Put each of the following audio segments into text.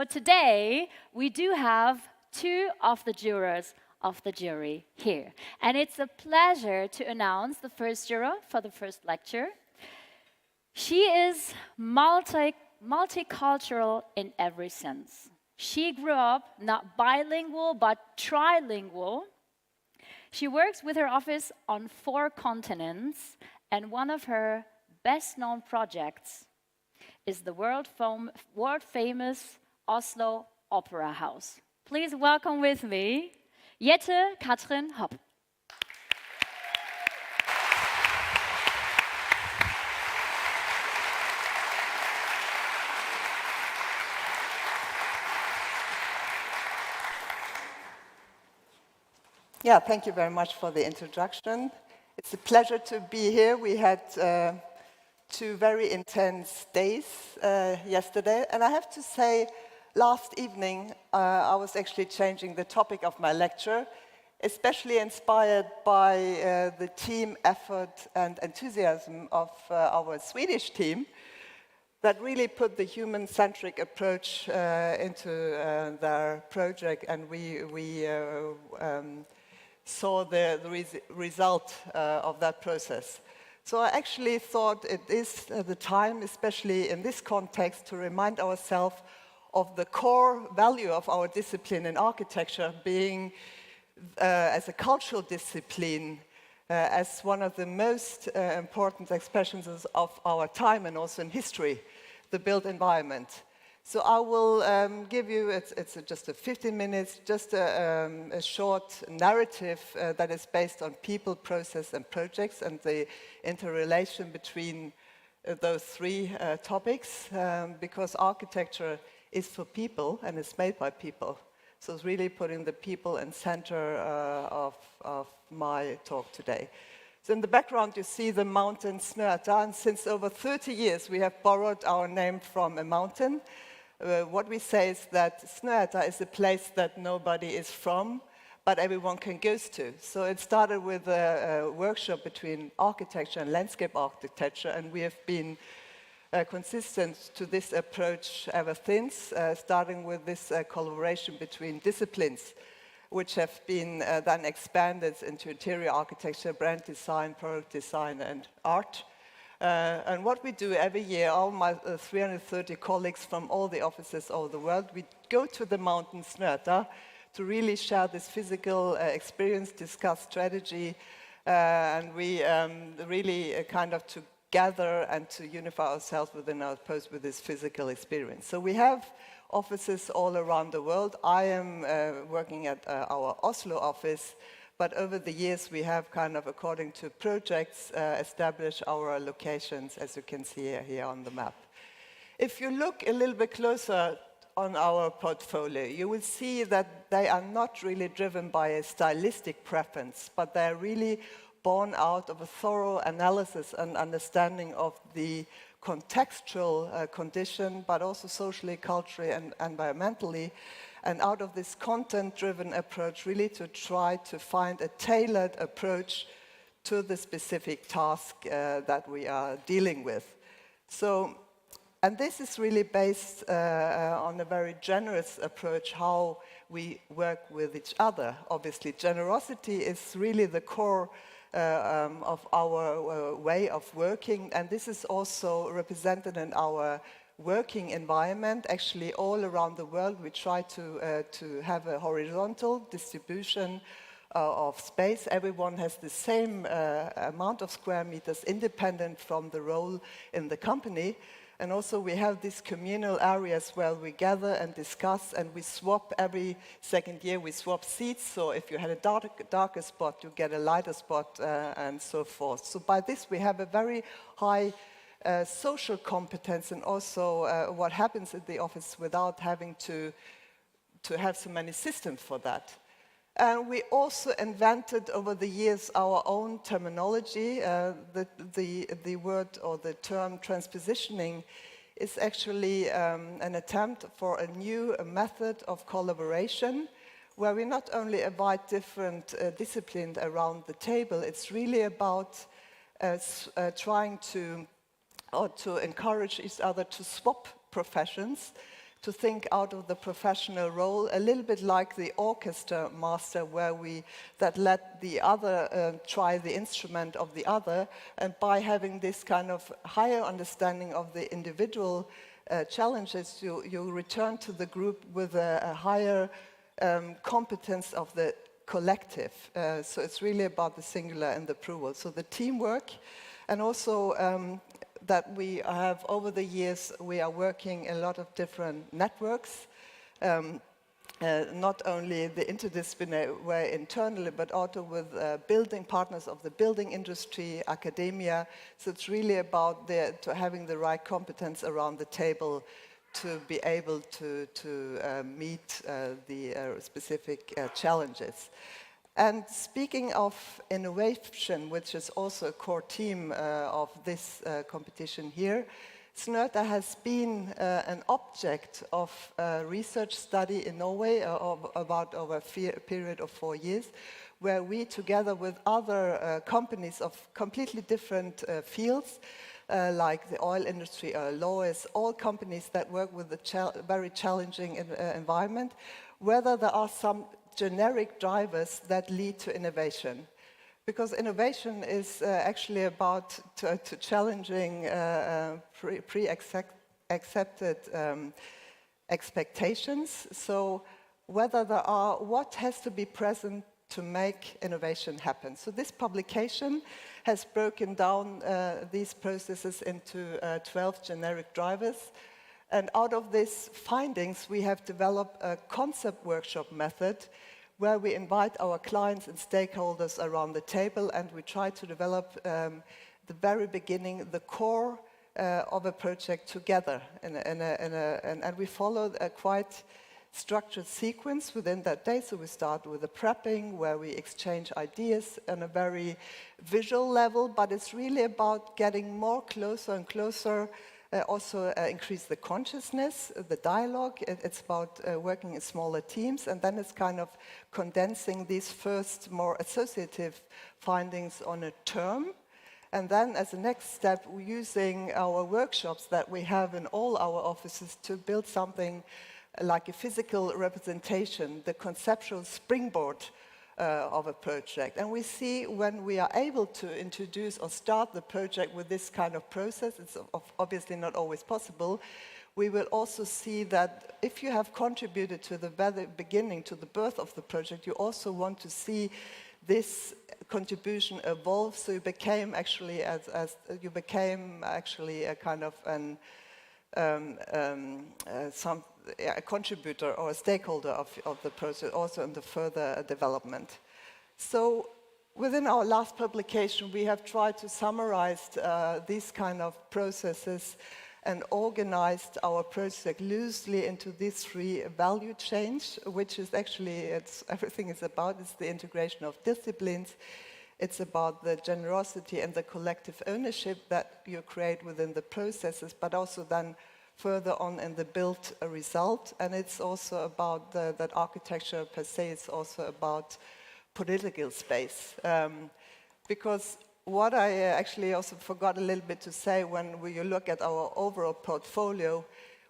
So today, we do have two of the jurors of the jury here. And it's a pleasure to announce the first juror for the first lecture. She is multicultural in every sense. She grew up not bilingual, but trilingual. She works with her office on 4 continents, and one of her best-known projects is the world-famous Oslo Opera House. Please welcome with me, Jette Katrin Hopp. Yeah, thank you very much for the introduction. It's a pleasure to be here. We had 2 very intense days yesterday, and I have to say, last evening I was actually changing the topic of my lecture, especially inspired by the team effort and enthusiasm of our Swedish team that really put the human-centric approach into their project, and we saw the result of that process. So I actually thought it is the time, especially in this context, to remind ourselves of the core value of our discipline in architecture being, as a cultural discipline, as one of the most important expressions of our time and also in history, the built environment. So I will give you, it's just a 15 minutes, just a short narrative that is based on people, process, and projects, and the interrelation between those 3 topics, because architecture is for people and it's made by people. So it's really putting the people in center of my talk today. So in the background you see the mountain Snøhetta, and since over 30 years we have borrowed our name from a mountain. What we say is that Snøhetta is a place that nobody is from, but everyone can go to. So it started with a workshop between architecture and landscape architecture, and we have been consistent to this approach ever since, starting with this collaboration between disciplines, which have been then expanded into interior architecture, brand design, product design, and art. And what we do every year, all my 330 colleagues from all the offices all over the world, we go to the mountain Snøhetta to really share this physical experience, discuss strategy, and we really kind of to gather and to unify ourselves within our post with this physical experience. So we have offices all around the world. I am working at our Oslo office, but over the years we have kind of, according to projects, established our locations, as you can see here on the map. If you look a little bit closer on our portfolio, you will see that they are not really driven by a stylistic preference, but they are really born out of a thorough analysis and understanding of the contextual condition, but also socially, culturally, and environmentally. And out of this content-driven approach, really to try to find a tailored approach to the specific task that we are dealing with. So, and this is really based on a very generous approach, how we work with each other. Obviously, generosity is really the core of our way of working, and this is also represented in our working environment. Actually, all around the world, we try to have a horizontal distribution of space. Everyone has the same amount of square meters, independent from the role in the company. And also, we have these communal areas where we gather and discuss, and we swap every second year. We swap seats, so if you had a darker spot, you get a lighter spot, and so forth. So by this, we have a very high social competence, and also what happens at the office without having to have so many systems for that. And we also invented over the years our own terminology. The word or the term transpositioning is actually an attempt for a new method of collaboration, where we not only invite different disciplines around the table. It's really about trying to encourage each other to swap professions, to think out of the professional role, a little bit like the orchestra master, where that let the other try the instrument of the other, and by having this kind of higher understanding of the individual challenges, you return to the group with a higher competence of the collective. So it's really about the singular and the plural. So the teamwork, and also that we have over the years, we are working a lot of different networks, not only the interdisciplinary way internally, but also with building partners of the building industry, academia. So it's really about to having the right competence around the table to be able to meet the specific challenges. And speaking of innovation, which is also a core theme of this competition here, Snøhta has been an object of a research study in Norway about over a period of 4 years, where we, together with other companies of completely different fields, like the oil industry or lawyers, all companies that work with a very challenging environment, whether there are some generic drivers that lead to innovation. Because innovation is actually about challenging pre-accepted expectations. So whether there are, what has to be present to make innovation happen. So this publication has broken down these processes into 12 generic drivers. And out of these findings, we have developed a concept workshop method where we invite our clients and stakeholders around the table, and we try to develop the very beginning, the core of a project together. And we follow a quite structured sequence within that day. So we start with the prepping, where we exchange ideas on a very visual level, but it's really about getting more closer and closer. Also increase the consciousness, the dialogue. It's about working in smaller teams, and then it's kind of condensing these first more associative findings on a term. And then as a next step, we're using our workshops that we have in all our offices to build something like a physical representation, the conceptual springboard of a project. And we see when we are able to introduce or start the project with this kind of process, it's obviously not always possible, we will also see that if you have contributed to the very beginning, to the birth of the project, you also want to see this contribution evolve. So you became actually a kind of a contributor or a stakeholder of the process, also in the further development. So within our last publication, we have tried to summarize these kind of processes and organized our project loosely into these 3 value chains, which is actually, everything is about. It's the integration of disciplines. It's about the generosity and the collective ownership that you create within the processes, but also then further on in the built result. And it's also about that architecture per se. It's also about political space. Because what I actually also forgot a little bit to say when you look at our overall portfolio,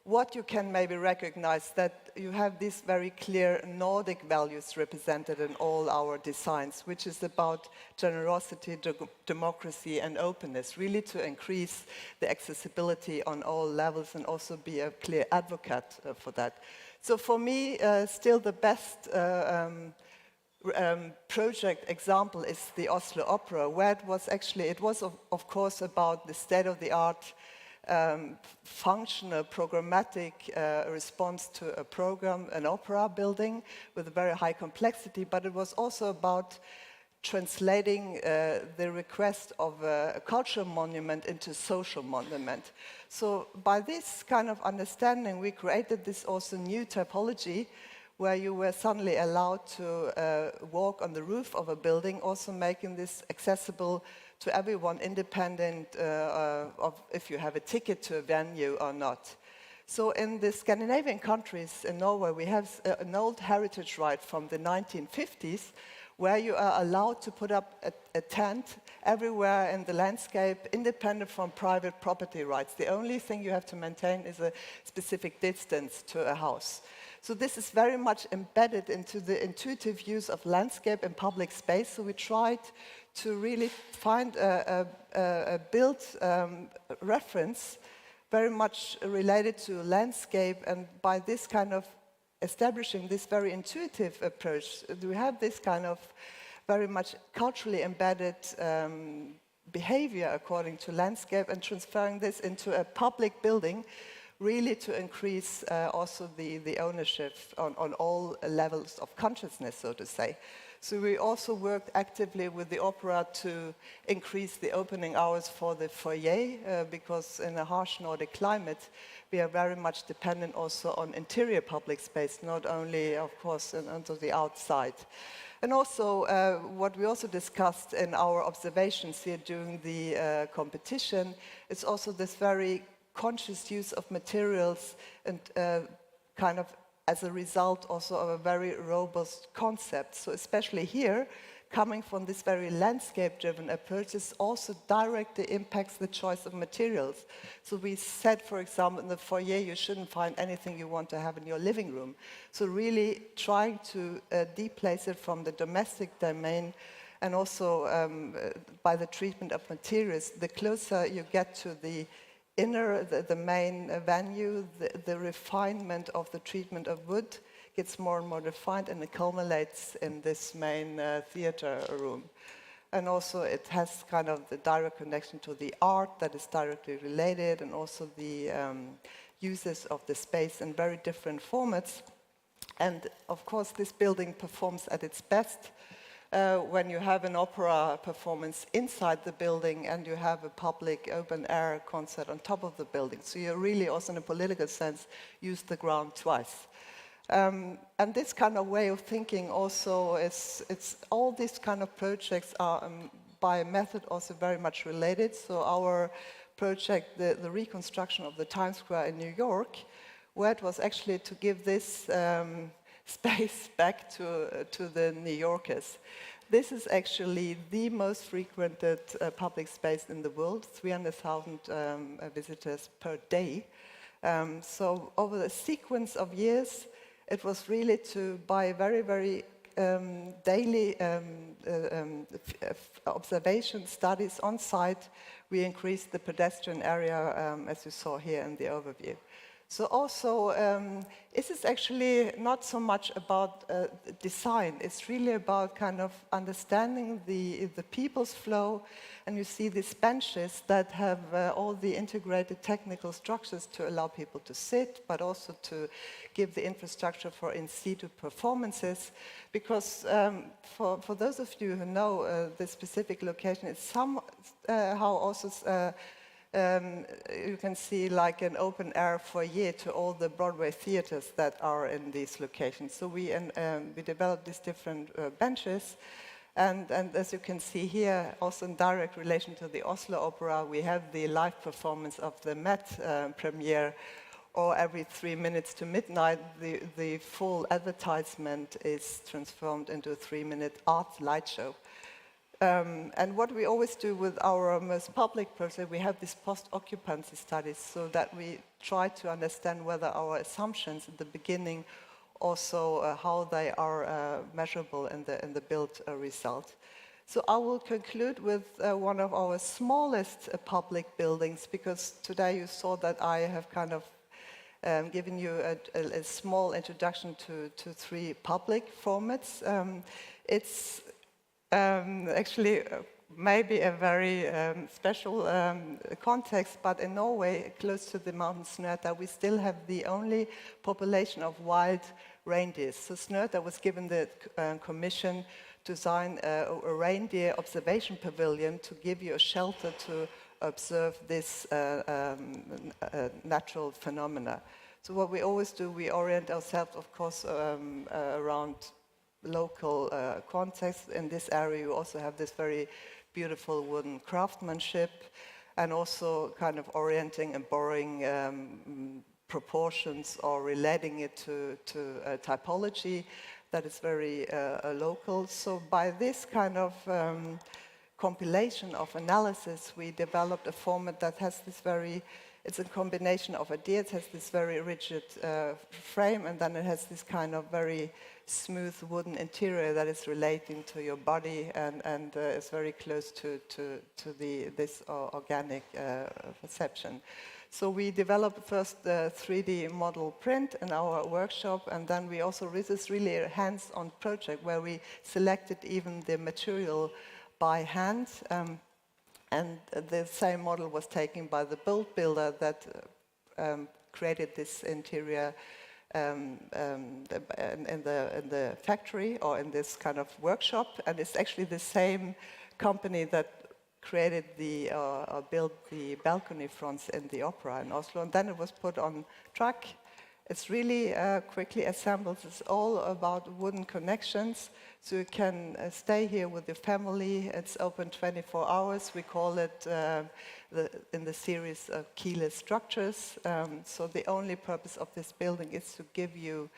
what you can maybe recognize that you have these very clear Nordic values represented in all our designs, which is about generosity, democracy, and openness, really to increase the accessibility on all levels and also be a clear advocate for that. So for me, still the best project example is the Oslo Opera, where it was of course about the state-of-the-art functional, programmatic response to a program, an opera building with a very high complexity, but it was also about translating the request of a cultural monument into social monument. So by this kind of understanding, we created this also new typology where you were suddenly allowed to walk on the roof of a building, also making this accessible to everyone, independent of if you have a ticket to a venue or not. So in the Scandinavian countries, in Norway, we have an old heritage right from the 1950s, where you are allowed to put up a tent everywhere in the landscape, independent from private property rights. The only thing you have to maintain is a specific distance to a house. So this is very much embedded into the intuitive use of landscape and public space. So we tried to really find a built reference very much related to landscape, and by this kind of establishing this very intuitive approach, we have this kind of very much culturally embedded behavior according to landscape, and transferring this into a public building, really to increase also the ownership on all levels of consciousness, so to say. So we also worked actively with the opera to increase the opening hours for the foyer, because in a harsh Nordic climate, we are very much dependent also on interior public space, not only, of course, onto the outside. And also, what we also discussed in our observations here during the competition is also this very conscious use of materials, and kind of as a result also of a very robust concept. So especially here, coming from this very landscape-driven approach, this also directly impacts the choice of materials. So we said, for example, in the foyer, you shouldn't find anything you want to have in your living room. So really trying to deplace it from the domestic domain, and also by the treatment of materials, the closer you get to the inner, the main venue, the refinement of the treatment of wood gets more and more refined, and it culminates in this main theater room. And also it has kind of the direct connection to the art that is directly related, and also the uses of the space in very different formats. And of course this building performs at its best when you have an opera performance inside the building and you have a public open-air concert on top of the building. So you really also, in a political sense, use the ground twice. And this kind of way of thinking also is, all these kind of projects are by method also very much related. So our project, the reconstruction of the Times Square in New York, where it was actually to give this space back to the New Yorkers. This is actually the most frequented public space in the world, 300,000 visitors per day. So over the sequence of years, it was really to, by very, very daily observation studies on site, we increased the pedestrian area, as you saw here in the overview. So also, this is actually not so much about design. It's really about kind of understanding the people's flow. And you see these benches that have all the integrated technical structures to allow people to sit, but also to give the infrastructure for in situ performances. Because for those of you who know the specific location, it's somehow also you can see like an open air foyer to all the Broadway theaters that are in these locations. So we developed these different benches, and as you can see here, also in direct relation to the Oslo Opera, we have the live performance of the Met premiere, or every 3 minutes to midnight, the full advertisement is transformed into a 3-minute art light show. And what we always do with our most public project, we have these post-occupancy studies, so that we try to understand whether our assumptions at the beginning, also how they are measurable in the built result. So I will conclude with one of our smallest public buildings, because today you saw that I have kind of given you a small introduction to 3 public formats. It's actually maybe a very special context, but in Norway, close to the mountain Snøhetta, we still have the only population of wild reindeers. So Snøhetta was given the commission to design a reindeer observation pavilion to give you a shelter to observe this natural phenomena. So what we always do, we orient ourselves, of course, around local context. In this area, you also have this very beautiful wooden craftsmanship, and also kind of orienting and borrowing proportions or relating it to typology. that is very local. So by this kind of compilation of analysis, we developed a format that has this very, it's a combination of ideas, it has this very rigid frame, and then it has this kind of very smooth wooden interior that is relating to your body and is very close to this organic perception. So we developed first the 3D model print in our workshop, and then we also, this is really a hands-on project where we selected even the material by hand, and the same model was taken by the build builder that created this interior in the factory or in this kind of workshop, and it's actually the same company that created the built the balcony fronts in the opera in Oslo, and then it was put on track. It's really quickly assembled. It's all about wooden connections, so you can stay here with your family. It's open 24 hours. We call it in the series of keyless structures. So the only purpose of this building is to give you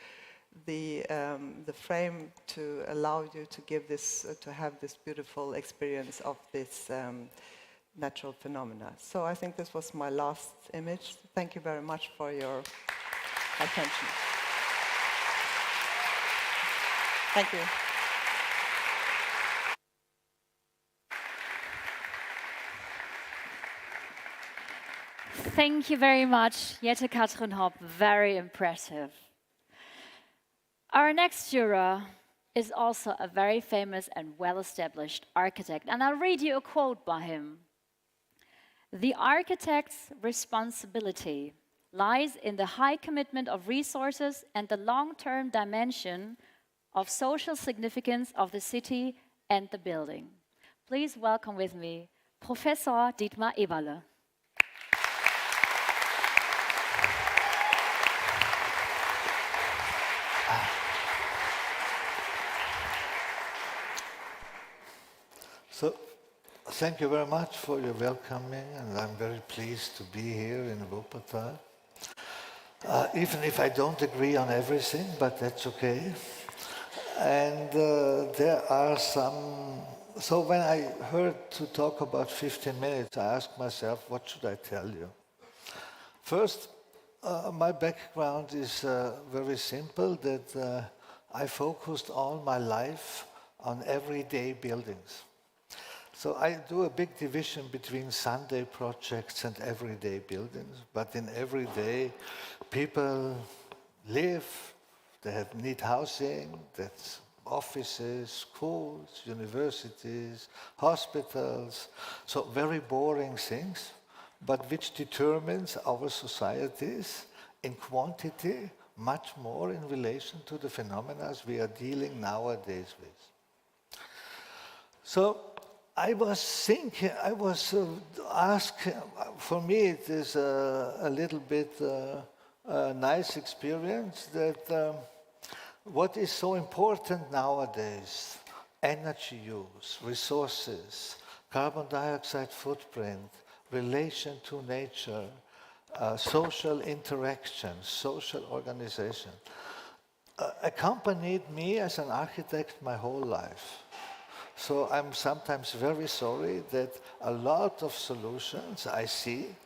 the frame to allow you to give this, to have this beautiful experience of this natural phenomena. So I think this was my last image. Thank you very much for your attention. Thank you. Thank you very much, Jette Katrin Hopp. Very impressive. Our next juror is also a very famous and well-established architect, and I'll read you a quote by him. "The architect's responsibility lies in the high commitment of resources and the long-term dimension of social significance of the city and the building." Please welcome with me Professor Dietmar Eberle. So, thank you very much for your welcoming, and I'm very pleased to be here in Wuppertal. Even if I don't agree on everything, but that's okay. And there are some... So when I heard to talk about 15 minutes, I asked myself, what should I tell you? First, my background is very simple, that I focused all my life on everyday buildings. So I do a big division between Sunday projects and everyday buildings, but in everyday, people live, they need housing, that's offices, schools, universities, hospitals, so very boring things, but which determines our societies in quantity much more in relation to the phenomena we are dealing nowadays with. So I was thinking, I was asked, for me it is a little bit a nice experience that what is so important nowadays, energy use, resources, carbon dioxide footprint, relation to nature, social interaction, social organization, accompanied me as an architect my whole life. So I'm sometimes very sorry that a lot of solutions I see,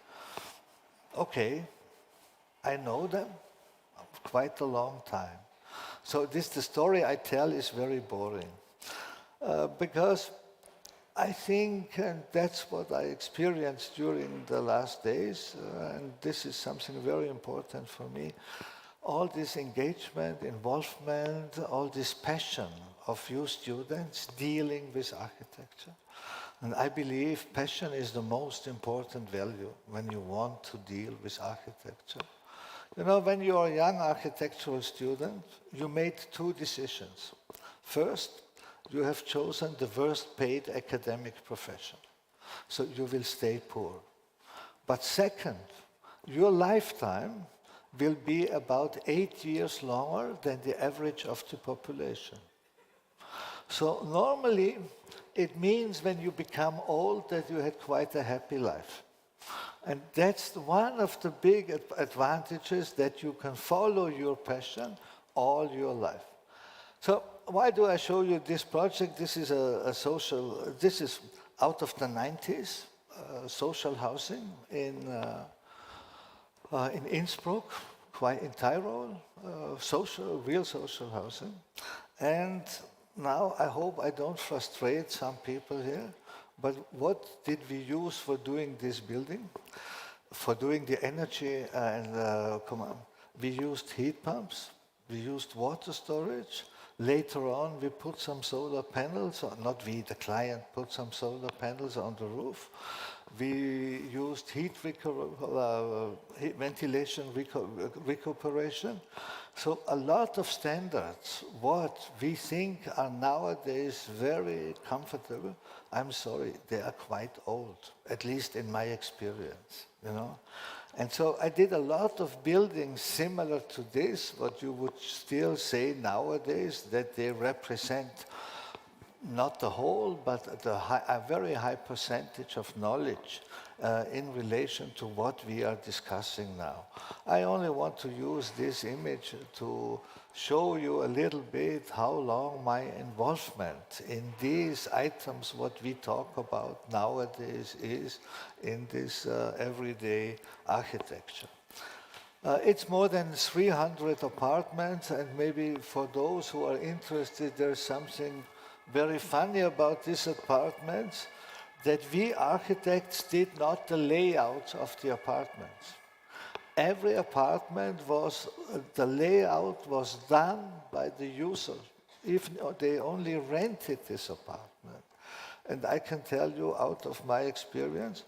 okay, I know them quite a long time. So the story I tell is very boring. Because I think, and that's what I experienced during the last days, and this is something very important for me, all this engagement, involvement, all this passion of you students dealing with architecture. And I believe passion is the most important value when you want to deal with architecture. You know, when you are a young architectural student, you made two decisions. First, you have chosen the worst paid academic profession, so you will stay poor. But second, your lifetime will be about 8 years longer than the average of the population. So normally, it means when you become old that you had quite a happy life. And that's one of the big advantages, that you can follow your passion all your life. So why do I show you this project? This is a social, this is out of the 90s, social housing in Innsbruck, quite in Tyrol, real social housing. And now I hope I don't frustrate some people here, but what did we use for doing this building? For doing the energy and we used heat pumps, we used water storage. Later on, we put some solar panels, or not we, the client put some solar panels on the roof. We used ventilation recuperation. So a lot of standards, what we think are nowadays very comfortable, I'm sorry, they are quite old, at least in my experience, you know. And so I did a lot of buildings similar to this, what you would still say nowadays, that they represent not the whole, but a very high percentage of knowledge in relation to what we are discussing now. I only want to use this image to show you a little bit how long my involvement in these items, what we talk about nowadays, is in this everyday architecture. It's more than 300 apartments, and maybe for those who are interested, there's something very funny about these apartments, that we architects did not the layout of the apartments. Every apartment the layout was done by the user, if they only rented this apartment. And I can tell you out of my experience,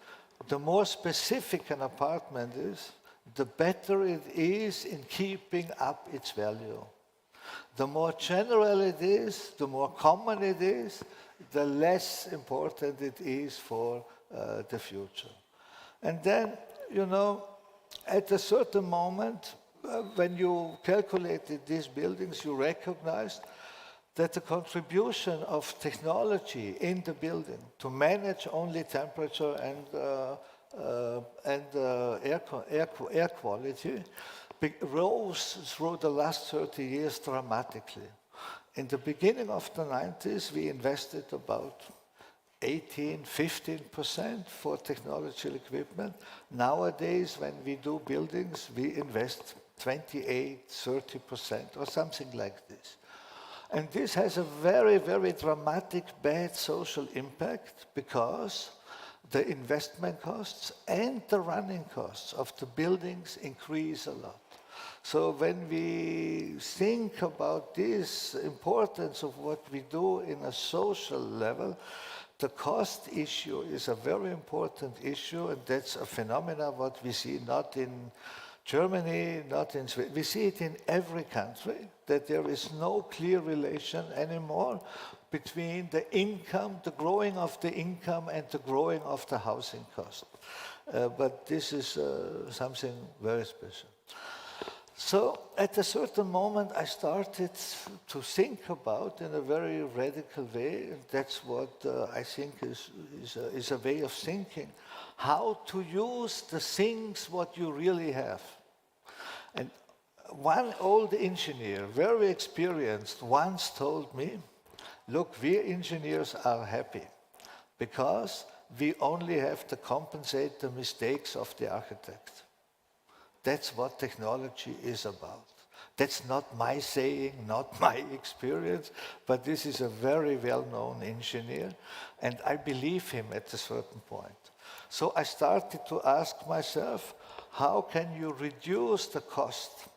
the more specific an apartment is, the better it is in keeping up its value. The more general it is, the more common it is, the less important it is for the future. And then, you know, at a certain moment, when you calculated these buildings, you recognized that the contribution of technology in the building to manage only temperature and air quality rose through the last 30 years dramatically. In the beginning of the 90s, we invested about 15% for technological equipment. Nowadays, when we do buildings, we invest 28-30% or something like this. And this has a very, very dramatic bad social impact, because the investment costs and the running costs of the buildings increase a lot. So when we think about this importance of what we do in a social level, the cost issue is a very important issue, and that's a phenomenon what we see not in Germany, not in Sweden. We see it in every country, that there is no clear relation anymore between the income, the growing of the income, and the growing of the housing cost. But this is something very special. So at a certain moment, I started to think about in a very radical way, and that's what I think is a way of thinking, how to use the things what you really have. And one old engineer, very experienced, once told me, look, we engineers are happy because we only have to compensate the mistakes of the architect. That's what technology is about. That's not my saying, not my experience, but this is a very well-known engineer, and I believe him at a certain point. So I started to ask myself, how can you reduce the cost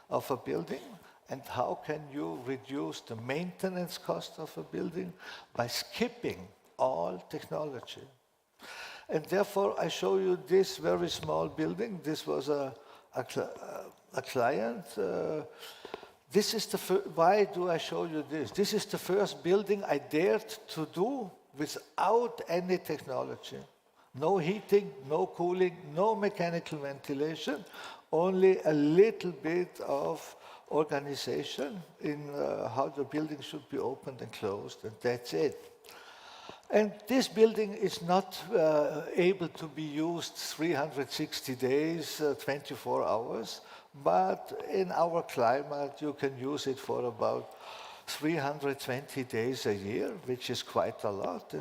of a building, and how can you reduce the maintenance cost of a building by skipping all technology? And therefore, I show you this very small building. This was a client. This is why do I show you this? This is the first building I dared to do without any technology. No heating, no cooling, no mechanical ventilation, only a little bit of organization in how the building should be opened and closed, and that's it. And this building is not able to be used 360 days, 24 hours, but in our climate you can use it for about 320 days a year, which is quite a lot,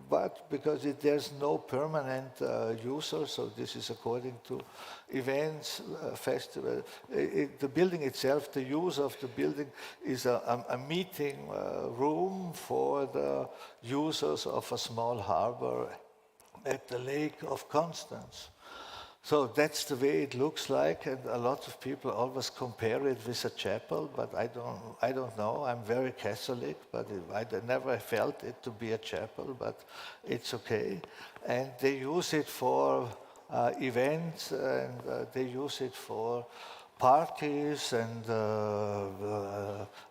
but because there's no permanent user, so this is according to events, festival. The building itself, the use of the building is a meeting room for the users of a small harbor at the Lake of Constance. So that's the way it looks like, and a lot of people always compare it with a chapel, but I don't know. I'm very Catholic, but I never felt it to be a chapel, but it's okay. And they use it for events, and they use it for parties and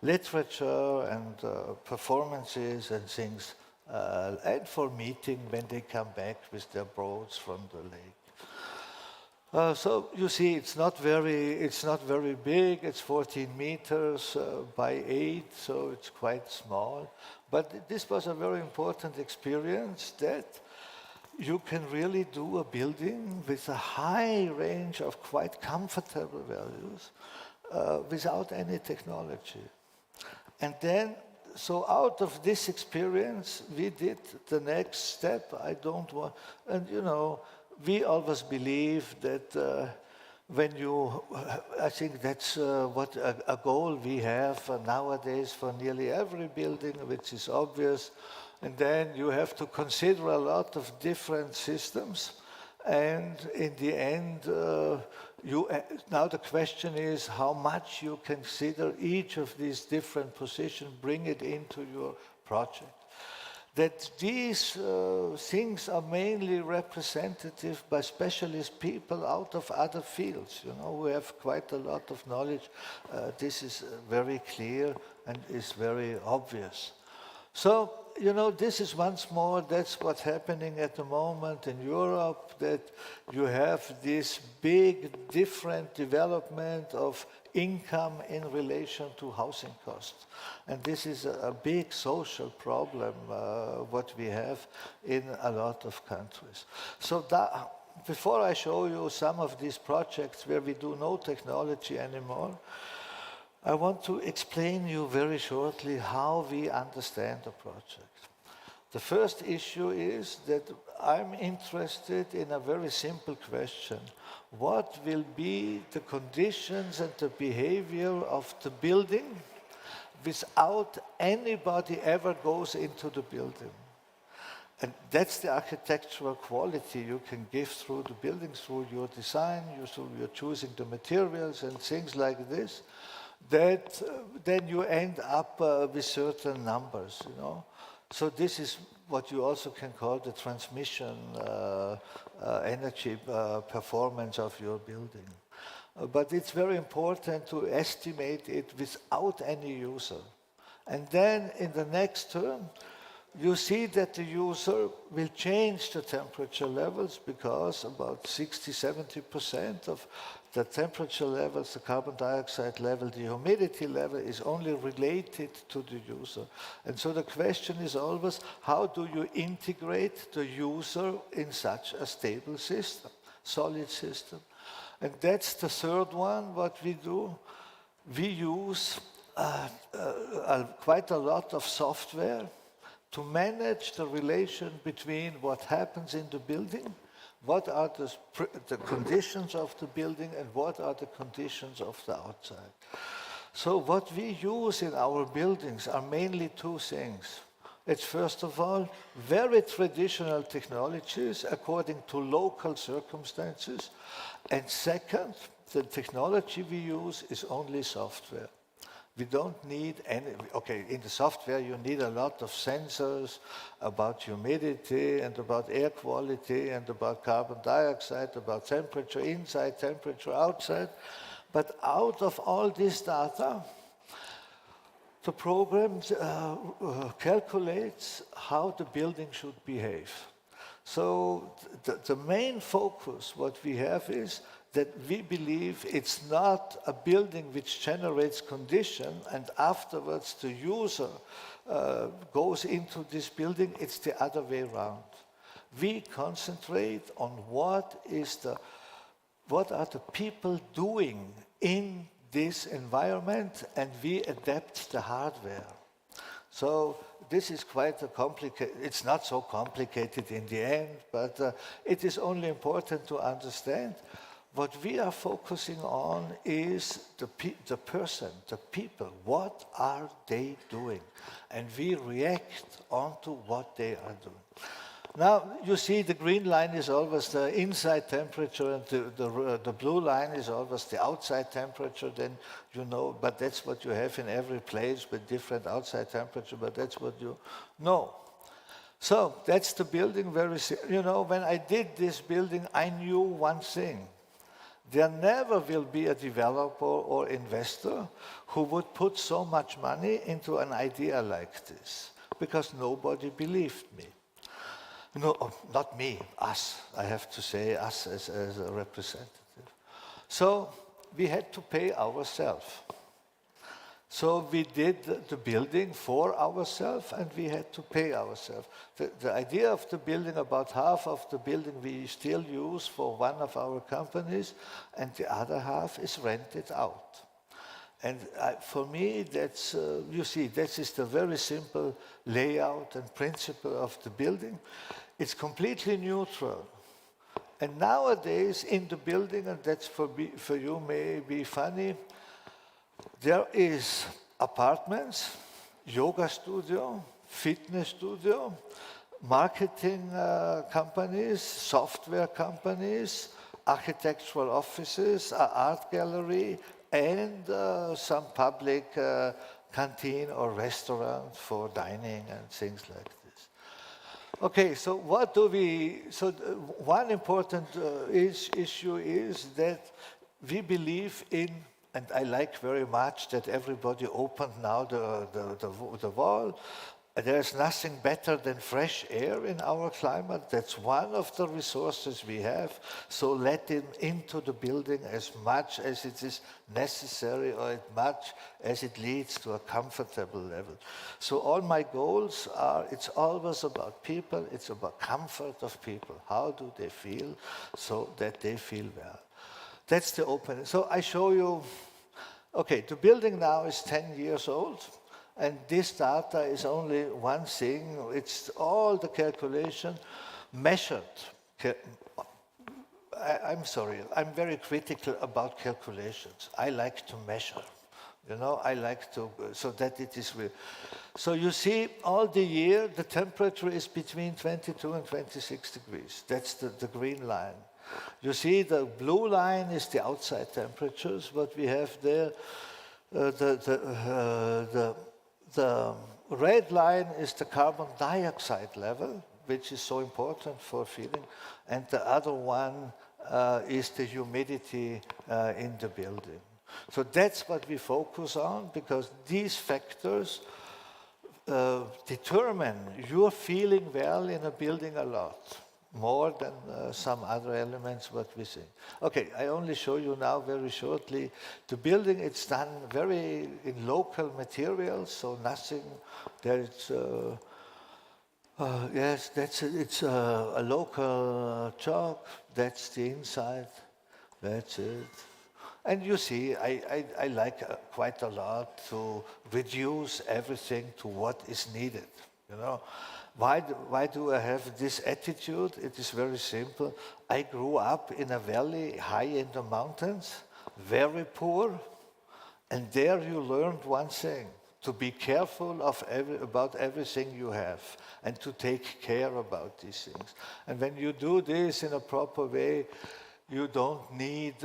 literature and performances and things, and for meeting when they come back with their boats from the lake. So you see, it's not very big. It's 14 meters by 8, so it's quite small. But this was a very important experience that you can really do a building with a high range of quite comfortable values without any technology. And then, so out of this experience, we did the next step. We always believe that I think that's what a goal we have nowadays for nearly every building, which is obvious. And then you have to consider a lot of different systems. And in the end, now the question is how much you consider each of these different positions, bring it into your project. That these things are mainly representative by specialist people out of other fields, who have quite a lot of knowledge. This is very clear and is very obvious. So, this is once more, that's what's happening at the moment in Europe, that you have this big different development of income in relation to housing costs. And this is a big social problem, what we have in a lot of countries. So before I show you some of these projects where we do no technology anymore, I want to explain you very shortly how we understand the project. The first issue is that I'm interested in a very simple question. What will be the conditions and the behavior of the building without anybody ever goes into the building? And that's the architectural quality you can give through the building, through your design, you're choosing the materials and things like this, that then you end up with certain numbers, So this is what you also can call the transmission energy performance of your building. But it's very important to estimate it without any user. And then in the next term, you see that the user will change the temperature levels because about 60–70% of the temperature levels, the carbon dioxide level, the humidity level is only related to the user. And so the question is always, how do you integrate the user in such a stable system, solid system? And that's the third one, what we do. We use quite a lot of software to manage the relation between what happens in the building, what are the conditions of the building, and what are the conditions of the outside. So what we use in our buildings are mainly two things. It's first of all, very traditional technologies according to local circumstances. And second, the technology we use is only software. We don't need in the software you need a lot of sensors about humidity and about air quality and about carbon dioxide, about temperature inside, temperature outside. But out of all this data, the program calculates how the building should behave. So the main focus, what we have is that we believe it's not a building which generates condition and afterwards the user goes into this building, it's the other way around. We concentrate on what are the people doing in this environment, and we adapt the hardware. So this is quite a complicated, it's not so complicated in the end, but it is only important to understand what we are focusing on is the person, the people. What are they doing? And we react onto what they are doing. Now, you see the green line is always the inside temperature and the blue line is always the outside temperature, then you know, but that's what you have in every place with different outside temperature, but that's what you know. So that's the building you know, when I did this building, I knew one thing. There never will be a developer or investor who would put so much money into an idea like this, because nobody believed me. No, not me, us. I have to say us as a representative. So we had to pay ourselves. So we did the building for ourselves and we had to pay ourselves. The idea of the building, about half of the building we still use for one of our companies and the other half is rented out. And for me, that's, you see, this is the very simple layout and principle of the building. It's completely neutral. And nowadays, in the building, and that's for you may be funny, there is apartments, yoga studio, fitness studio, marketing companies, software companies, architectural offices, an art gallery, and some public canteen or restaurant for dining and things like this. Okay, so what do we, so one important issue is that we believe in, and I like very much that everybody opened now the wall. There's nothing better than fresh air in our climate. That's one of the resources we have. So let it into the building as much as it is necessary or as much as it leads to a comfortable level. So all my goals are, it's always about people. It's about comfort of people. How do they feel so that they feel well? That's the opening. So I show you, okay, the building now is 10 years old. And this data is only one thing. It's all the calculation measured. I'm sorry, I'm very critical about calculations. I like to measure. You know, I like to, so that it is real. So you see, all the year, the temperature is between 22 and 26 degrees. That's the green line. You see, the blue line is the outside temperatures, what we have there. The red line is the carbon dioxide level, which is so important for feeling, and the other one is the humidity in the building. So that's what we focus on, because these factors determine your feeling well in a building a lot, more than some other elements what we see. Okay, I only show you now very shortly. The building, it's done very in local materials, so nothing, there's, yes, it's a local chalk, that's the inside, that's it. And you see, I like quite a lot to reduce everything to what is needed, you know. Why do I have this attitude? It is very simple. I grew up in a valley high in the mountains, very poor, and there you learned one thing, to be careful about everything you have and to take care about these things. And when you do this in a proper way, you don't need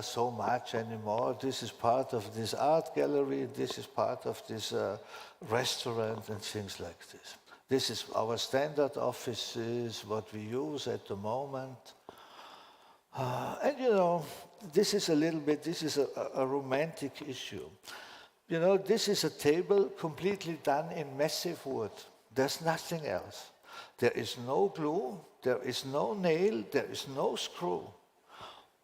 so much anymore. This is part of this art gallery, this is part of this restaurant and things like this. This is our standard offices, what we use at the moment. And you know, this is a little bit, this is a romantic issue. You know, this is a table completely done in massive wood. There's nothing else. There is no glue, there is no nail, there is no screw.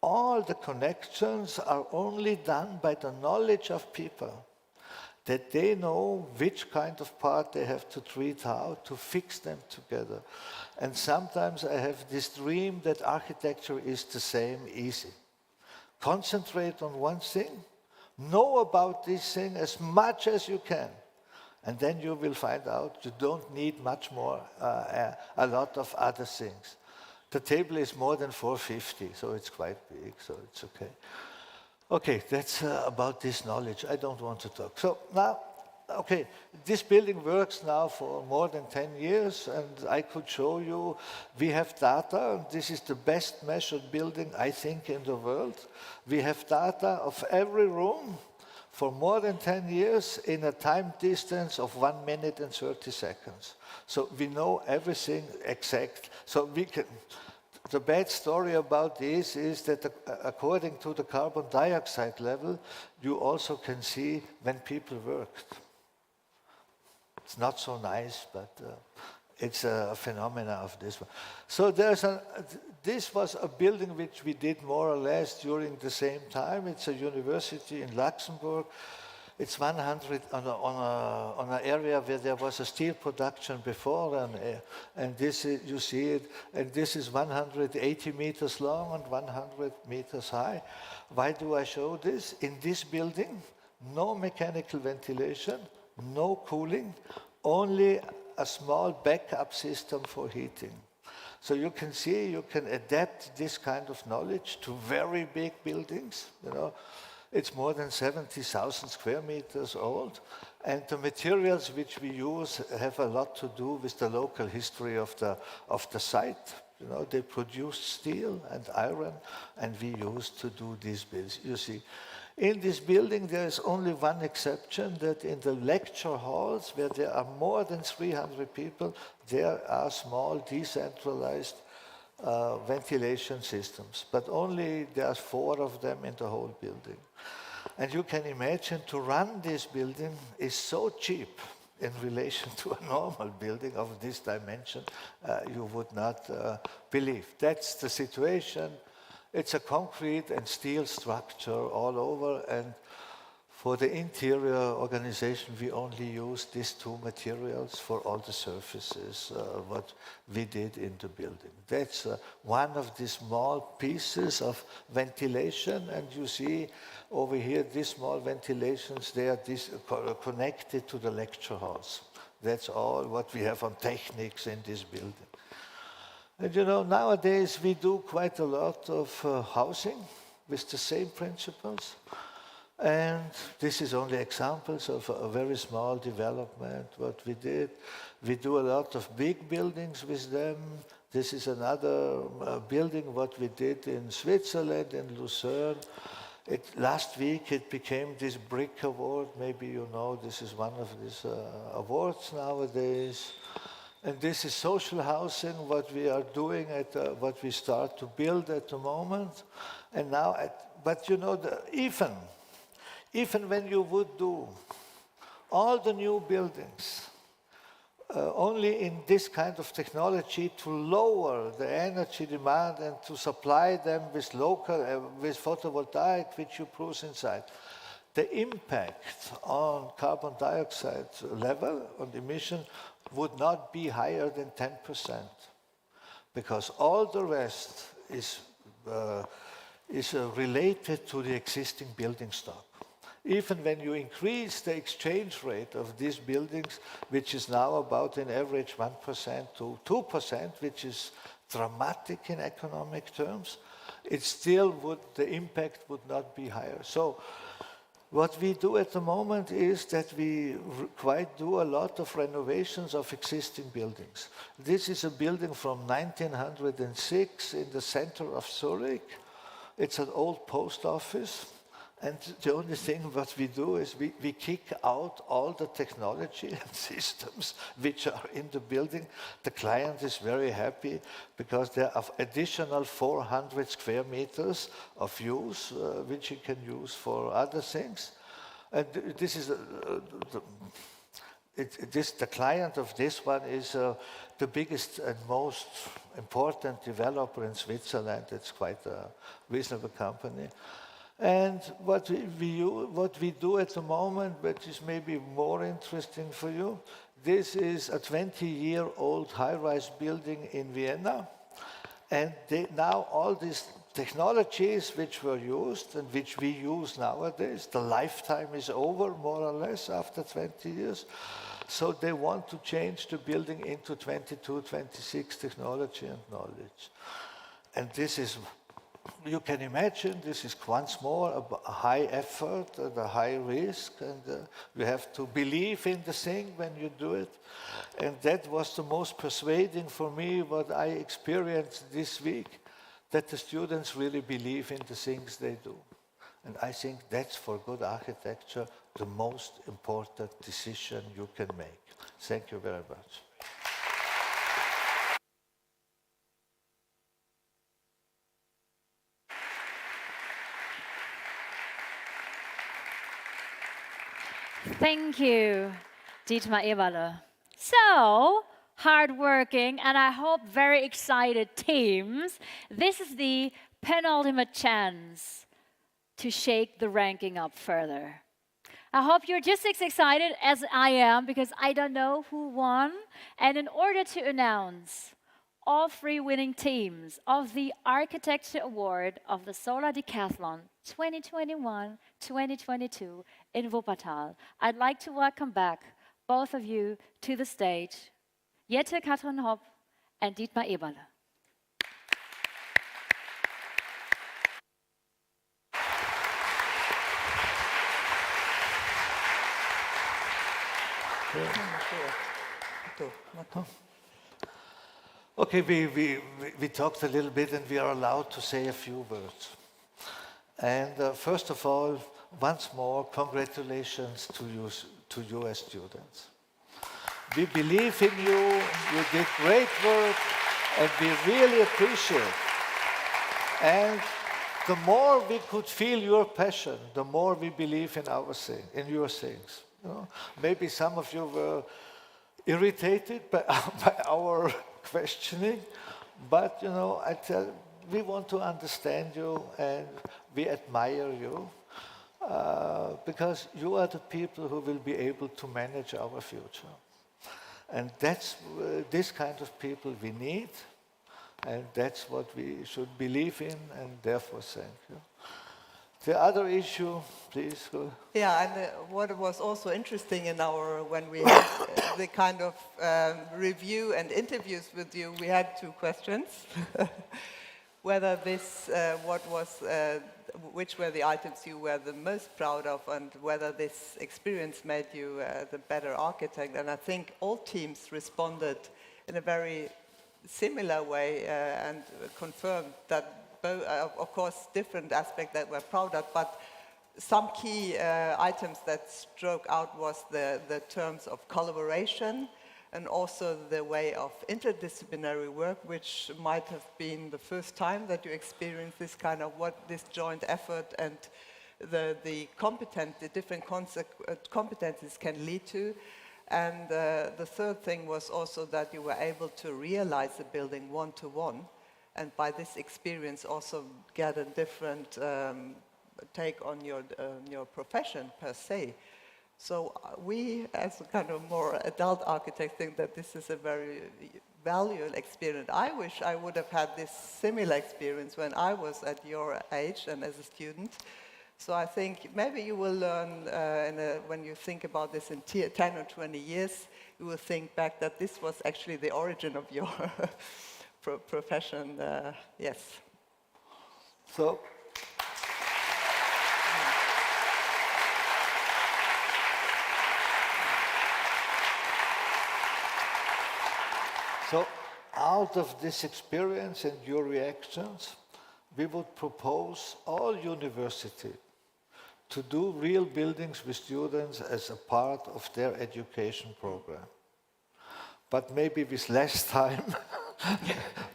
All the connections are only done by the knowledge of people, that they know which kind of part they have to treat how, to fix them together. And sometimes I have this dream that architecture is the same, easy. Concentrate on one thing, know about this thing as much as you can, And then you will find out you don't need much more, a lot of other things. The table is more than 450, so it's quite big, so it's okay. Okay, that's about this knowledge. I don't want to talk. So now, okay, this building works now for more than 10 years, and I could show you, we have data. This is the best measured building, I think, in the world. We have data of every room for more than 10 years in a time distance of 1 minute and 30 seconds. So we know everything exact. So we can. The bad story about this is that according to the carbon dioxide level, you also can see when people worked. It's not so nice, but it's a phenomena of this one. So this was a building which we did more or less during the same time. It's a university in Luxembourg. It's 100 on an area where there was a steel production before, and this is, you see it, and this is 180 meters long and 100 meters high. Why do I show this? In this building, no mechanical ventilation, no cooling, only a small backup system for heating. So you can see, you can adapt this kind of knowledge to very big buildings, you know. It's more than 70,000 square meters old, and the materials which we use have a lot to do with the local history of the site. You know, they produced steel and iron, and we used to do these builds. You see, in this building there is only one exception, that in the lecture halls, where there are more than 300 people, there are small decentralized ventilation systems, but only there are 4 of them in the whole building. And you can imagine, to run this building is so cheap in relation to a normal building of this dimension, you would not believe. That's the situation. It's a concrete and steel structure all over, and for the interior organization, we only use these 2 materials for all the surfaces, what we did in the building. That's one of the small pieces of ventilation, and you see over here, these small ventilations, they are connected to the lecture halls. That's all what we have on techniques in this building. And you know, nowadays we do quite a lot of housing with the same principles. And this is only examples of a very small development, what we did. We do a lot of big buildings with them. This is another building, what we did in Switzerland, in Lucerne. Last week it became this brick award. Maybe you know, this is one of these awards nowadays. And this is social housing, what we are doing, what we start to build at the moment. And now, but you know, even when you would do all the new buildings only in this kind of technology to lower the energy demand and to supply them with local, with photovoltaic, which you produce inside, the impact on carbon dioxide level, on emission, would not be higher than 10%, because all the rest is related to the existing building stock. Even when you increase the exchange rate of these buildings, which is now about an average 1% to 2%, which is dramatic in economic terms, it still would, the impact would not be higher. So what we do at the moment is that we quite do a lot of renovations of existing buildings. This is a building from 1906 in the center of Zurich. It's an old post office. And the only thing what we do is we kick out all the technology and systems which are in the building. The client is very happy because there are additional 400 square meters of use, which he can use for other things. And this is the client of this one is the biggest and most important developer in Switzerland. It's quite a reasonable company. And what we do at the moment, which is maybe more interesting for you, this is a 20-year-old high-rise building in Vienna. And now all these technologies which were used and which we use nowadays, the lifetime is over more or less after 20 years. So they want to change the building into 22, 26 technology and knowledge. And this is, you can imagine, this is once more a high effort and a high risk, and you have to believe in the thing when you do it. And that was the most persuading for me, what I experienced this week, that the students really believe in the things they do. And I think that's, for good architecture, the most important decision you can make. Thank you very much. Thank you, Dietmar Eberle. So, hardworking and I hope very excited teams, this is the penultimate chance to shake the ranking up further. I hope you're just as excited as I am, because I don't know who won. And in order to announce all 3 winning teams of the Architecture Award of the Solar Decathlon 2021-2022 in Wuppertal, I'd like to welcome back both of you to the stage, Katrin Hopp and Dietmar Eberle. Okay, we talked a little bit and we are allowed to say a few words. And first of all, once more, congratulations to you as students. We believe in you, you did great work, and we really appreciate it. And the more we could feel your passion, the more we believe in your things. You know? Maybe some of you were irritated by our questioning, but you know, we want to understand you and we admire you because you are the people who will be able to manage our future. And that's this kind of people we need, and that's what we should believe in, and therefore thank you. The other issue, please go. Yeah, and what was also interesting when we had the kind of review and interviews with you, we had 2 questions. Whether this, which were the items you were the most proud of, and whether this experience made you the better architect. And I think all teams responded in a very similar way and confirmed that, of course, different aspects that we're proud of, but some key items that struck out was the terms of collaboration and also the way of interdisciplinary work, which might have been the first time that you experienced this kind of this joint effort and the different competencies can lead to. And the third thing was also that you were able to realize the building one-to-one, and by this experience also get a different take on your profession per se. So we, as a kind of more adult architect, think that this is a very valuable experience. I wish I would have had this similar experience when I was at your age and as a student. So I think maybe you will learn, when you think about this in 10 or 20 years, you will think back that this was actually the origin of your profession, yes. So out of this experience and your reactions, we would propose all universities to do real buildings with students as a part of their education program. But maybe with less time,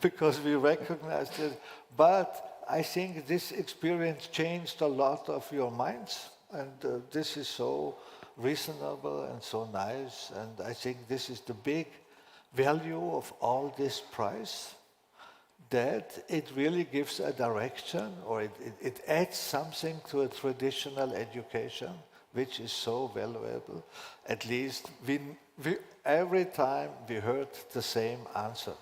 because we recognized it. But I think this experience changed a lot of your minds, and this is so reasonable and so nice, and I think this is the big value of all this prize, that it really gives a direction, or it adds something to a traditional education, which is so valuable. At least every time we heard the same answer.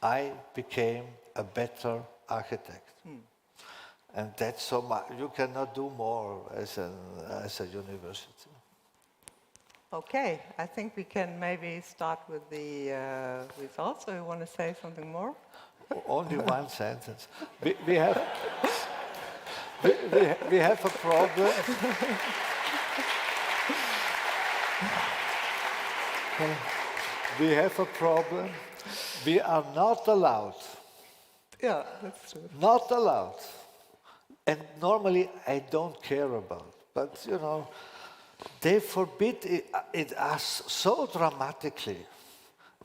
I became a better architect. And that's so much. You cannot do more as a university. Okay, I think we can maybe start with the results. So you want to say something more? Only one sentence. We have we have a problem. We have a problem. We are not allowed. Yeah, that's true. Not allowed. And normally I don't care about, but you know, they forbid it us so dramatically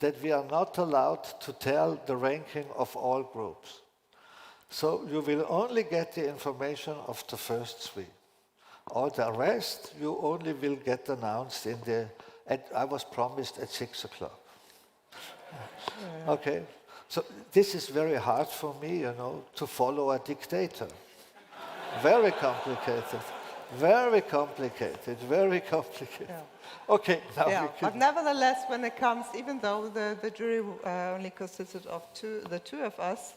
that we are not allowed to tell the ranking of all groups. So you will only get the information of the first three. All the rest you only will get announced I was promised at 6 o'clock. Okay, so this is very hard for me, you know, to follow a dictator. Very complicated, very complicated, very complicated. Yeah. Okay, now we But can... nevertheless, when it comes, even though the jury only consisted of the two of us,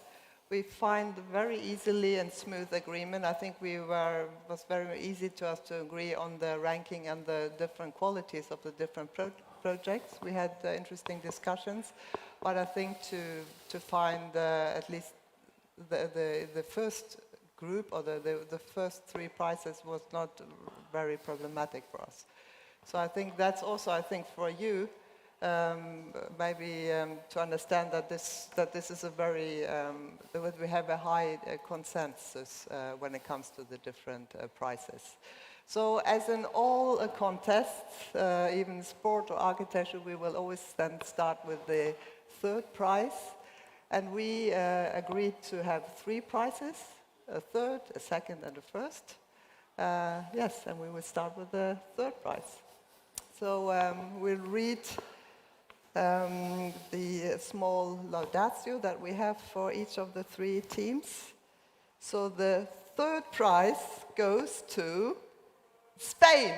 we find very easily and smooth agreement. I think was very easy to us to agree on the ranking and the different qualities of the different projects. We had interesting discussions, but I think to find at least the first group or the first three prizes was not very problematic for us. So I think that's also, for you, maybe to understand that this is a very, that we have a high consensus when it comes to the different prizes. So as in all contests, even sport or architecture, we will always then start with the third prize. And we agreed to have three prizes, a third, a second, and a first. Yes, and we will start with the third prize. So we'll read the small Laudatio that we have for each of the three teams. So the third prize goes to Spain.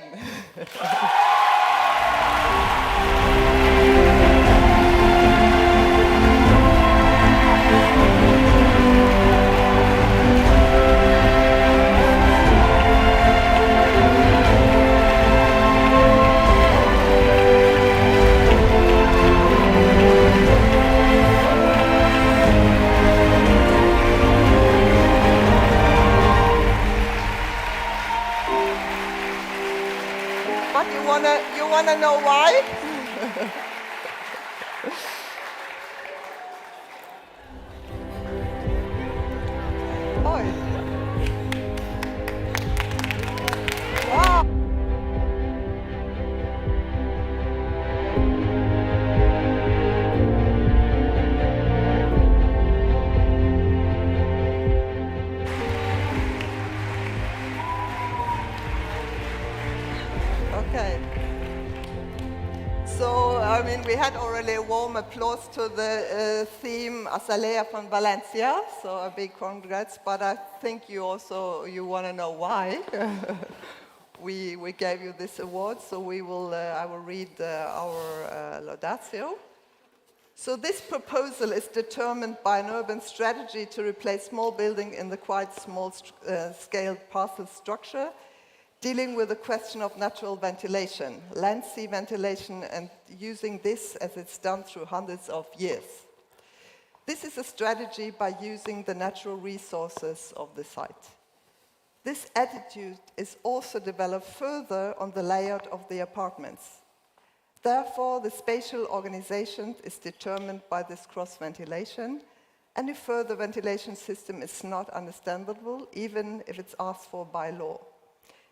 You wanna know why? Oh. Wow. Okay. So, I mean, we had already a warm applause to the theme Asalea from Valencia, so a big congrats, but I think you want to know why we gave you this award, so I will read our Laudatio. So this proposal is determined by an urban strategy to replace small building in the quite small scale parcel structure, dealing with the question of natural ventilation, land-sea ventilation, and using this as it's done through hundreds of years. This is a strategy by using the natural resources of the site. This attitude is also developed further on the layout of the apartments. Therefore, the spatial organization is determined by this cross-ventilation. Any further ventilation system is not understandable, even if it's asked for by law.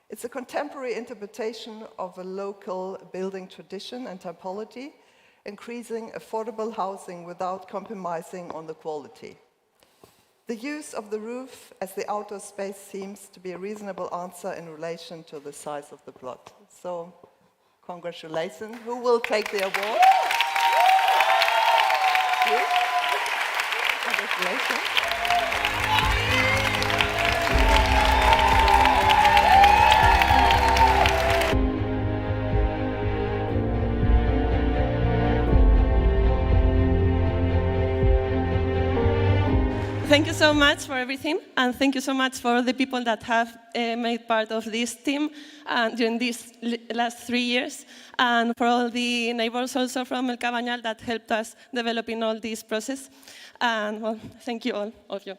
It's a contemporary interpretation of a local building tradition and typology, increasing affordable housing without compromising on the quality. The use of the roof as the outdoor space seems to be a reasonable answer in relation to the size of the plot. So, congratulations. Who will take the award? You? Congratulations. thank you so much for everything, and thank you so much for the people that have made part of this team during these last 3 years, and for all the neighbors also from El Cabañal that helped us developing all this process. And well, thank you all of you.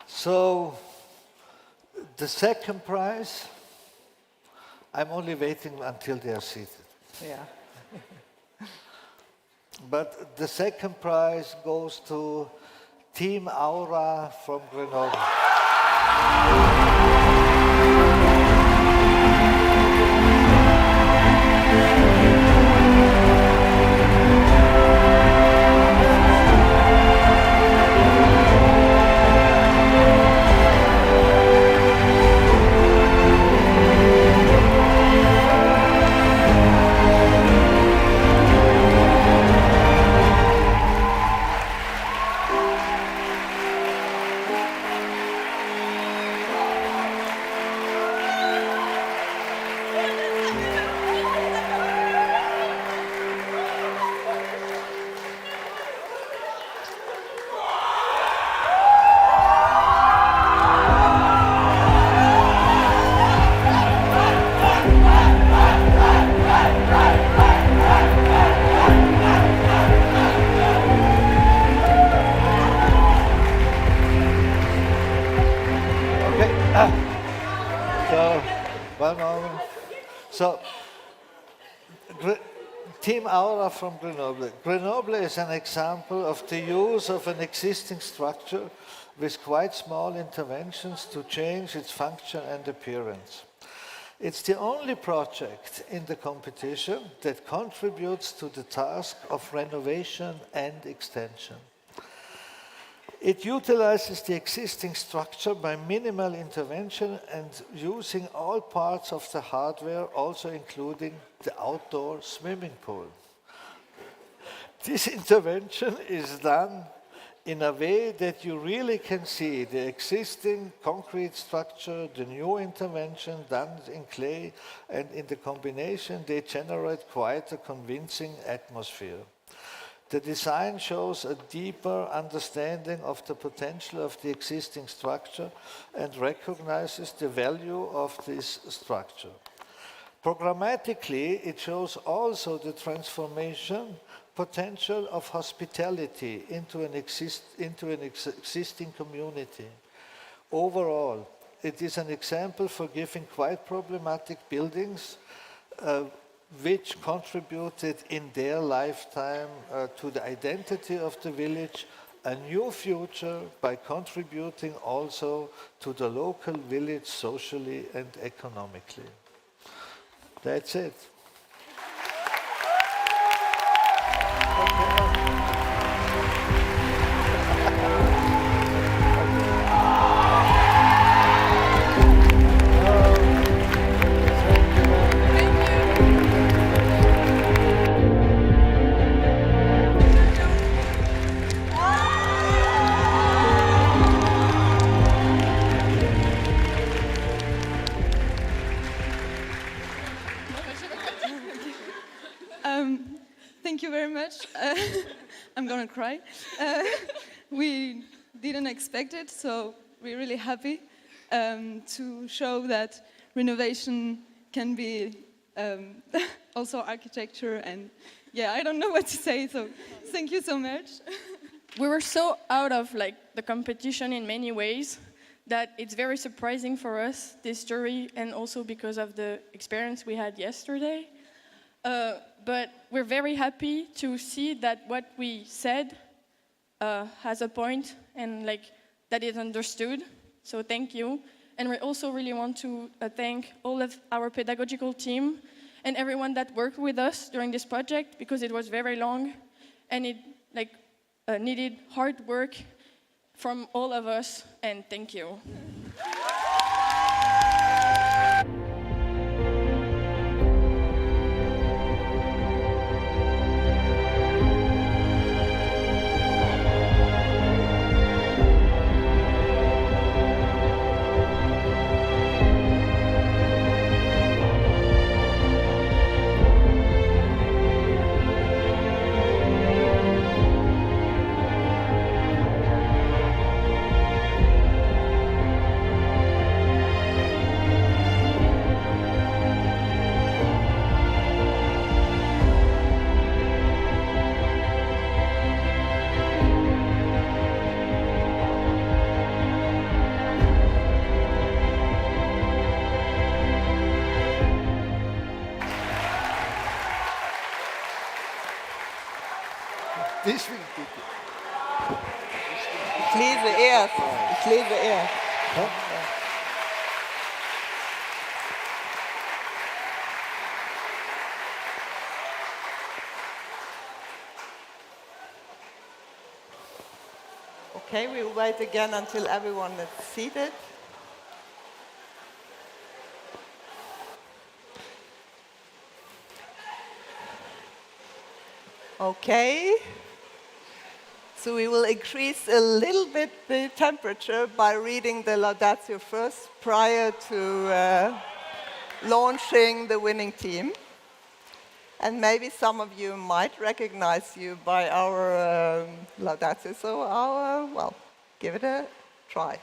So, the second prize, I'm only waiting until they are seated. Yeah. But the second prize goes to Team Aura from Grenoble. So, Team Aura from Grenoble. Grenoble is an example of the use of an existing structure with quite small interventions to change its function and appearance. It's the only project in the competition that contributes to the task of renovation and extension. It utilizes the existing structure by minimal intervention and using all parts of the hardware, also including the outdoor swimming pool. This intervention is done in a way that you really can see the existing concrete structure, the new intervention done in clay, and in the combination they generate quite a convincing atmosphere. The design shows a deeper understanding of the potential of the existing structure and recognizes the value of this structure. Programmatically, it shows also the transformation potential of hospitality into an existing community. Overall, it is an example for giving quite problematic buildings which contributed in their lifetime to the identity of the village, a new future by contributing also to the local village socially and economically. That's it. Thank you very much. I'm gonna cry. We didn't expect it, so we're really happy to show that renovation can be also architecture, and yeah, I don't know what to say, so thank you so much. we were so out of like the competition in many ways that it's very surprising for us, this jury, and also because of the experience we had yesterday. But we're very happy to see that what we said has a point and like that is understood. So thank you. And we also really want to thank all of our pedagogical team and everyone that worked with us during this project, because it was very long and it like needed hard work from all of us, and thank you. This will be good. Please the ears. Please the ears. Okay, we'll wait again until everyone is seated. Okay. So we will increase a little bit the temperature by reading the Laudatio first prior to launching the winning team. And maybe some of you might recognize you by our Laudatio, so well, give it a try.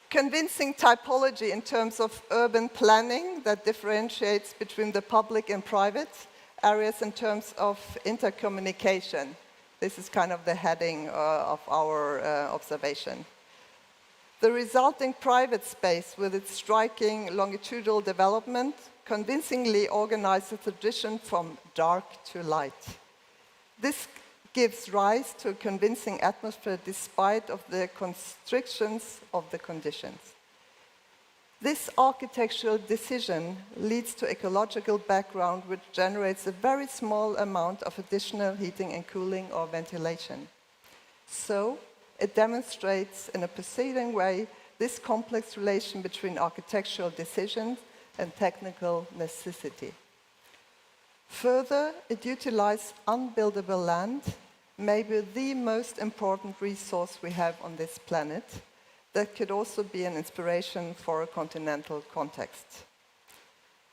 Convincing typology in terms of urban planning that differentiates between the public and private areas in terms of intercommunication. This is kind of the heading of our observation. The resulting private space with its striking longitudinal development convincingly organizes the tradition from dark to light. This gives rise to a convincing atmosphere despite of the constrictions of the conditions. This architectural decision leads to ecological background which generates a very small amount of additional heating and cooling or ventilation. So, it demonstrates in a preceding way this complex relation between architectural decisions and technical necessity. Further, it utilizes unbuildable land, maybe the most important resource we have on this planet, that could also be an inspiration for a continental context.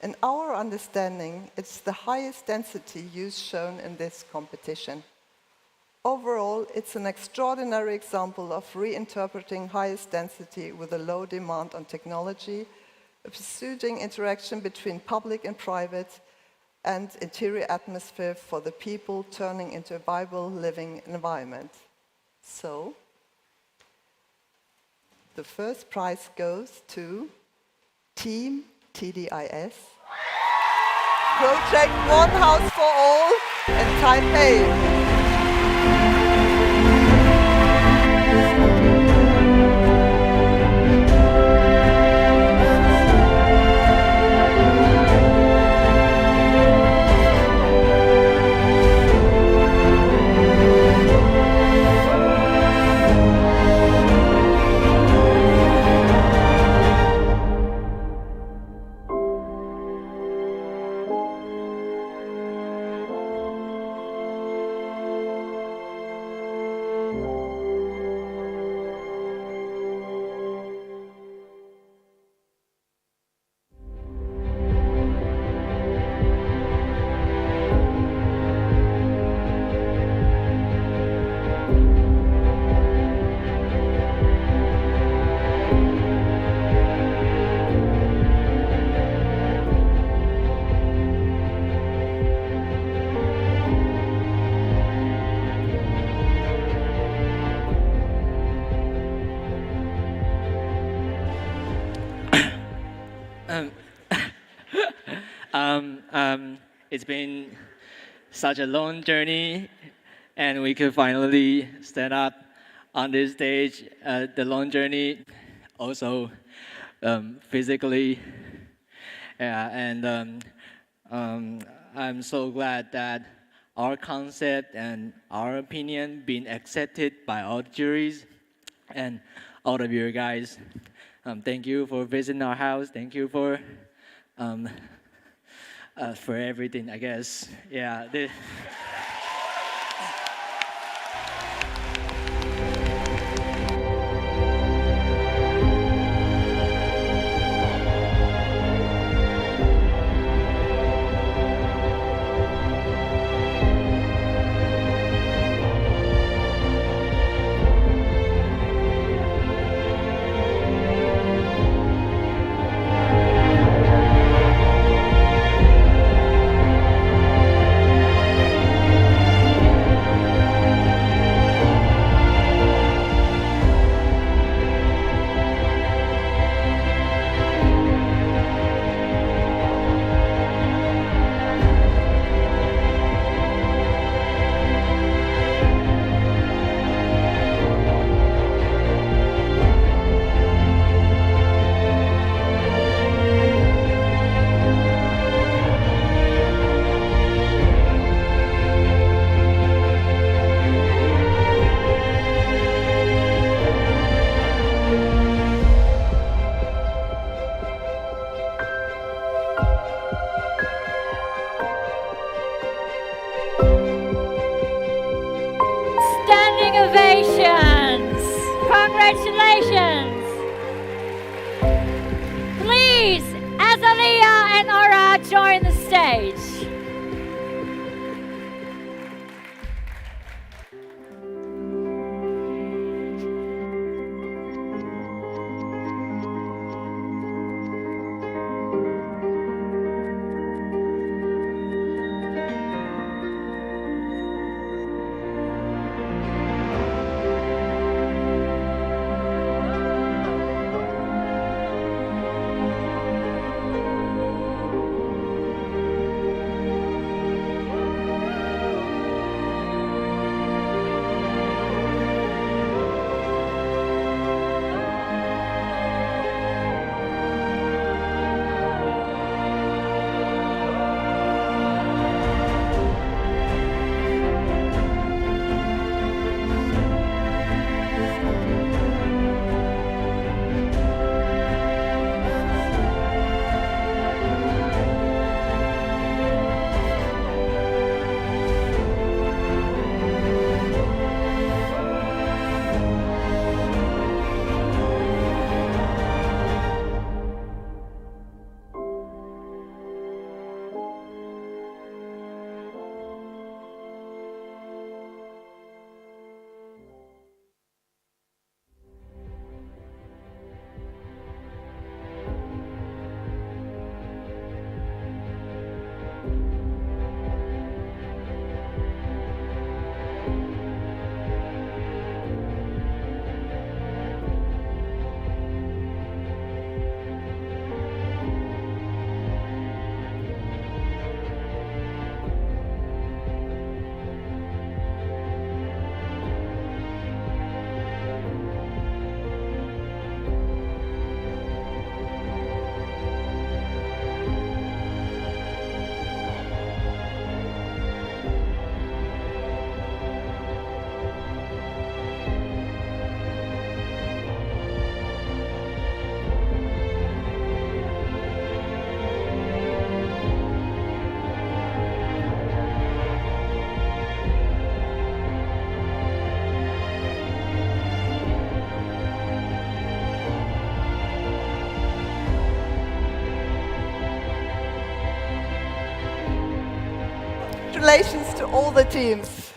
In our understanding, it's the highest density use shown in this competition. Overall, it's an extraordinary example of reinterpreting highest density with a low demand on technology, a pursuing interaction between public and private, and interior atmosphere for the people turning into a viable living environment. So, the first prize goes to Team TDIS, Project One House for All in Taipei. It's been such a long journey, and we could finally stand up on this stage. The long journey, also physically, and I'm so glad that our concept and our opinion being accepted by all the juries and all of you guys. Thank you for visiting our house. Thank you for everything, I guess. Yeah. Standing ovations! Congratulations! Please, Asalea and Aura, join the stage. Congratulations to all the teams.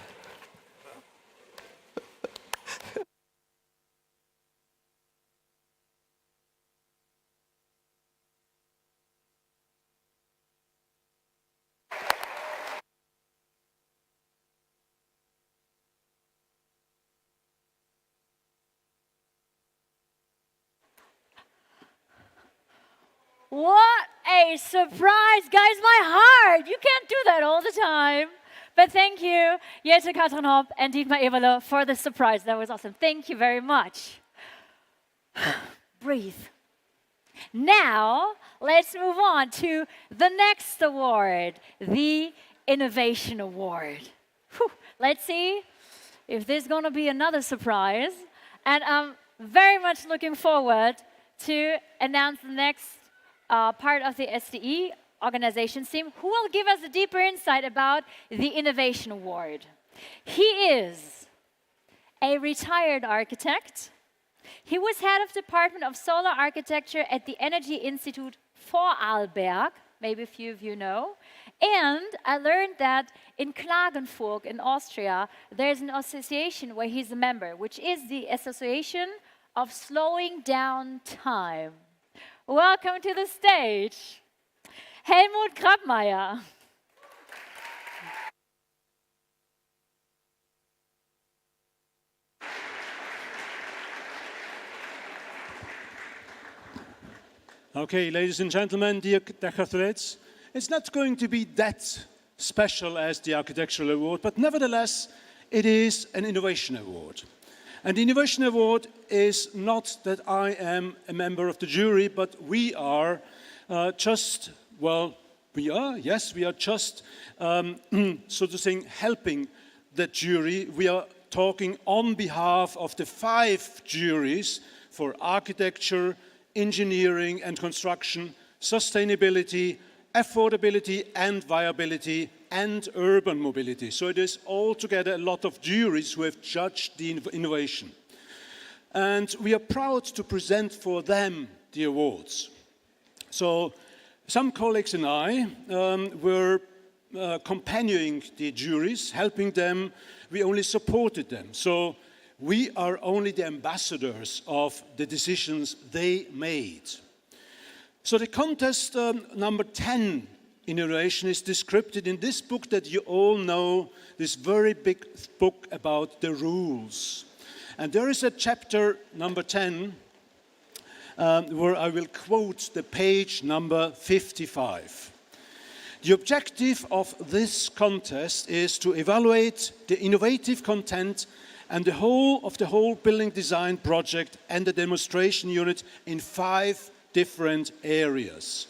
What a surprise, guys. My heart. You can't do do that all the time. But thank you, Jette, Katrin, Hopp, and Dietmar Eberle for the surprise. That was awesome. Thank you very much. Breathe. Now, let's move on to the next award, the Innovation Award. Whew. Let's see if there's going to be another surprise. And I'm very much looking forward to announce the next part of the SDE organization team who will give us a deeper insight about the Innovation Award. He is a retired architect. He was head of Department of Solar Architecture at the Energy Institute Vorarlberg, maybe a few of you know. And I learned that in Klagenfurt in Austria, there's an association where he's a member, which is the Association of Slowing Down Time. Welcome to the stage, Helmut Grabmeier. Okay, ladies and gentlemen, dear Decathletes, it's not going to be that special as the Architectural Award, but nevertheless, it is an Innovation Award. And the Innovation Award is not that I am a member of the jury, but we are just, well, we are just, so to say, helping the jury. We are talking on behalf of the 5 juries for architecture, engineering and construction, sustainability, affordability and viability, and urban mobility. So it is altogether a lot of juries who have judged the innovation. And we are proud to present for them the awards. So some colleagues and I were accompanying the juries, helping them. We only supported them. So we are only the ambassadors of the decisions they made. So the contest number 10 innovation is described in this book that you all know, this very big book about the rules. And there is a chapter number 10 where I will quote the page number 55. The objective of this contest is to evaluate the innovative content and the whole building design project and the demonstration unit in 5 different areas.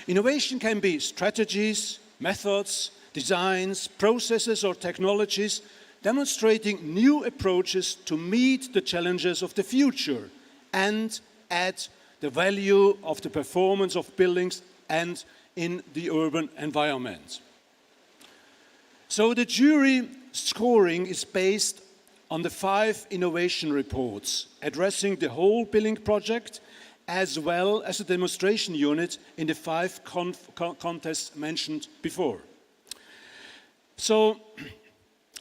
Innovation can be strategies, methods, designs, processes or technologies demonstrating new approaches to meet the challenges of the future and add the value of the performance of buildings and in the urban environment. So the jury scoring is based on the 5 innovation reports addressing the whole building project as well as a demonstration unit in the 5 contests mentioned before. So,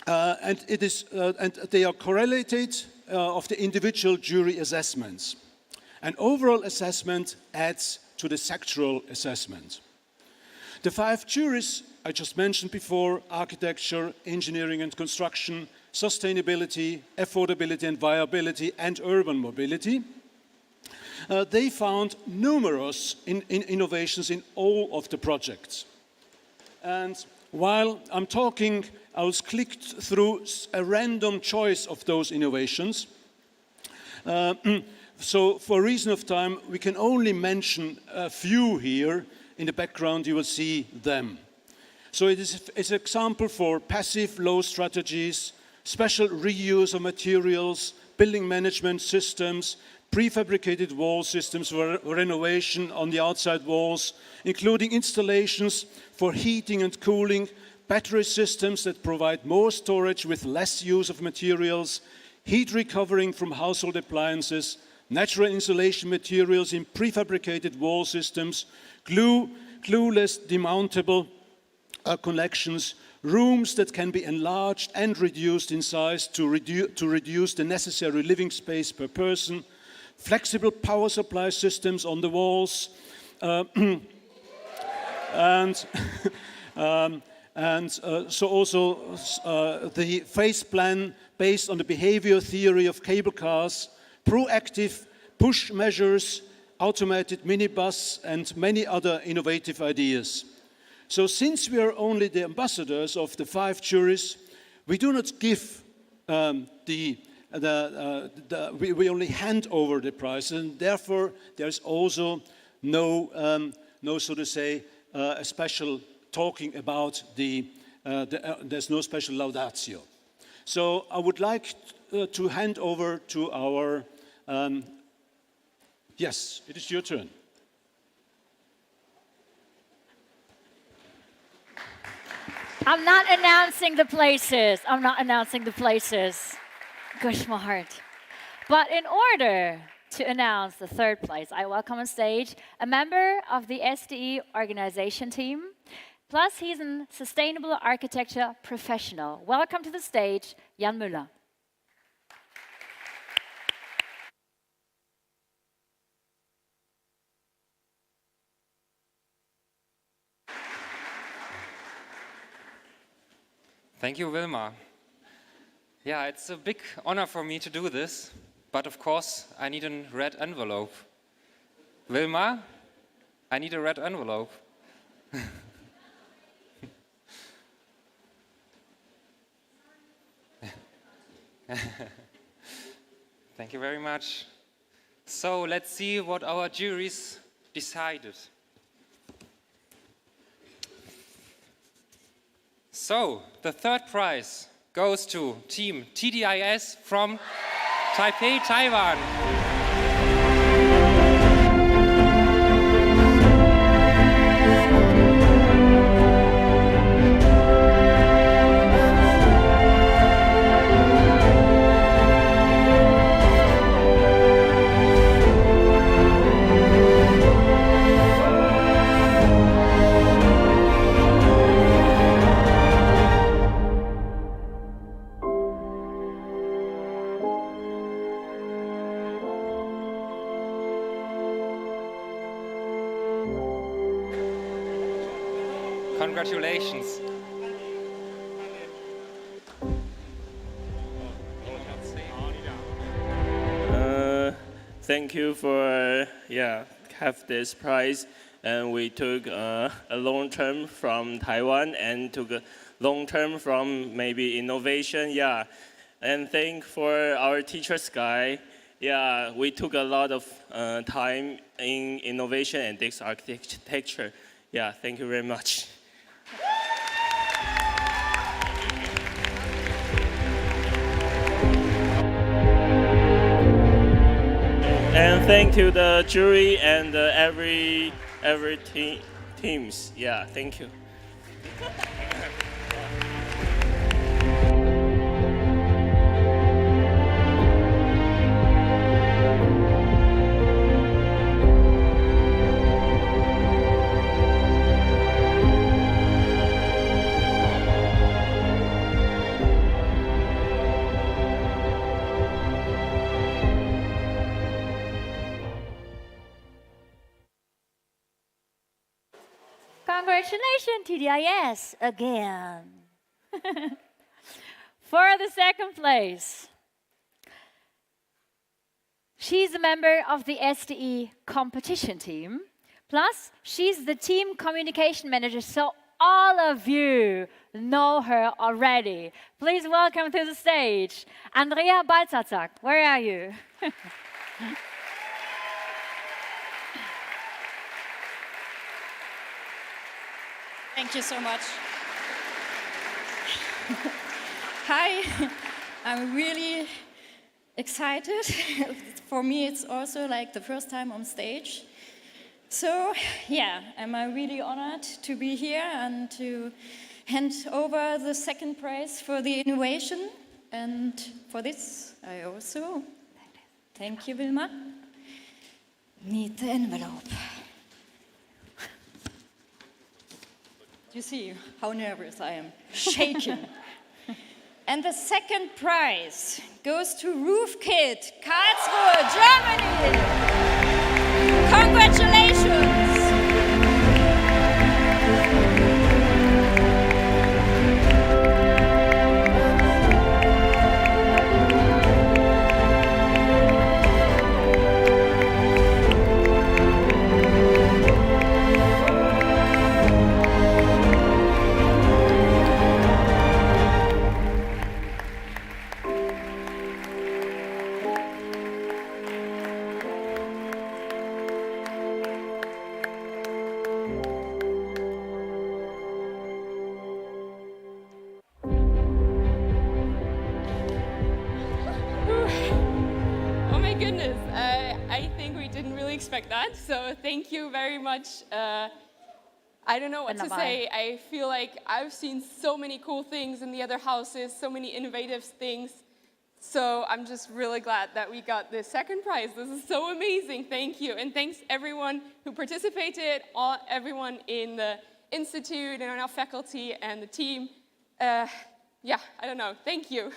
and they are correlated of the individual jury assessments. An overall assessment adds to the sectoral assessment. The 5 juries I just mentioned before, architecture, engineering and construction, sustainability, affordability and viability, and urban mobility, they found numerous innovations in all of the projects. And while I'm talking, I will click through a random choice of those innovations. So for reason of time, we can only mention a few here. In the background, you will see them. So it's an example for passive low strategies, special reuse of materials, building management systems, prefabricated wall systems for renovation on the outside walls, including installations for heating and cooling, battery systems that provide more storage with less use of materials, heat recovering from household appliances, natural insulation materials in prefabricated wall systems, glueless demountable connections, rooms that can be enlarged and reduced in size to reduce the necessary living space per person, flexible power supply systems on the walls, so also the phase plan based on the behavior theory of cable cars, proactive push measures, automated minibus, and many other innovative ideas. So since we are only the ambassadors of the 5 juries, we do not give we only hand over the prize, and therefore there's also no, so to say, a special talking about there's no special laudatio. So I would like to hand over to our, yes, it is your turn. I'm not announcing the places. I'm not announcing the places. Gosh, my heart. But in order to announce the 3rd place, I welcome on stage a member of the SDE organization team. Plus, he's a sustainable architecture professional. Welcome to the stage, Jan Müller. Thank you, Wilma. Yeah, it's a big honor for me to do this, but of course, I need a red envelope. Wilma, I need a red envelope. Thank you very much. So let's see what our juries decided. So the 3rd prize goes to Team TDIS from Taipei, Taiwan. Congratulations. Thank you for have this prize, and we took a long term from Taiwan and took a long term from maybe innovation, and thank for our teacher Sky. We took a lot of time in innovation and this architecture. Thank you very much. And thank you the jury and every teams. Thank you. Congratulations, TDIS, again. For the 2nd place, she's a member of the SDE competition team. Plus, she's the team communication manager, so all of you know her already. Please welcome to the stage, Andrea Balzazak. Where are you? Thank you so much. Hi, I'm really excited. For me, it's also like the first time on stage. So, I'm really honored to be here and to hand over the 2nd prize for the innovation. And for this, I also, thank you, Wilma, need the envelope. You see how nervous I am, shaking. And the 2nd prize goes to Roof Kit, Karlsruhe, Germany. Congratulations. expect that. So thank you very much. I don't know what to say. I feel like I've seen so many cool things in the other houses, so many innovative things. So I'm just really glad that we got the second prize. This is so amazing. Thank you. And thanks everyone who participated, everyone in the institute and our faculty and the team. Yeah, I don't know. Thank you.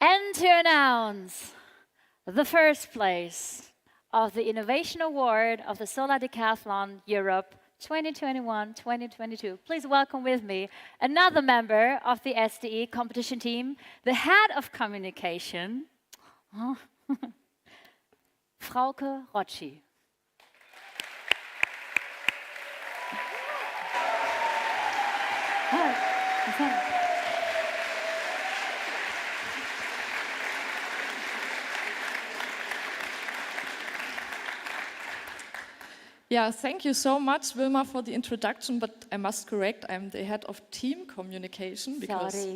And to announce the first place of the Innovation Award of the Solar Decathlon Europe 2021-2022. Please welcome with me another member of the SDE competition team, the head of communication, Frauke Rocci. Yeah, thank you so much, Wilma, for the introduction, but I must correct, I'm the head of team communication because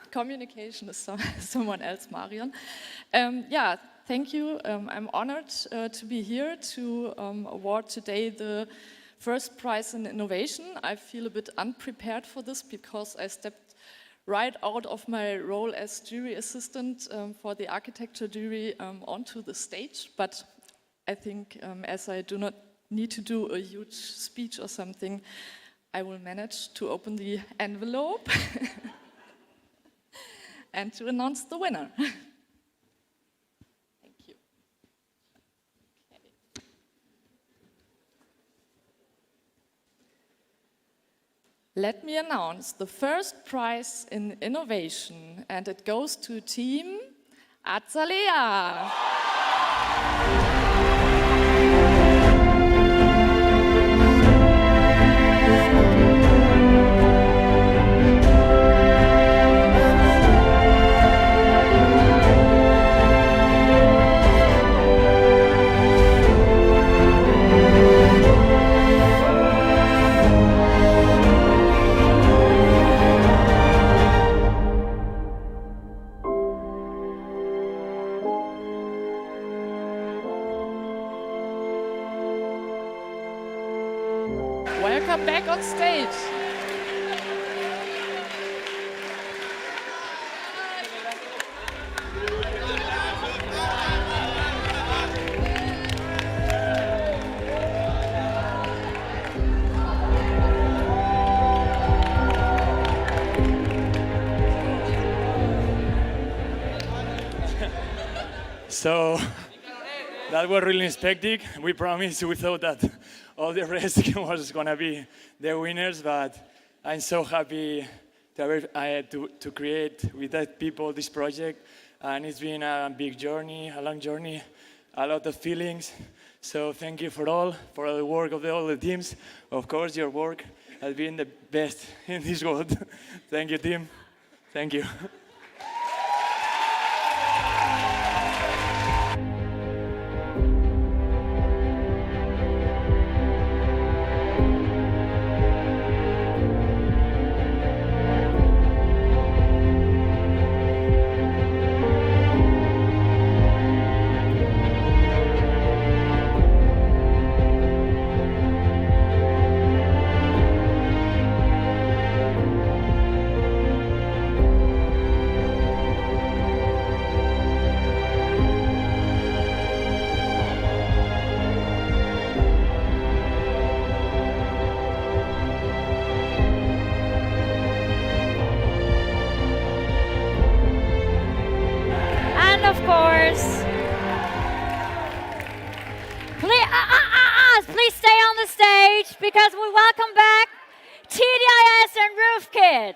communication is someone else, Marion. Yeah, thank you. I'm honored to be here to award today the first prize in innovation. I feel a bit unprepared for this because I stepped right out of my role as jury assistant for the architecture jury onto the stage, but I think as I do not need to do a huge speech or something, I will manage to open the envelope and to announce the winner. Thank you. Okay. Let me announce the first prize in innovation, and it goes to Team Asalea. Welcome back on stage. So that was really unexpected. We promised, we thought that all the rest was going to be the winners, but I'm so happy to create with that people this project. And it's been a big journey, a long journey, a lot of feelings. So thank you for all the work of all the teams. Of course, your work has been the best in this world. Thank you, team. Thank you. because we welcome back TDIS and Roof Kit.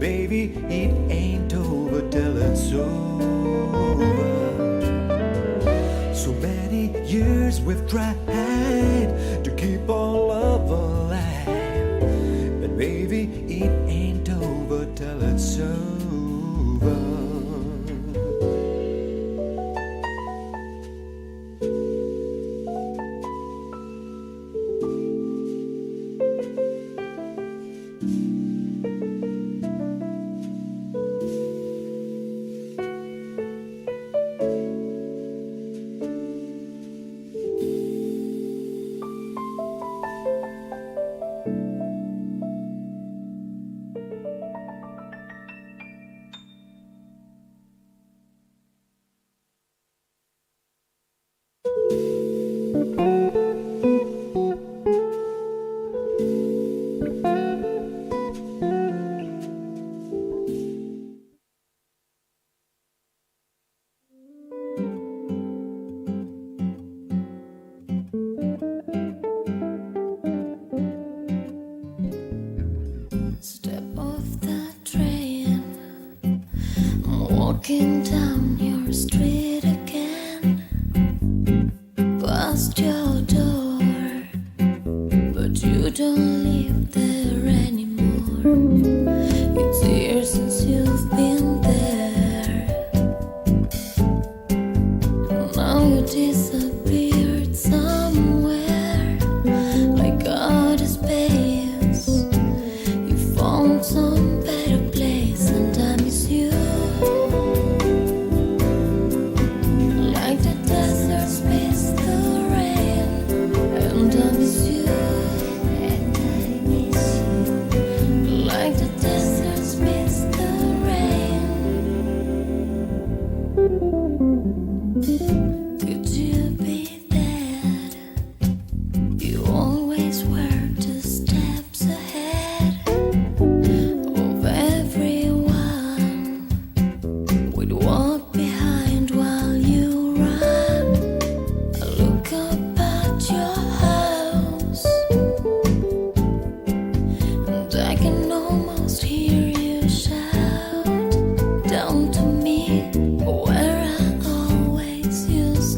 baby, it ain't over till it's over. So many years we've tried to keep our love alive, but baby, it ain't over till it's over. Step off the train, walking down your street again, past your door, but you don't live there anymore. It's years since you've been there. Now you disappeared somewhere, like out of space. You found some better place, and I miss you. Like the deserts miss the rain, and I miss you. And I miss you. Like the deserts miss the rain. Could you be that? You always were 2 steps ahead of everyone. We'd walk behind while you run. I look up at your house, and I can almost hear you shout down to me, where I always used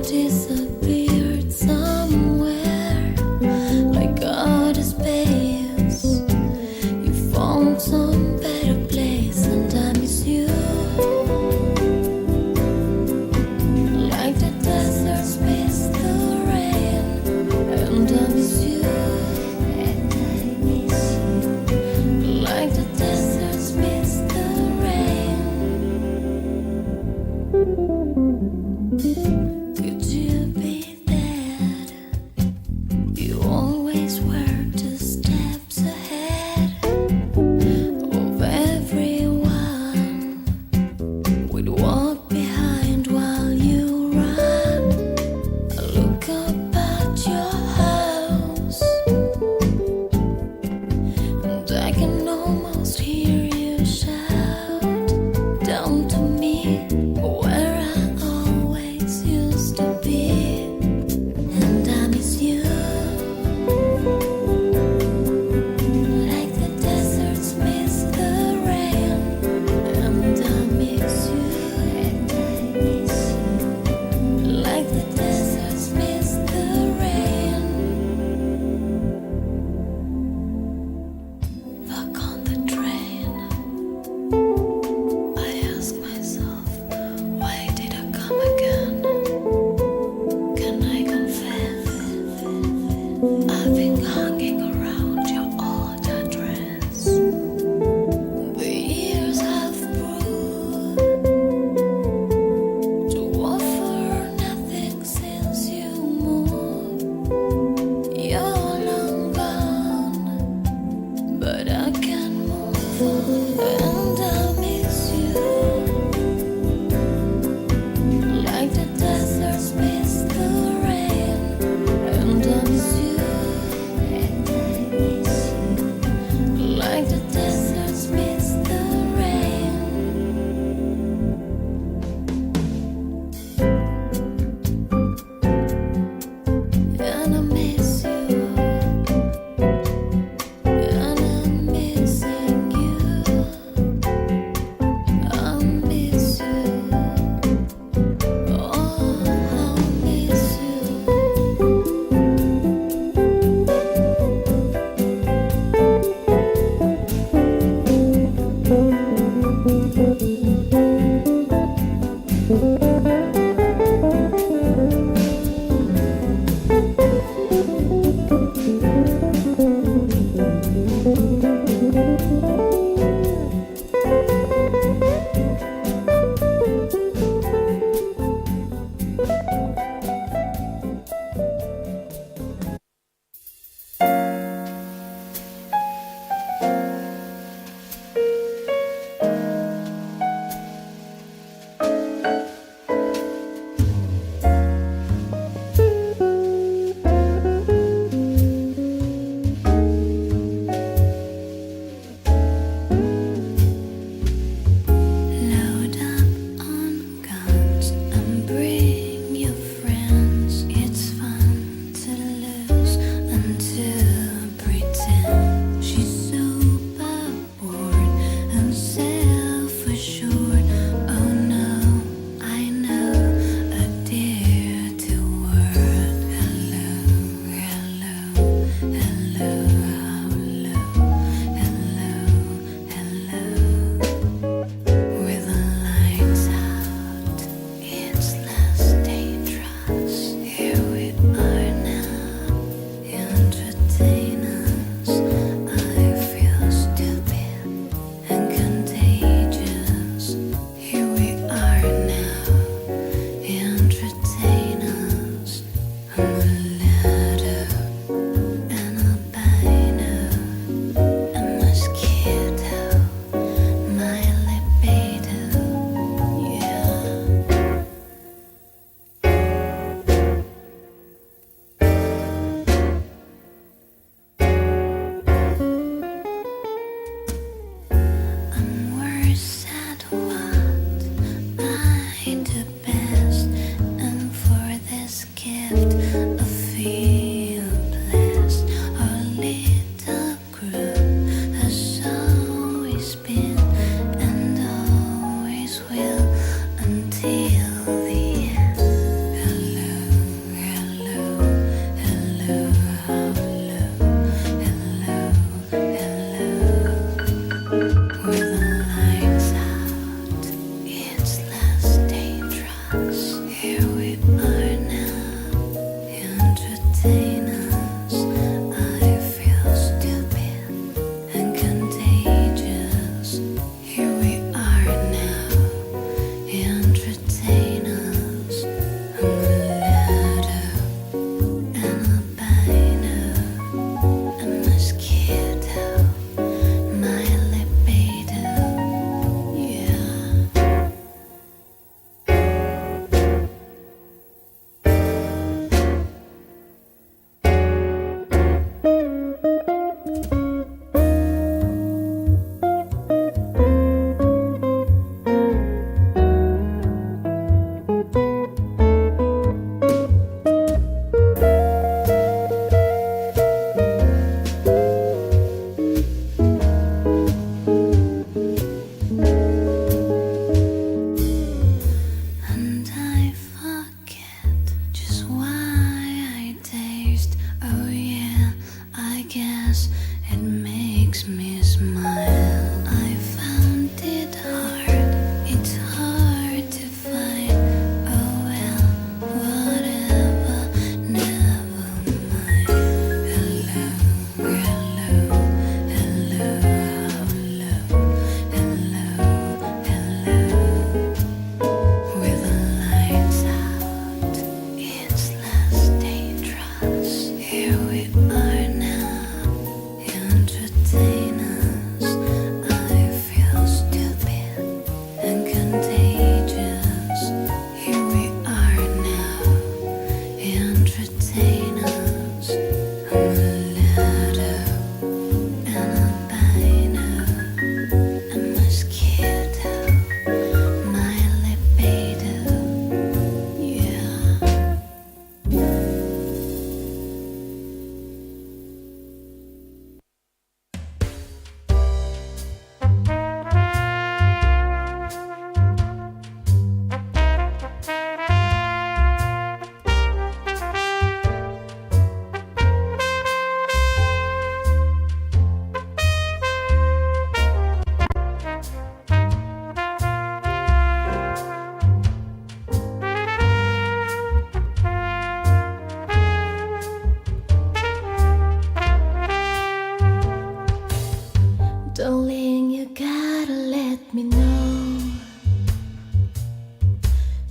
disappeared somewhere, like outer space. You found some better place, and I miss you. Like the deserts miss the rain, and I miss you. And I miss you. Like the deserts miss the rain. Could you be that? You always were 2 steps ahead of everyone. We'd walk behind while you run. I look up at your house, and I can almost hear you shout down to me, where I always used to be. And I miss you. Like the deserts miss the rain, and I miss you. And I miss you. Like the deserts miss the rain. Back on the train, I ask myself, why did I come again? Can I confess? I've been hanging around your old address. The years have proved to offer nothing since you moved. You're long gone, but I can move on, and I miss you. Like the deserts miss the rain, and I miss you. And I miss you. Like the deserts miss the rain. And I miss you. And I'm missing you. I miss you. Oh, I miss you.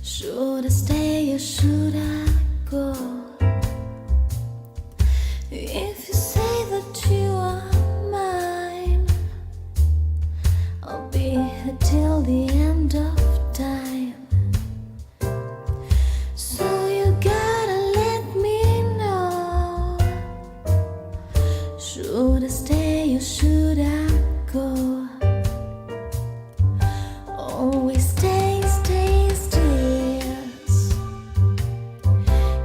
Should I stay or should I go? If you say that you are mine, I'll be here till the end of time. So you gotta let me know. Should I stay or should I go? Always stay, stay, stays.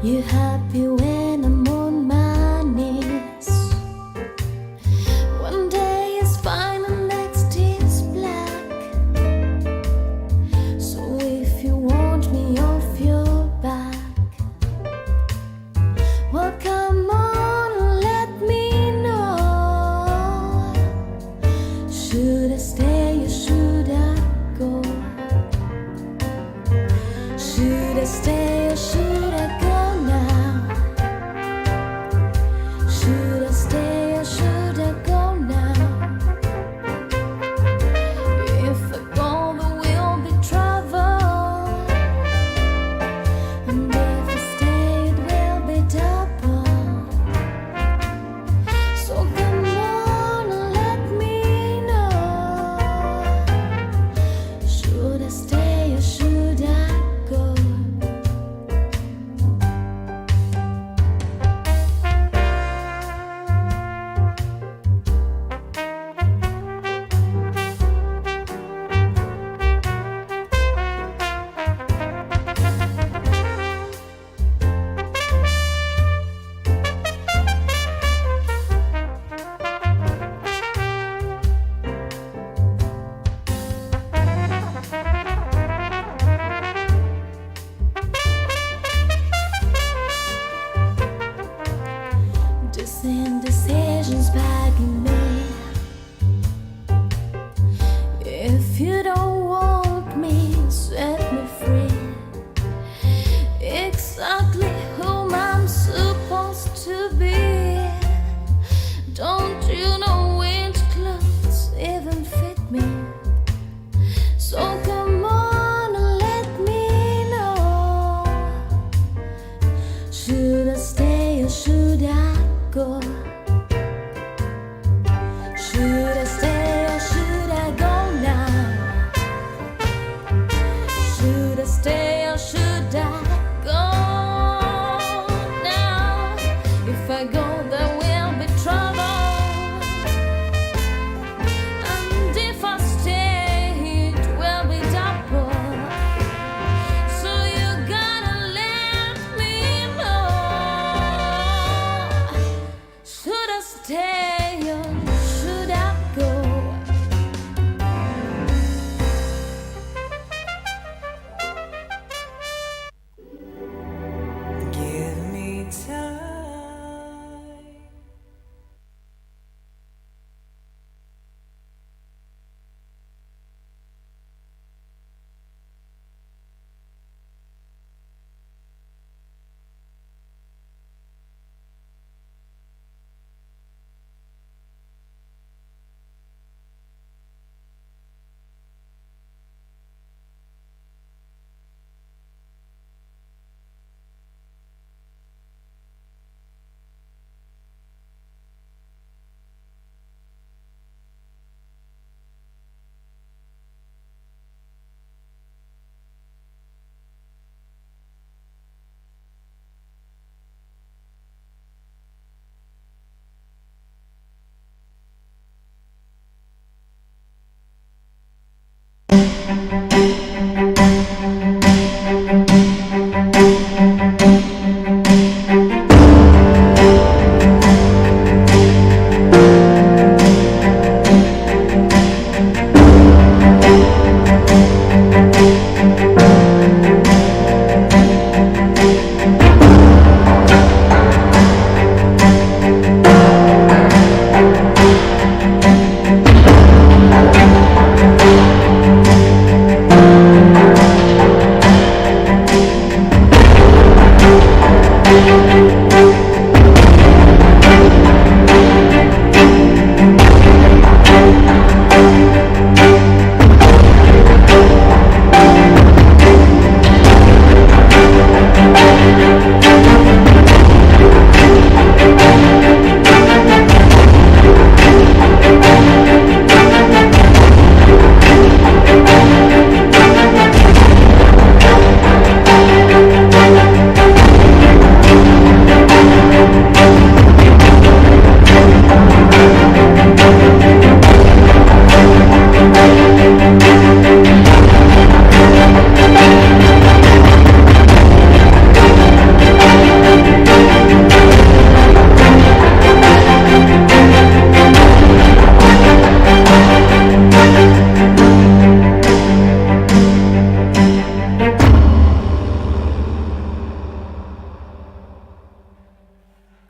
You happy when I'm on my knees? One day is fine and next is black. So if you want me off your back, well come on and let me know. Should I stay or should I go? Should I stay or should I go now? Should I stay or should I go now? If I go, there will be trouble, and if I stay, it will be double. So come on and let me know. Should I stay or should I go?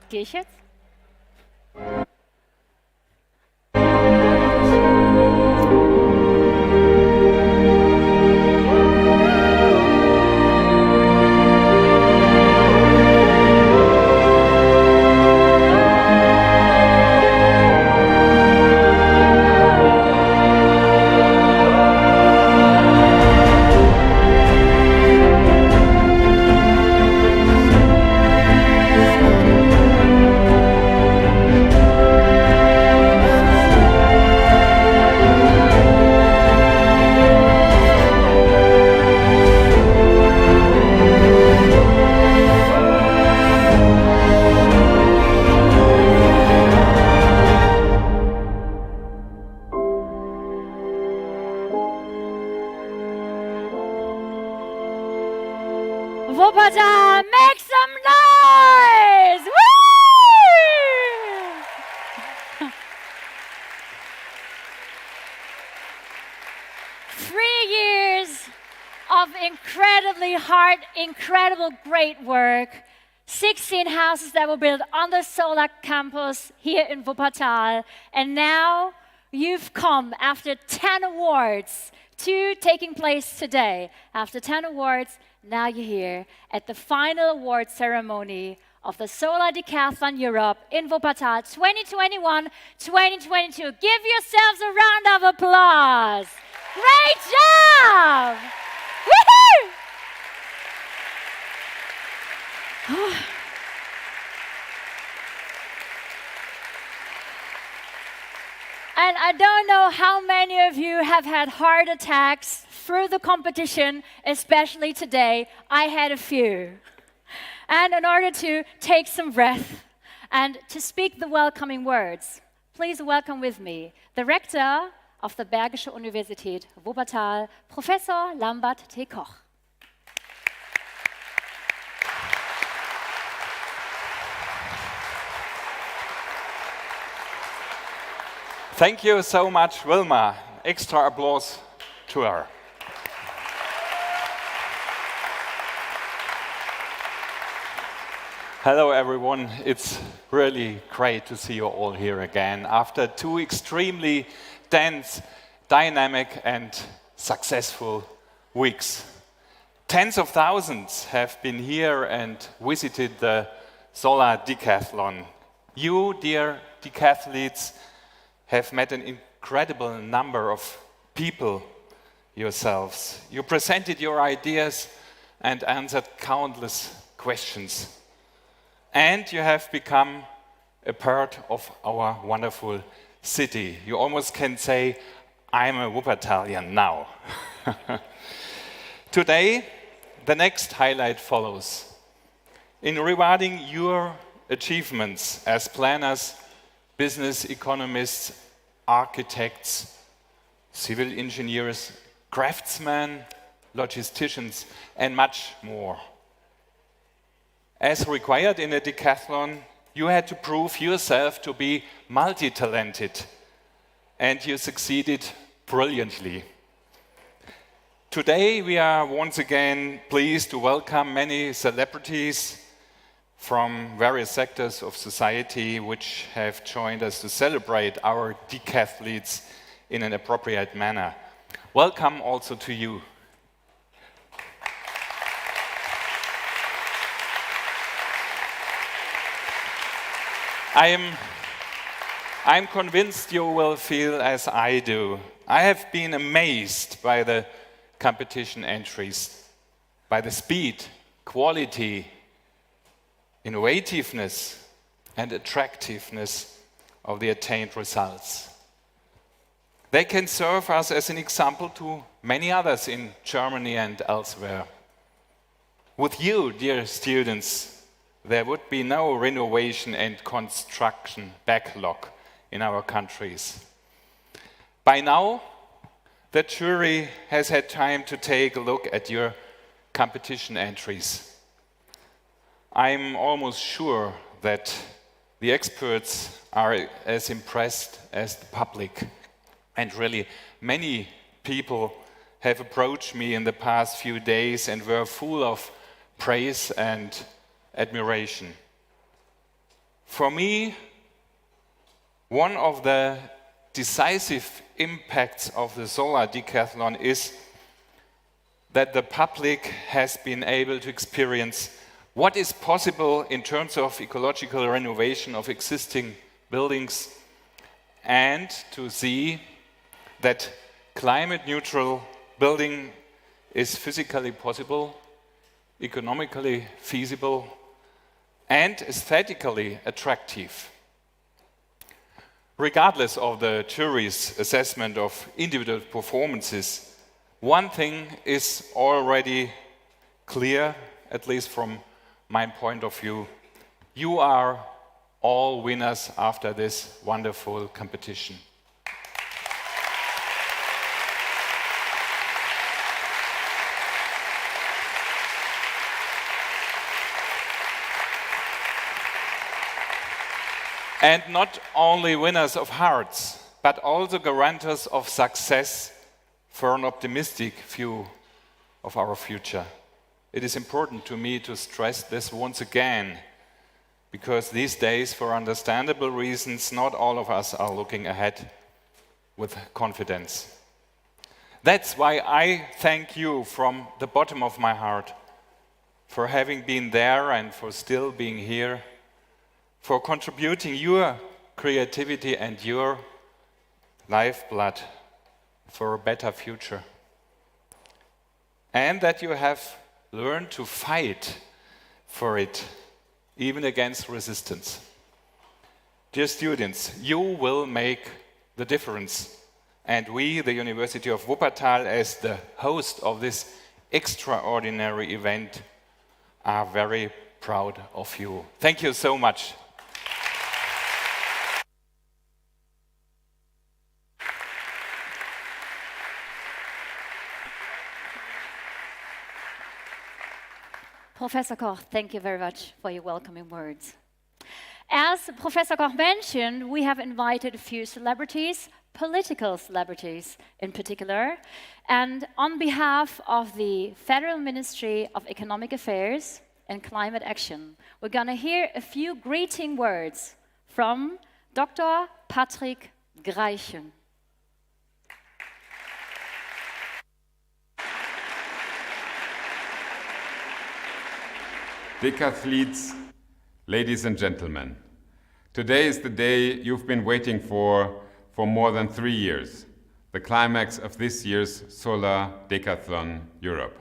gehe ich jetzt? Wuppertal, make some noise! Woo! 3 years of incredibly hard, incredible great work. 16 houses that were built on the Solar campus here in Wuppertal. And now you've come after 10 awards, 2 taking place today. After 10 awards, now you're here at the final award ceremony of the Solar Decathlon Europe in Wuppertal 2021-2022. Give yourselves a round of applause. Great job! Woohoo! And I don't know how many of you have had heart attacks through the competition, especially today. I had a few. And in order to take some breath and to speak the welcoming words, please welcome with me the rector of the Bergische Universität Wuppertal, Professor Lambert T. Koch. Thank you so much, Wilma. Extra applause to her. Hello, everyone. It's really great to see you all here again after 2 extremely dense, dynamic, and successful weeks. Tens of thousands have been here and visited the Solar Decathlon. You, dear decathletes, have met an incredible number of people yourselves. You presented your ideas and answered countless questions. And you have become a part of our wonderful city. You almost can say, I'm a Wuppertalian now. Today, the next highlight follows. In rewarding your achievements as planners, business economists, architects, civil engineers, craftsmen, logisticians, and much more. As required in a decathlon, you had to prove yourself to be multi-talented, and you succeeded brilliantly. Today, we are once again pleased to welcome many celebrities from various sectors of society which have joined us to celebrate our decathletes in an appropriate manner. Welcome also to you. I'm convinced you will feel as I do. I have been amazed by the competition entries, by the speed, quality, innovativeness, and attractiveness of the attained results. They can serve us as an example to many others in Germany and elsewhere. With you, dear students, there would be no renovation and construction backlog in our countries. By now, the jury has had time to take a look at your competition entries. I'm almost sure that the experts are as impressed as the public. And really, many people have approached me in the past few days and were full of praise and admiration. For me, one of the decisive impacts of the solar decathlon is that the public has been able to experience what is possible in terms of ecological renovation of existing buildings, and to see that climate neutral building is physically possible, economically feasible, and aesthetically attractive. Regardless of the jury's assessment of individual performances, one thing is already clear, at least from my point of view: you are all winners after this wonderful competition. And not only winners of hearts, but also guarantors of success for an optimistic view of our future. It is important to me to stress this once again, because these days, for understandable reasons, not all of us are looking ahead with confidence. That's why I thank you from the bottom of my heart for having been there and for still being here, for contributing your creativity and your lifeblood for a better future. And that you have learned to fight for it, even against resistance. Dear students, you will make the difference. And we, the University of Wuppertal, as the host of this extraordinary event, are very proud of you. Thank you so much. Professor Koch, thank you very much for your welcoming words. As Professor Koch mentioned, we have invited a few celebrities, political celebrities in particular, and on behalf of the Federal Ministry of Economic Affairs and Climate Action, we're going to hear a few greeting words from Dr. Patrick Greichen. Decathletes, ladies and gentlemen, today is the day you've been waiting for more than 3 years, the climax of this year's Solar Decathlon Europe.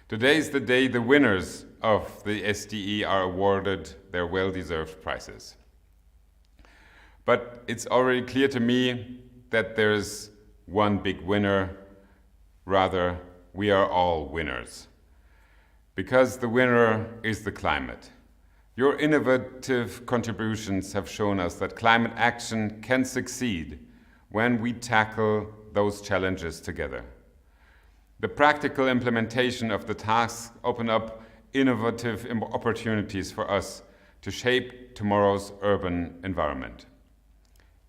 Today is the day the winners of the SDE are awarded their well-deserved prizes. But it's already clear to me that there's one big winner, rather, we are all winners. Because the winner is the climate. Your innovative contributions have shown us that climate action can succeed when we tackle those challenges together. The practical implementation of the tasks open up innovative opportunities for us to shape tomorrow's urban environment.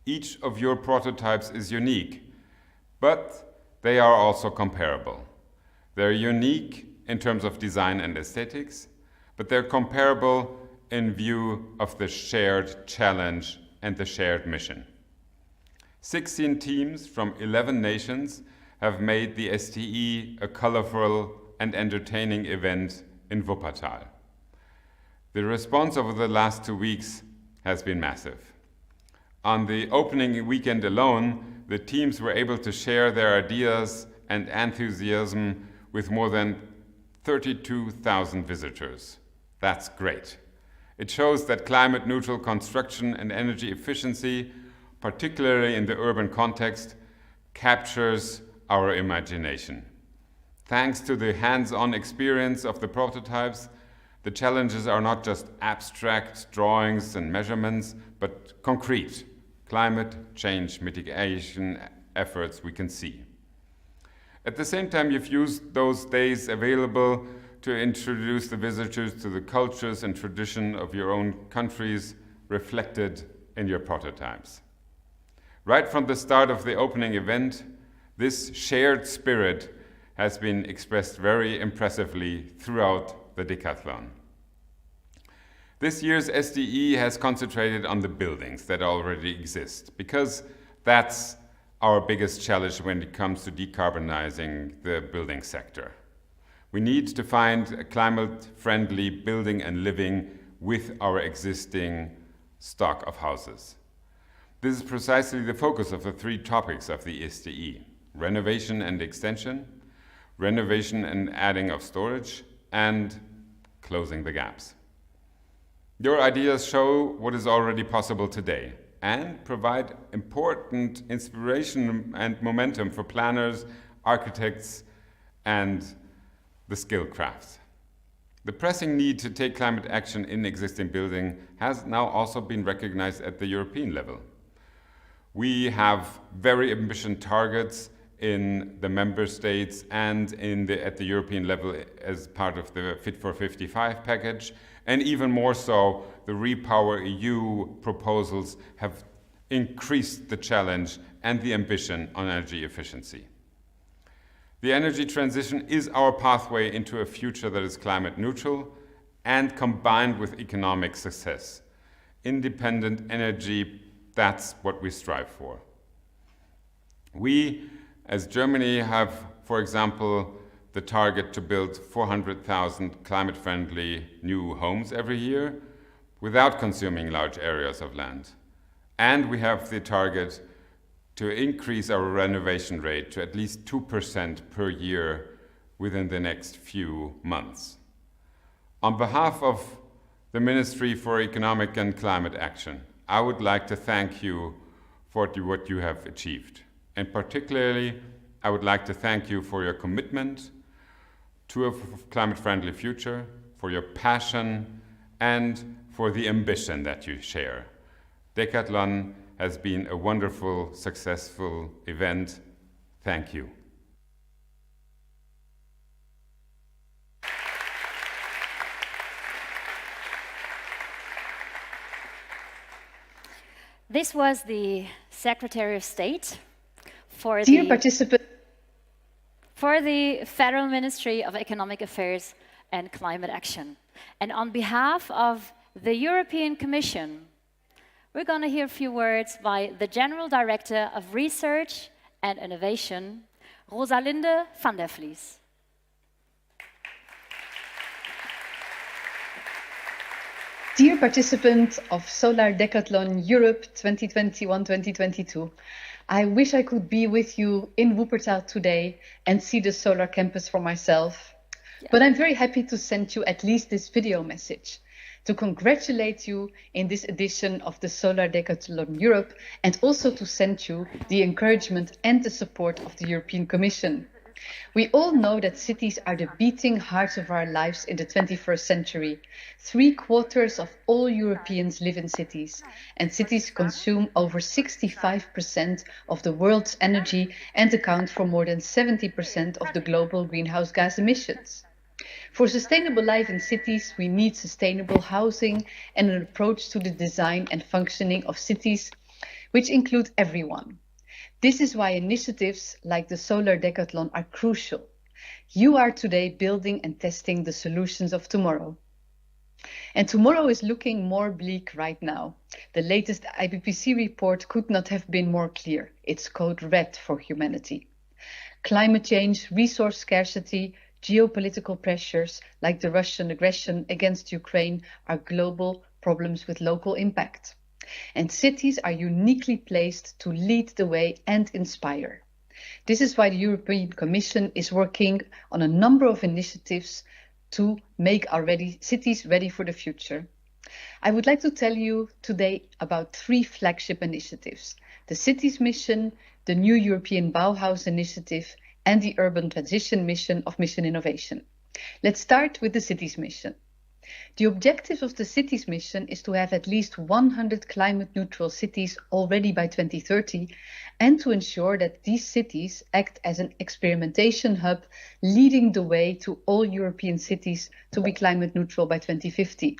Each of your prototypes is unique, but they are also comparable. They're unique in terms of design and aesthetics, but they're comparable in view of the shared challenge and the shared mission. 16 teams from 11 nations have made the SDE a colorful and entertaining event in Wuppertal. The response over the last 2 weeks has been massive. On the opening weekend alone, the teams were able to share their ideas and enthusiasm with more than 32,000 visitors. That's great. It shows that climate-neutral construction and energy efficiency, particularly in the urban context, captures our imagination. Thanks to the hands-on experience of the prototypes, the challenges are not just abstract drawings and measurements, but concrete climate change mitigation efforts we can see. At the same time, you've used those days available to introduce the visitors to the cultures and tradition of your own countries reflected in your prototypes. Right from the start of the opening event, this shared spirit has been expressed very impressively throughout the decathlon. This year's SDE has concentrated on the buildings that already exist, because that's our biggest challenge when it comes to decarbonizing the building sector. We need to find a climate-friendly building and living with our existing stock of houses. This is precisely the focus of the three topics of the SDE: renovation and extension, renovation and adding of storage, and closing the gaps. Your ideas show what is already possible today and provide important inspiration and momentum for planners, architects, and the skilled crafts. The pressing need to take climate action in existing buildings has now also been recognized at the European level. We have very ambitious targets in the member states and at the European level as part of the Fit for 55 package, and even more so, the Repower EU proposals have increased the challenge and the ambition on energy efficiency. The energy transition is our pathway into a future that is climate neutral and combined with economic success. Independent energy, that's what we strive for. We, as Germany, have, for example, the target to build 400,000 climate-friendly new homes every year without consuming large areas of land. And we have the target to increase our renovation rate to at least 2% per year within the next few months. On behalf of the Ministry for Economic and Climate Action, I would like to thank you for what you have achieved. And particularly, I would like to thank you for your commitment to a climate-friendly future, for your passion, and for the ambition that you share. Decathlon has been a wonderful, successful event. Thank you. This was the Secretary of State for Dear participants, for the Federal Ministry of Economic Affairs and Climate Action. And on behalf of the European Commission, we're going to hear a few words by the General Director of Research and Innovation, Rosalinde van der Vlies. dear participants of Solar Decathlon Europe 2021-2022, I wish I could be with you in Wuppertal today and see the solar campus for myself. But I'm very happy to send you at least this video message to congratulate you in this edition of the Solar Decathlon Europe, and also to send you the encouragement and the support of the European Commission. We all know that cities are the beating heart of our lives in the 21st century. 3/4 of all Europeans live in cities, and cities consume over 65% of the world's energy and account for more than 70% of the global greenhouse gas emissions. For sustainable life in cities, we need sustainable housing and an approach to the design and functioning of cities, which include everyone. This is why initiatives like the Solar Decathlon are crucial. You are today building and testing the solutions of tomorrow. And tomorrow is looking more bleak right now. The latest IPCC report could not have been more clear. It's code red for humanity. Climate change, resource scarcity, geopolitical pressures like the Russian aggression against Ukraine are global problems with local impact. And cities are uniquely placed to lead the way and inspire. This is why the European Commission is working on a number of initiatives to make our cities ready for the future. I would like to tell you today about 3 flagship initiatives: the Cities Mission, the new European Bauhaus Initiative, and the Urban Transition Mission of Mission Innovation. Let's start with the Cities Mission. The objective of the Cities Mission is to have at least 100 climate-neutral cities already by 2030, and to ensure that these cities act as an experimentation hub, leading the way to all European cities to be climate-neutral by 2050.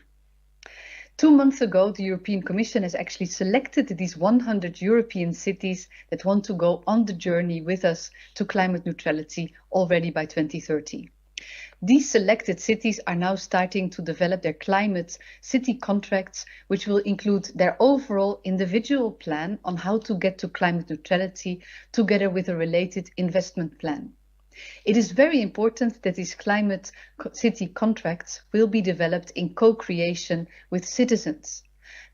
2 months ago, the European Commission has actually selected these 100 European cities that want to go on the journey with us to climate neutrality already by 2030. These selected cities are now starting to develop their climate city contracts, which will include their overall individual plan on how to get to climate neutrality, together with a related investment plan. It is very important that these climate city contracts will be developed in co-creation with citizens.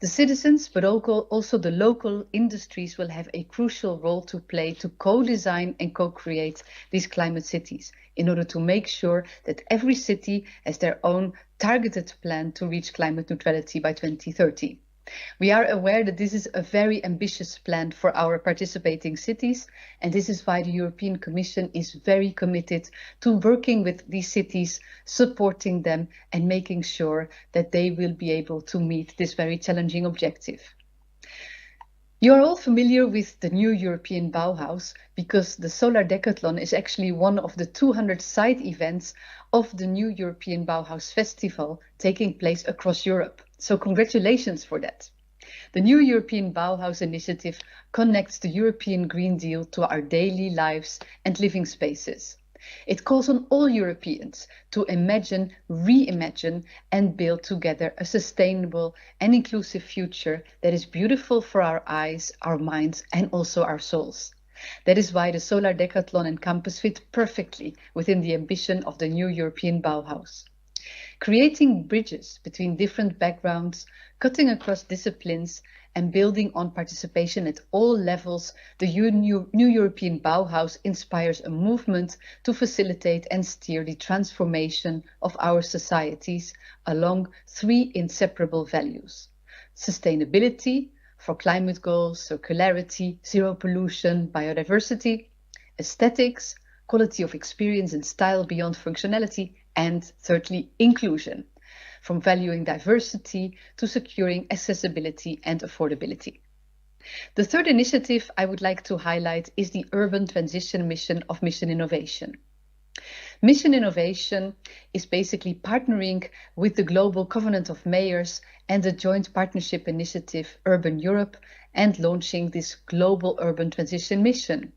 The citizens, but also the local industries, will have a crucial role to play to co-design and co-create these climate cities in order to make sure that every city has their own targeted plan to reach climate neutrality by 2030. We are aware that this is a very ambitious plan for our participating cities, and this is why the European Commission is very committed to working with these cities, supporting them and making sure that they will be able to meet this very challenging objective. You are all familiar with the new European Bauhaus because the Solar Decathlon is actually one of the 200 side events of the new European Bauhaus Festival taking place across Europe. So congratulations for that. The new European Bauhaus initiative connects the European Green Deal to our daily lives and living spaces. It calls on all Europeans to imagine, reimagine and build together a sustainable and inclusive future that is beautiful for our eyes, our minds and also our souls. That is why the Solar Decathlon and Campus fit perfectly within the ambition of the new European Bauhaus. Creating bridges between different backgrounds, cutting across disciplines and building on participation at all levels, the new European Bauhaus inspires a movement to facilitate and steer the transformation of our societies along three inseparable values: sustainability for climate goals, circularity, zero pollution, biodiversity; aesthetics, quality of experience and style beyond functionality; and thirdly, inclusion, from valuing diversity to securing accessibility and affordability. The third initiative I would like to highlight is the Urban Transition Mission of Mission Innovation. Mission Innovation is basically partnering with the Global Covenant of Mayors and the Joint Partnership Initiative Urban Europe and launching this Global Urban Transition Mission.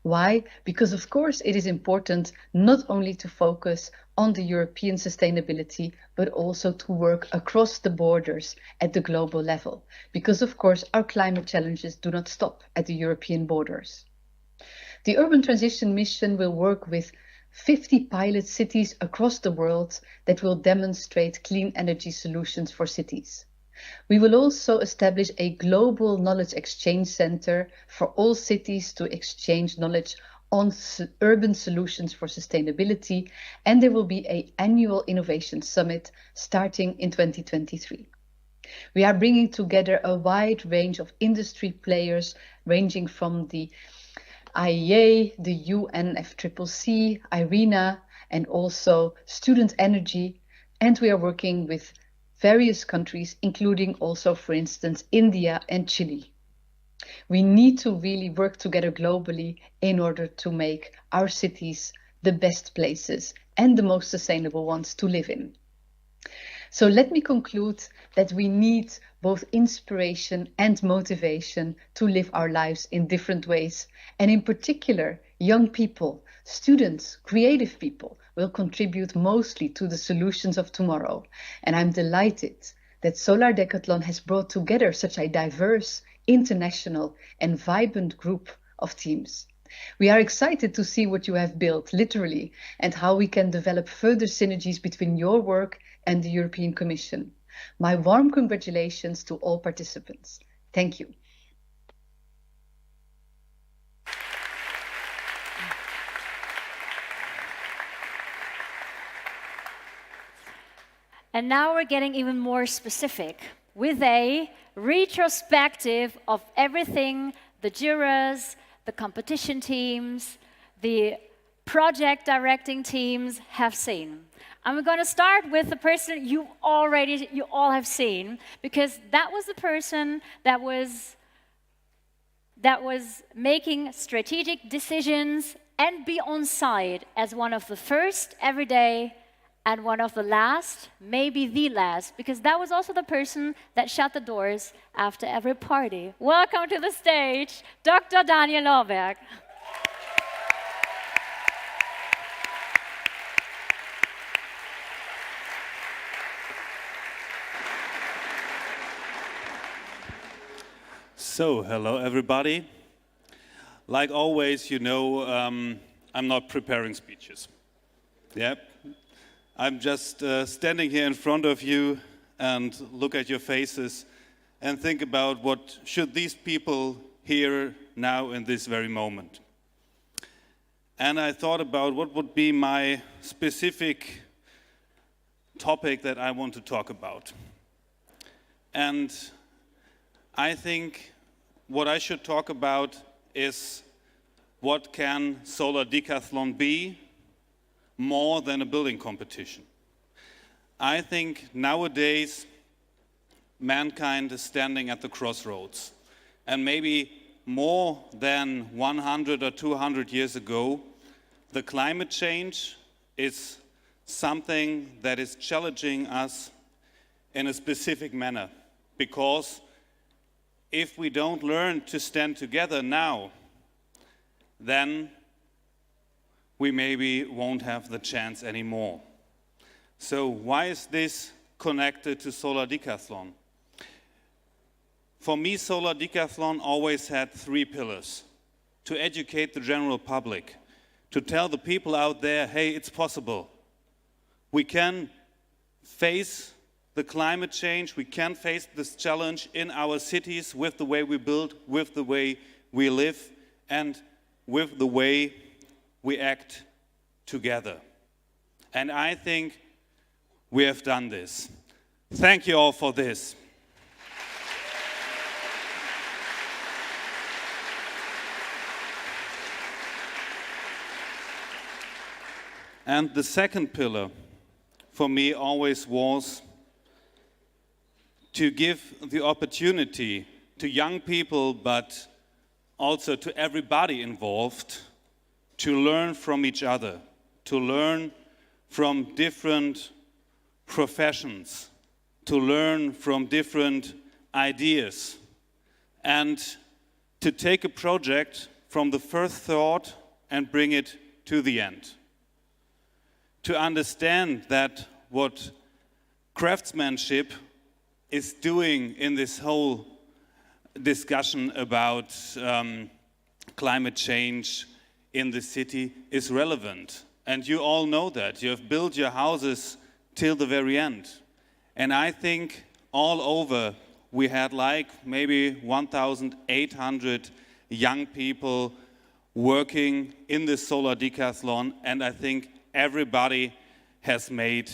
Why? Because of course it is important not only to focus on the European sustainability, but also to work across the borders at the global level. Because of course our climate challenges do not stop at the European borders. The Urban Transition Mission will work with 50 pilot cities across the world that will demonstrate clean energy solutions for cities. We will also establish a global knowledge exchange center for all cities to exchange knowledge on urban solutions for sustainability, and there will be an annual innovation summit starting in 2023. We are bringing together a wide range of industry players ranging from the IEA, the UNFCCC, IRENA, and also Student Energy, and we are working with various countries, including also, for instance, India and Chile. We need to really work together globally in order to make our cities the best places and the most sustainable ones to live in. So let me conclude that we need both inspiration and motivation to live our lives in different ways. And in particular, young people, students, creative people will contribute mostly to the solutions of tomorrow. And I'm delighted that Solar Decathlon has brought together such a diverse, international and vibrant group of teams. We are excited to see what you have built, literally, and how we can develop further synergies between your work and the European Commission. My warm congratulations to all participants. Thank you. And now we're getting even more specific with a retrospective of everything the jurors, the competition teams, the project directing teams have seen. And we're going to start with the person you all have seen, because that was the person that was making strategic decisions and be on site as one of the first every day and one of the last, maybe the last, because that was also the person that shut the doors after every party. Welcome to the stage, Dr. Daniel Lorberg. So, hello everybody. Like always, you know, I'm not preparing speeches. Yep. I'm just standing here in front of you and look at your faces and think about what should these people hear now in this very moment. And I thought about what would be my specific topic that I want to talk about. And I think what I should talk about is what can Solar Decathlon be more than a building competition. I think nowadays mankind is standing at the crossroads. And maybe more than 100 or 200 years ago, the climate change is something that is challenging us in a specific manner. Because if we don't learn to stand together now, then we maybe won't have the chance anymore. So why is this connected to Solar Decathlon? For me, Solar Decathlon always had three pillars: to educate the general public, to tell the people out there, hey, it's possible. We can face the climate change, we can face this challenge in our cities with the way we build, with the way we live, and with the way we act together. And I think we have done this. Thank you all for this. And the second pillar for me always was to give the opportunity to young people, but also to everybody involved, to learn from each other, to learn from different professions, to learn from different ideas, and to take a project from the first thought and bring it to the end. To understand that what craftsmanship is doing in this whole discussion about climate change in the city is relevant. And you all know that. You have built your houses till the very end. And I think all over we had like maybe 1,800 young people working in this Solar Decathlon, and I think everybody has made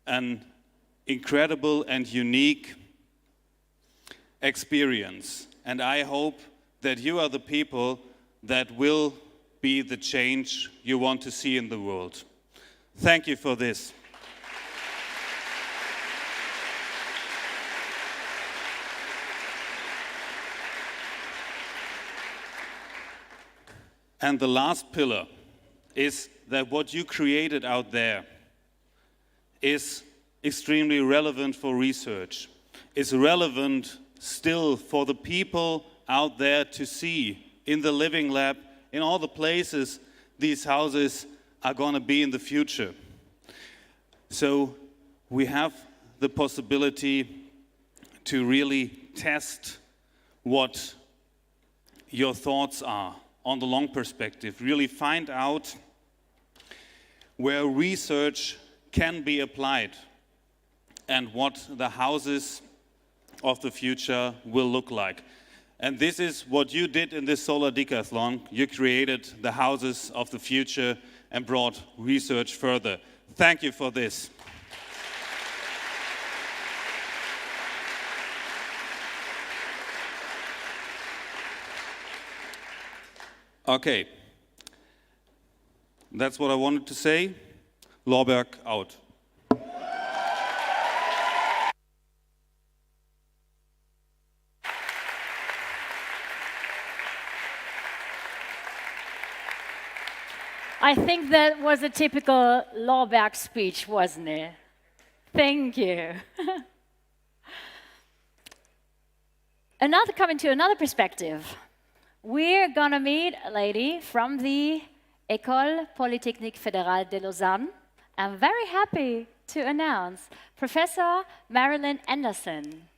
an incredible and unique experience. And I hope that you are the people that will be the change you want to see in the world. Thank you for this. And the last pillar is that what you created out there is extremely relevant for research. It's relevant still for the people out there to see in the living lab, in all the places these houses are going to be in the future. So we have the possibility to really test what your thoughts are on the long perspective, really find out where research can be applied and what the houses of the future will look like. And this is what you did in this Solar Decathlon. You created the houses of the future and brought research further. Thank you for this. Okay, that's what I wanted to say. Lorberg out. I think that was a typical Lorberg speech, wasn't it? Thank you. Coming to another perspective. We're going to meet a lady from the École Polytechnique Fédérale de Lausanne. I'm very happy to announce Professor Marilyn Anderson.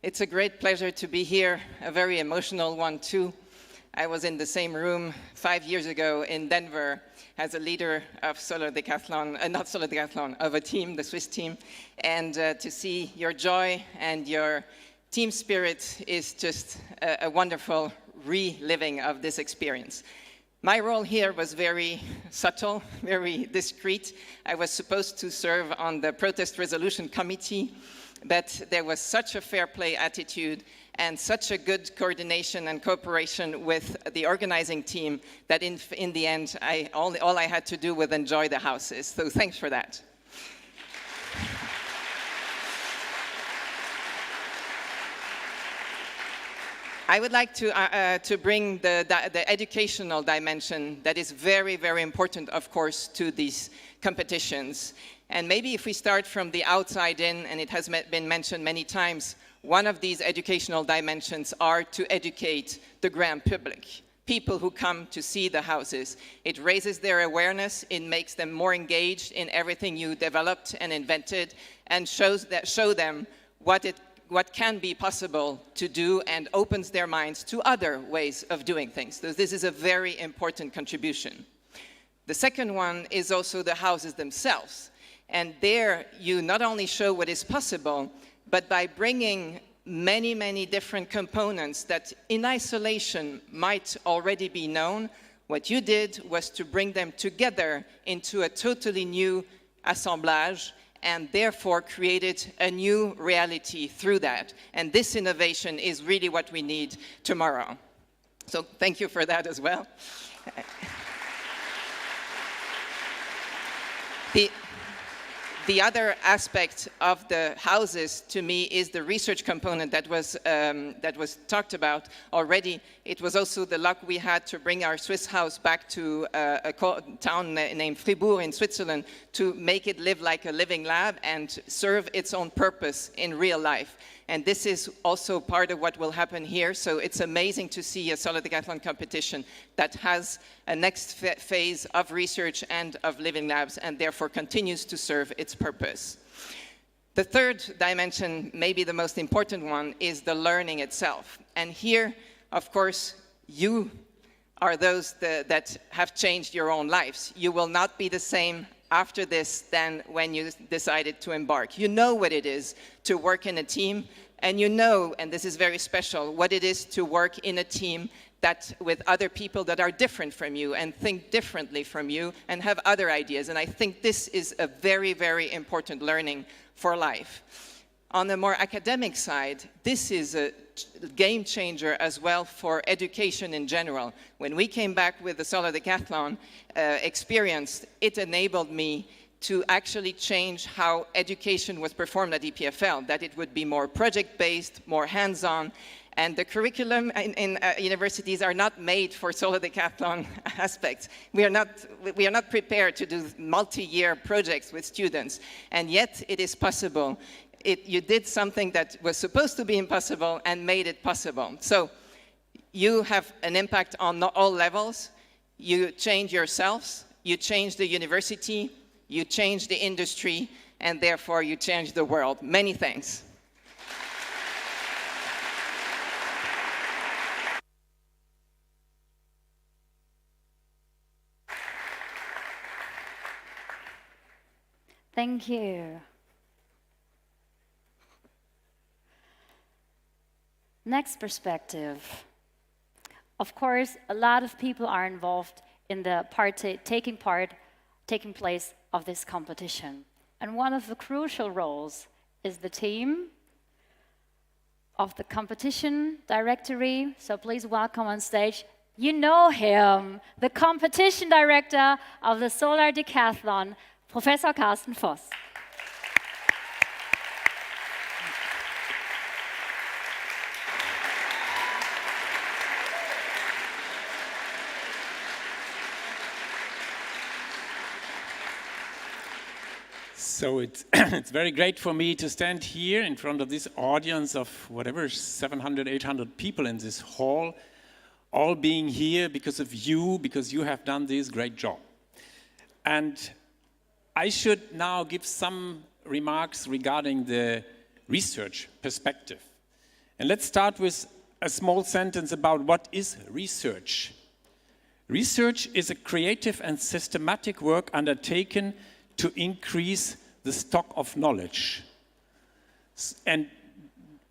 It's a great pleasure to be here, a very emotional one too. I was in the same room 5 years ago in Denver as a leader of Solar Decathlon, not Solar Decathlon, of a team, the Swiss team, and to see your joy and your team spirit is just a wonderful reliving of this experience. My role here was very subtle, very discreet. I was supposed to serve on the protest resolution committee, but there was such a fair play attitude and such a good coordination and cooperation with the organizing team that in the end, all I had to do was enjoy the houses. So thanks for that. I would like to bring the educational dimension that is very, very important, of course, to these competitions. And maybe if we start from the outside in, and it has been mentioned many times, one of these educational dimensions are to educate the grand public, people who come to see the houses. It raises their awareness, it makes them more engaged in everything you developed and invented, and show them what can be possible to do and opens their minds to other ways of doing things. So this is a very important contribution. The second one is also the houses themselves. And there you not only show what is possible, but by bringing many, many different components that in isolation might already be known, what you did was to bring them together into a totally new assemblage and therefore created a new reality through that. And this innovation is really what we need tomorrow. So thank you for that as well. The other aspect of the houses, to me, is the research component that was talked about already. It was also the luck we had to bring our Swiss house back to a town named Fribourg in Switzerland to make it live like a living lab and serve its own purpose in real life. And this is also part of what will happen here. So it's amazing to see a Solar Decathlon competition that has a next phase of research and of living labs and therefore continues to serve its purpose. The third dimension, maybe the most important one, is the learning itself. And here, of course, you are those that have changed your own lives. You will not be the same after this than when you decided to embark. You know what it is to work in a team, and you know, and this is very special, what it is to work in a team that with other people that are different from you and think differently from you and have other ideas. And I think this is a very, very important learning for life. On the more academic side, this is a game changer as well for education in general. When we came back with the Solar Decathlon experience, it enabled me to actually change how education was performed at EPFL, that it would be more project-based, more hands-on, and the curriculum in universities are not made for Solar Decathlon aspects. We are not prepared to do multi-year projects with students, and yet it is possible. You did something that was supposed to be impossible and made it possible. So you have an impact on all levels. You change yourselves, you change the university, you change the industry, and therefore you change the world. Many thanks. Thank you. Next perspective. Of course, a lot of people are involved in the taking place of this competition. And one of the crucial roles is the team of the competition directory. So please welcome on stage, you know him, the competition director of the Solar Decathlon, Professor Carsten Voss. So it's very great for me to stand here in front of this audience of whatever, 700, 800 people in this hall, all being here because of you, because you have done this great job. And I should now give some remarks regarding the research perspective. And let's start with a small sentence about what is research. Research is a creative and systematic work undertaken to increase the stock of knowledge. And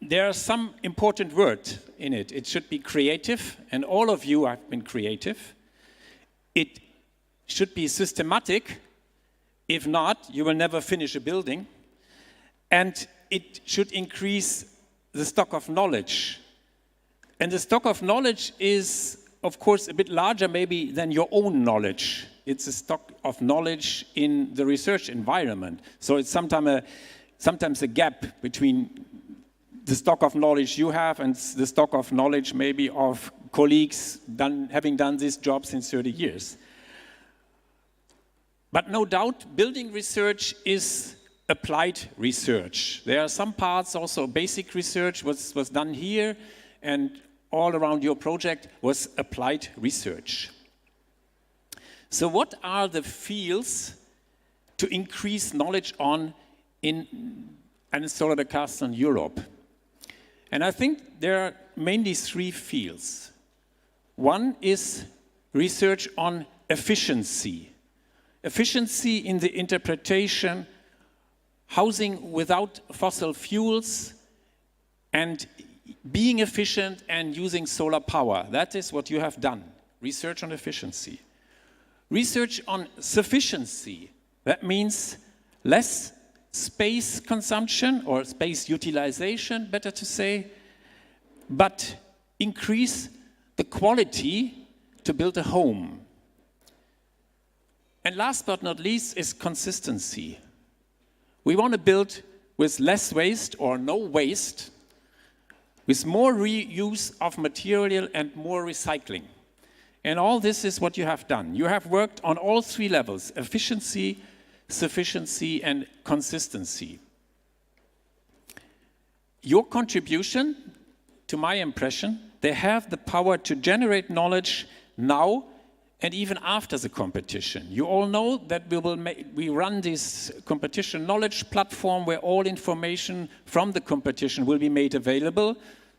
there are some important words in it. It should be creative, and all of you have been creative. It should be systematic. If not, you will never finish a building. And it should increase the stock of knowledge. And the stock of knowledge is, of course, a bit larger maybe than your own knowledge. It's a stock of knowledge in the research environment. So it's sometimes a gap between the stock of knowledge you have and the stock of knowledge maybe of colleagues having done this job since 30 years. But no doubt, building research is applied research. There are some parts also basic research was done here, and all around your project was applied research. So what are the fields to increase knowledge on in Asalea Decathlon Europe? And I think there are mainly three fields. One is research on efficiency. Efficiency in the interpretation, housing without fossil fuels, and being efficient and using solar power. That is what you have done, research on efficiency. Research on sufficiency, that means less space consumption or space utilization, better to say, but increase the quality to build a home. And last but not least is consistency. We want to build with less waste or no waste, with more reuse of material and more recycling. And all this is what you have done. You have worked on all three levels: efficiency, sufficiency, and consistency. Your contribution, to my impression, they have the power to generate knowledge now and even after the competition. You all know that we run this competition knowledge platform where all information from the competition will be made available,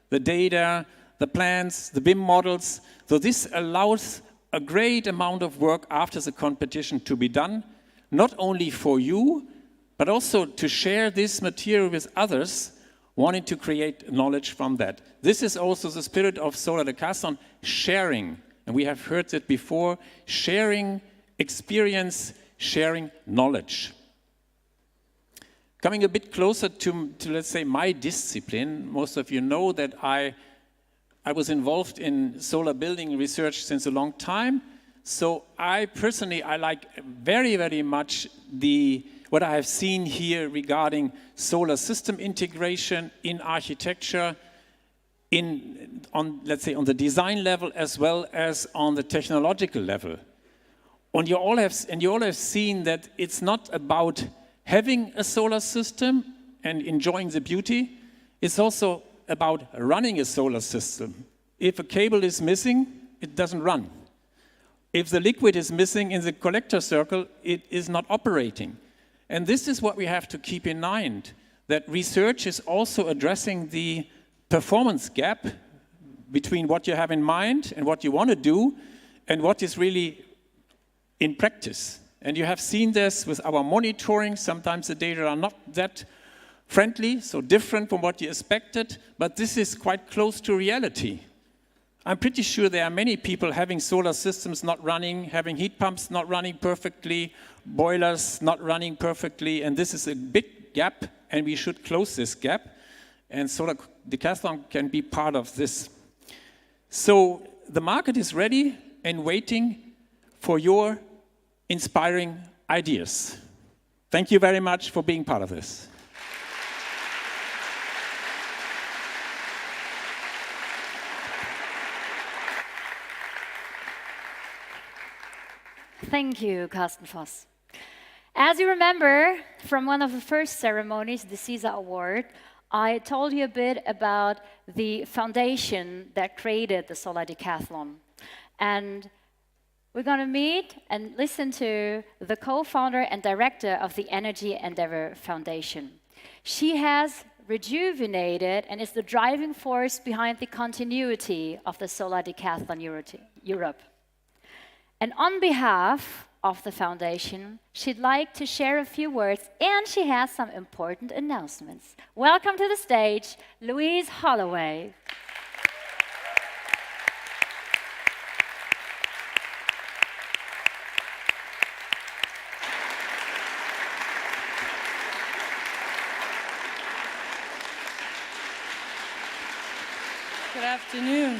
the data, the plans, the BIM models. So this allows a great amount of work after the competition to be done, not only for you, but also to share this material with others wanting to create knowledge from that. This is also the spirit of Asalea Decathlon, sharing. And we have heard it before, sharing experience, sharing knowledge. Coming a bit closer to let's say, my discipline, most of you know that I was involved in solar building research since a long time. So I personally like very, very much what I have seen here regarding solar system integration in architecture, let's say on the design level as well as on the technological level. And you all have seen that it's not about having a solar system and enjoying the beauty. It's also about running a solar system. If a cable is missing, it doesn't run. If the liquid is missing in the collector circle, it is not operating. And this is what we have to keep in mind, that research is also addressing the performance gap between what you have in mind and what you want to do and what is really in practice. And you have seen this with our monitoring. Sometimes the data are not that friendly, so different from what you expected, but this is quite close to reality. I'm pretty sure there are many people having solar systems not running, having heat pumps not running perfectly, boilers not running perfectly, and this is a big gap, and we should close this gap. And Asalea Decathlon can be part of this. So the market is ready and waiting for your inspiring ideas. Thank you very much for being part of this. Thank you, Carsten Voss. As you remember from one of the first ceremonies, the CISA Award, I told you a bit about the foundation that created the Asalea Decathlon. And we're going to meet and listen to the co-founder and director of the Energy Endeavor Foundation. She has rejuvenated and is the driving force behind the continuity of the Solar Decathlon Europe. And on behalf of the foundation, she'd like to share a few words, and she has some important announcements. Welcome to the stage, Louise Holloway. Good afternoon.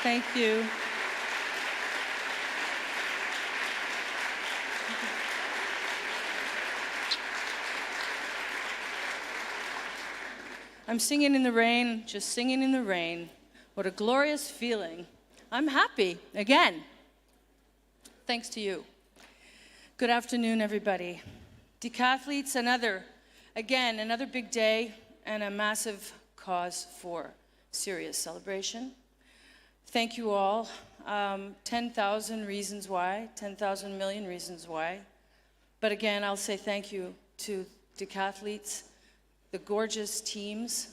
Thank you. I'm singing in the rain, just singing in the rain. What a glorious feeling. I'm happy again. Thanks to you. Good afternoon, everybody. Decathletes, another big day and a massive cause for serious celebration. Thank you all. 10,000 reasons why, 10,000 million reasons why. But again, I'll say thank you to decathletes, the gorgeous teams.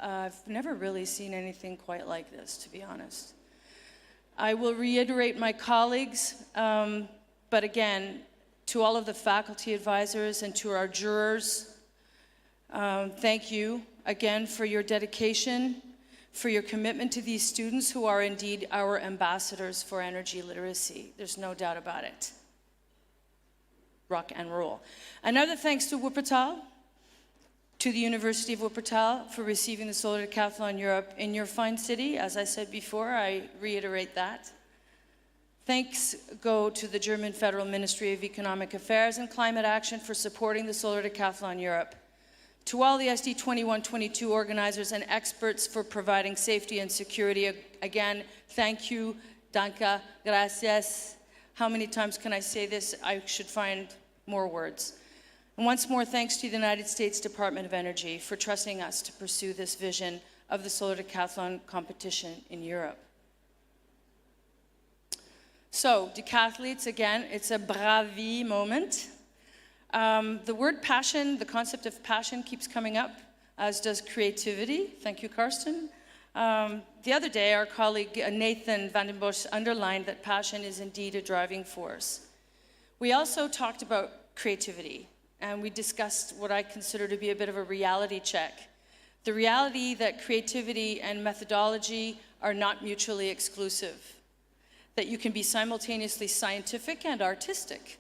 I've never really seen anything quite like this, to be honest. I will reiterate my colleagues, but again, to all of the faculty advisors and to our jurors, thank you again for your dedication, for your commitment to these students who are indeed our ambassadors for energy literacy. There's no doubt about it. Rock and roll. Another thanks to Wuppertal, to the University of Wuppertal for receiving the Solar Decathlon Europe in your fine city. As I said before, I reiterate that. Thanks go to the German Federal Ministry of Economic Affairs and Climate Action for supporting the Solar Decathlon Europe. To all the SD 21-22 organizers and experts for providing safety and security, again, thank you, danke, gracias. How many times can I say this? I should find more words. And once more, thanks to the United States Department of Energy for trusting us to pursue this vision of the Solar Decathlon competition in Europe. So, decathletes, again, it's a bravi moment. The word passion, the concept of passion keeps coming up, as does creativity. Thank you, Karsten. The other day, our colleague Nathan van den Bosch underlined that passion is indeed a driving force. We also talked about creativity. And we discussed what I consider to be a bit of a reality check. The reality that creativity and methodology are not mutually exclusive, that you can be simultaneously scientific and artistic.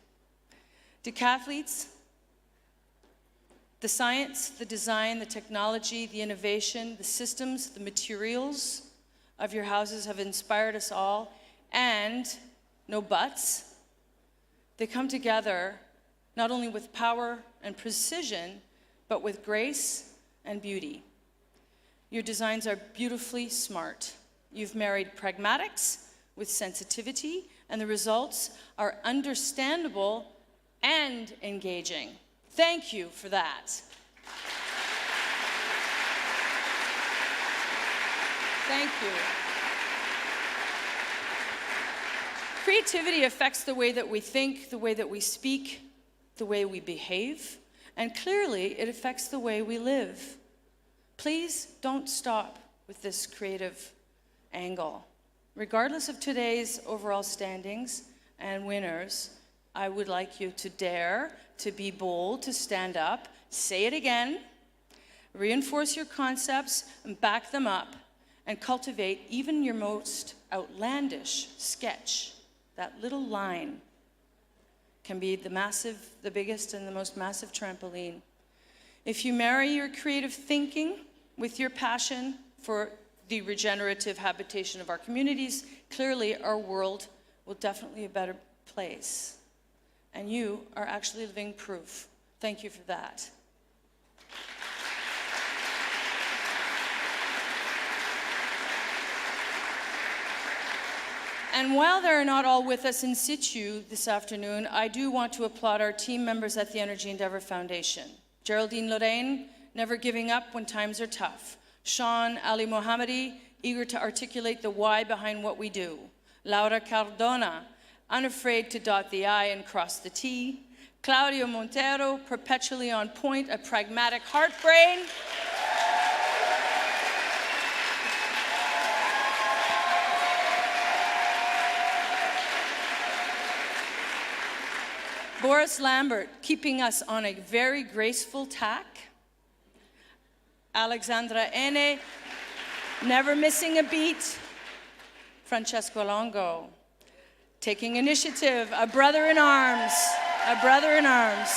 Decathletes, the science, the design, the technology, the innovation, the systems, the materials of your houses have inspired us all, and, no buts, they come together not only with power and precision, but with grace and beauty. Your designs are beautifully smart. You've married pragmatics with sensitivity, and the results are understandable and engaging. Thank you for that. Thank you. Creativity affects the way that we think, the way that we speak, the way we behave, and clearly it affects the way we live. Please don't stop with this creative angle. Regardless of today's overall standings and winners, I would like you to dare, to be bold, to stand up, say it again, reinforce your concepts and back them up, and cultivate even your most outlandish sketch. That little line can be the biggest and the most massive trampoline. If you marry your creative thinking with your passion for the regenerative habitation of our communities, clearly our world will definitely be a better place. And you are actually living proof. Thank you for that. And while they're not all with us in situ this afternoon, I do want to applaud our team members at the Energy Endeavour Foundation. Geraldine Lorraine, never giving up when times are tough. Sean Ali Mohammadi, eager to articulate the why behind what we do. Laura Cardona, unafraid to dot the I and cross the T. Claudio Montero, perpetually on point, a pragmatic heart brain. Boris Lambert, keeping us on a very graceful tack. Alexandra Ene, never missing a beat. Francesco Longo, taking initiative, a brother in arms, a brother in arms.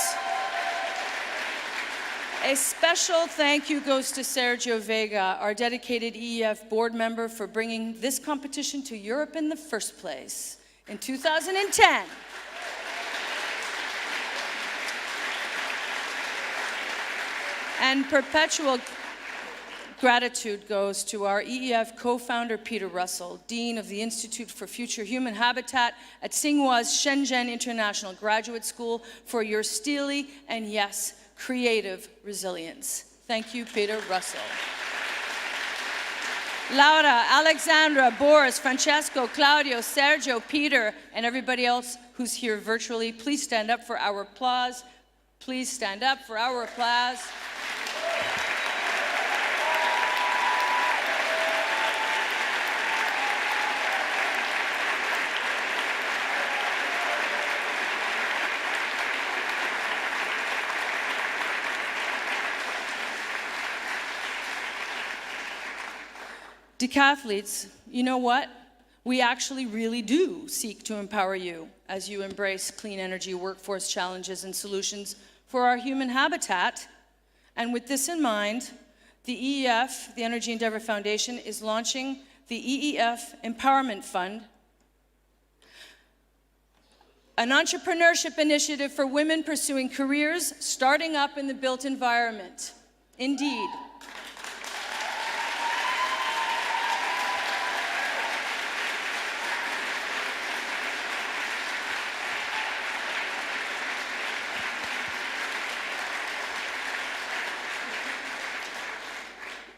A special thank you goes to Sergio Vega, our dedicated EEF board member, for bringing this competition to Europe in the first place in 2010. And perpetual gratitude goes to our EEF co-founder, Peter Russell, Dean of the Institute for Future Human Habitat at Tsinghua's Shenzhen International Graduate School, for your steely and, yes, creative resilience. Thank you, Peter Russell. Laura, Alexandra, Boris, Francesco, Claudio, Sergio, Peter, and everybody else who's here virtually, please stand up for our applause. Please stand up for our applause. Decathletes, you know what? We actually really do seek to empower you as you embrace clean energy workforce challenges and solutions for our human habitat. And with this in mind, the EEF, the Energy Endeavor Foundation, is launching the EEF Empowerment Fund, an entrepreneurship initiative for women pursuing careers starting up in the built environment. Indeed.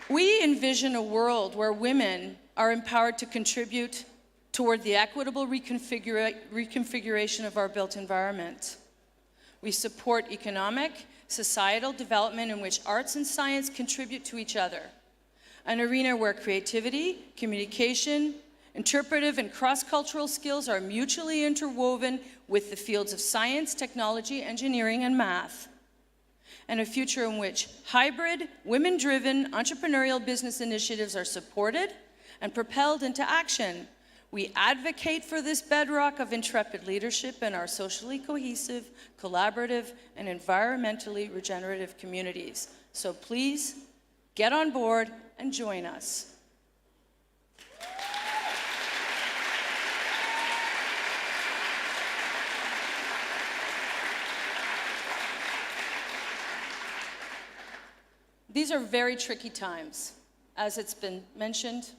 We envision a world where women are empowered to contribute toward the equitable reconfiguration of our built environment. We support economic, societal development in which arts and science contribute to each other, an arena where creativity, communication, interpretive and cross-cultural skills are mutually interwoven with the fields of science, technology, engineering, and math. And a future in which hybrid, women-driven entrepreneurial business initiatives are supported and propelled into action. We advocate for this bedrock of intrepid leadership in our socially cohesive, collaborative, and environmentally regenerative communities. So please, get on board and join us. These are very tricky times, as it's been mentioned.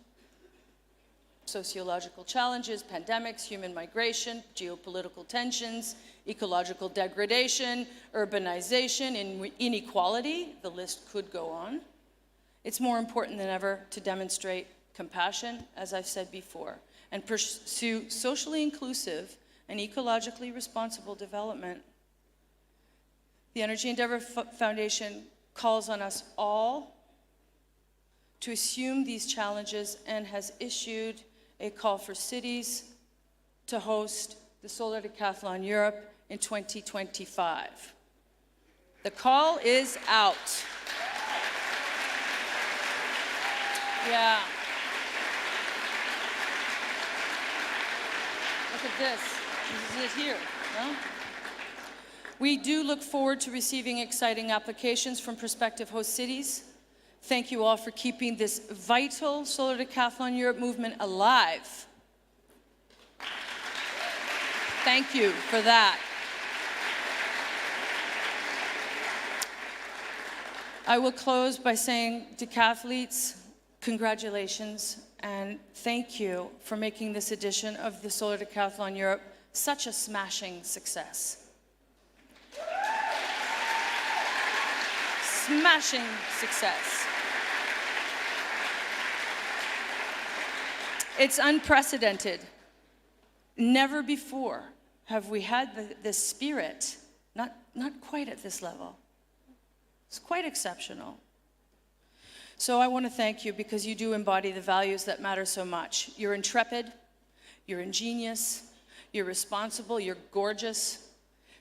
Sociological challenges, pandemics, human migration, geopolitical tensions, ecological degradation, urbanization, inequality, the list could go on. It's more important than ever to demonstrate compassion, as I've said before, and pursue socially inclusive and ecologically responsible development. The Energy Endeavor Foundation calls on us all to assume these challenges and has issued a call for cities to host the Solar Decathlon Europe in 2025. The call is out. Yeah. Look at this. This is it here, no? We do look forward to receiving exciting applications from prospective host cities. Thank you all for keeping this vital Solar Decathlon Europe movement alive. Thank you for that. I will close by saying, decathletes, congratulations, and thank you for making this edition of the Solar Decathlon Europe such a smashing success. Smashing success. It's unprecedented. Never before have we had this spirit, not quite at this level. It's quite exceptional. So I want to thank you because you do embody the values that matter so much. You're intrepid, you're ingenious, you're responsible, you're gorgeous.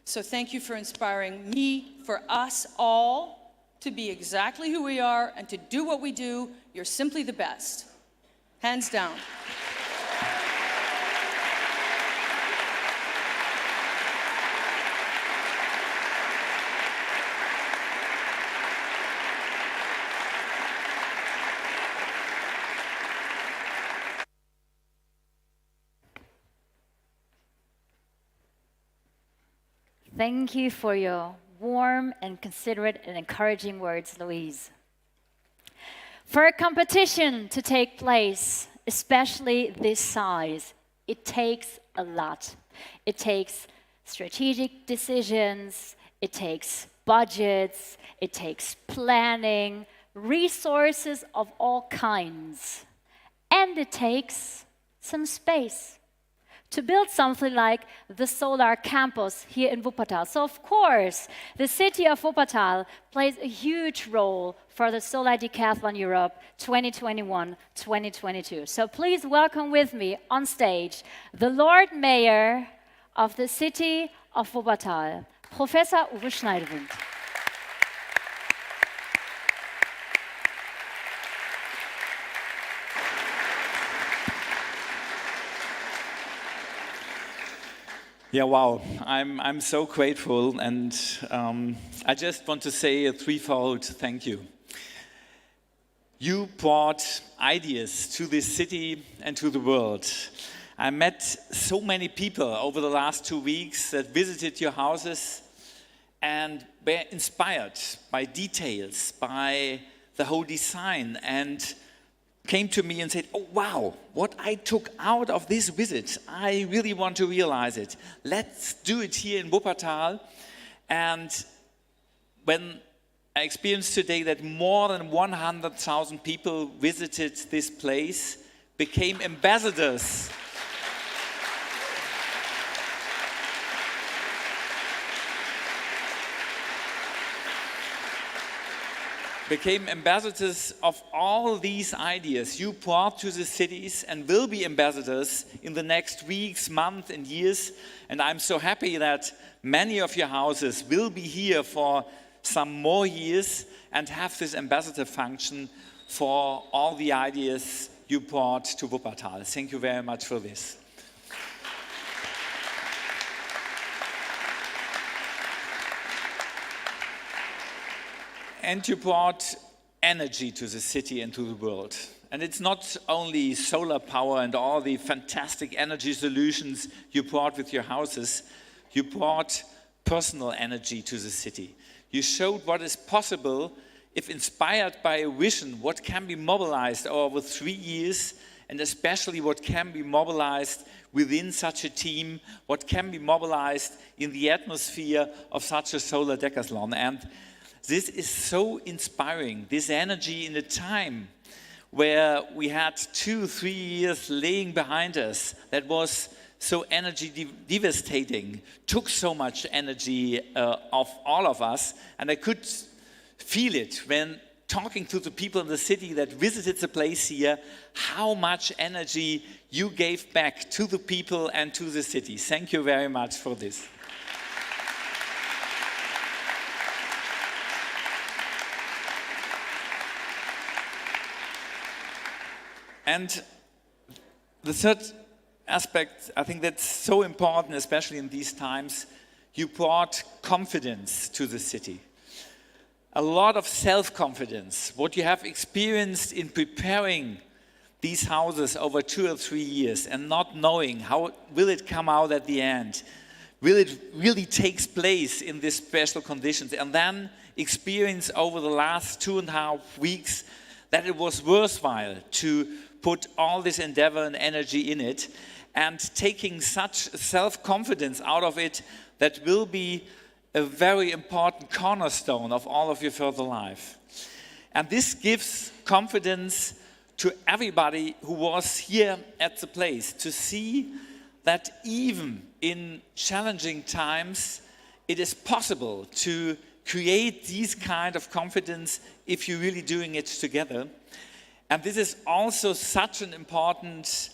So thank you for inspiring me, for us all, to be exactly who we are and to do what we do. You're simply the best. Hands down. Thank you for your warm and considerate and encouraging words, Louise. For a competition to take place, especially this size, it takes a lot. It takes strategic decisions, it takes budgets, it takes planning, resources of all kinds, and it takes some space to build something like the solar campus here in Wuppertal. So of course, the city of Wuppertal plays a huge role for the Solar Decathlon Europe 2021-2022. So please welcome with me on stage the Lord Mayor of the city of Wuppertal, Professor Uwe Schneidewind. Yeah, wow, I'm so grateful, and I just want to say a threefold thank you. You brought ideas to this city and to the world. I met so many people over the last 2 weeks that visited your houses and were inspired by details, by the whole design, and came to me and said, oh wow, what I took out of this visit, I really want to realize it. Let's do it here in Wuppertal. And when I experienced today that more than 100,000 people visited this place, became ambassadors. Became ambassadors of all these ideas you brought to the cities and will be ambassadors in the next weeks, months and years. And I'm so happy that many of your houses will be here for some more years and have this ambassador function for all the ideas you brought to Wuppertal. Thank you very much for this. And you brought energy to the city and to the world. And it's not only solar power and all the fantastic energy solutions you brought with your houses, you brought personal energy to the city. You showed what is possible if inspired by a vision, what can be mobilized over 3 years, and especially what can be mobilized within such a team, what can be mobilized in the atmosphere of such a solar decathlon. And this is so inspiring, this energy in a time where we had 2-3 years laying behind us that was so energy devastating, took so much energy of all of us. And I could feel it when talking to the people in the city that visited the place here, how much energy you gave back to the people and to the city. Thank you very much for this. And the third aspect, I think that's so important, especially in these times, you brought confidence to the city. A lot of self-confidence, what you have experienced in preparing these houses over 2 or 3 years and not knowing how will it come out at the end. Will it really take place in these special conditions? And then experience over the last 2.5 weeks that it was worthwhile to put all this endeavor and energy in it, and taking such self-confidence out of it that will be a very important cornerstone of all of your further life. And this gives confidence to everybody who was here at the place to see that even in challenging times, it is possible to create these kind of confidence if you're really doing it together. And this is also such an important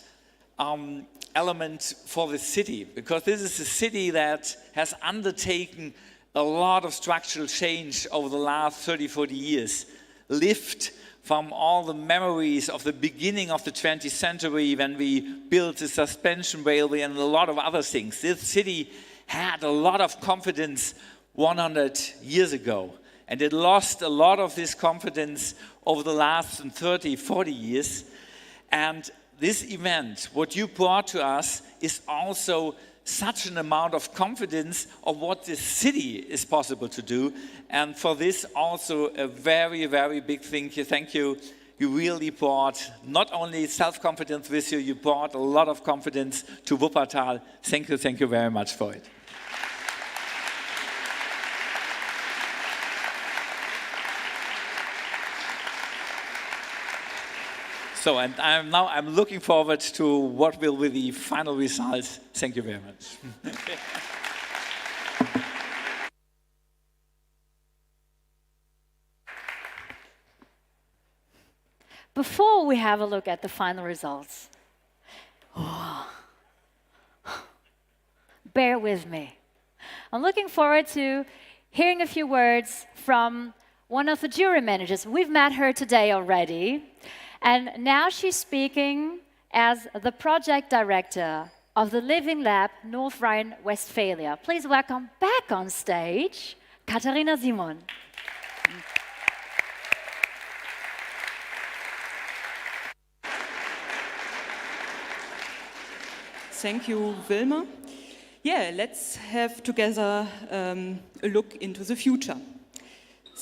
element for the city, because this is a city that has undertaken a lot of structural change over the last 30, 40 years, lived from all the memories of the beginning of the 20th century when we built the suspension railway and a lot of other things. This city had a lot of confidence 100 years ago, and it lost a lot of this confidence over the last 30, 40 years. And this event, what you brought to us, is also such an amount of confidence of what this city is possible to do. And for this also a very, very big thank you. You really brought not only self-confidence with you, you brought a lot of confidence to Wuppertal. Thank you very much for it. So, and I'm looking forward to what will be the final results. Thank you very much. Before we have a look at the final results, bear with me. I'm looking forward to hearing a few words from one of the jury managers. We've met her today already. And now she's speaking as the project director of the Living Lab North Rhine-Westphalia. Please welcome back on stage, Katrin Simon. Thank you, Wilma. Yeah, let's have together a look into the future.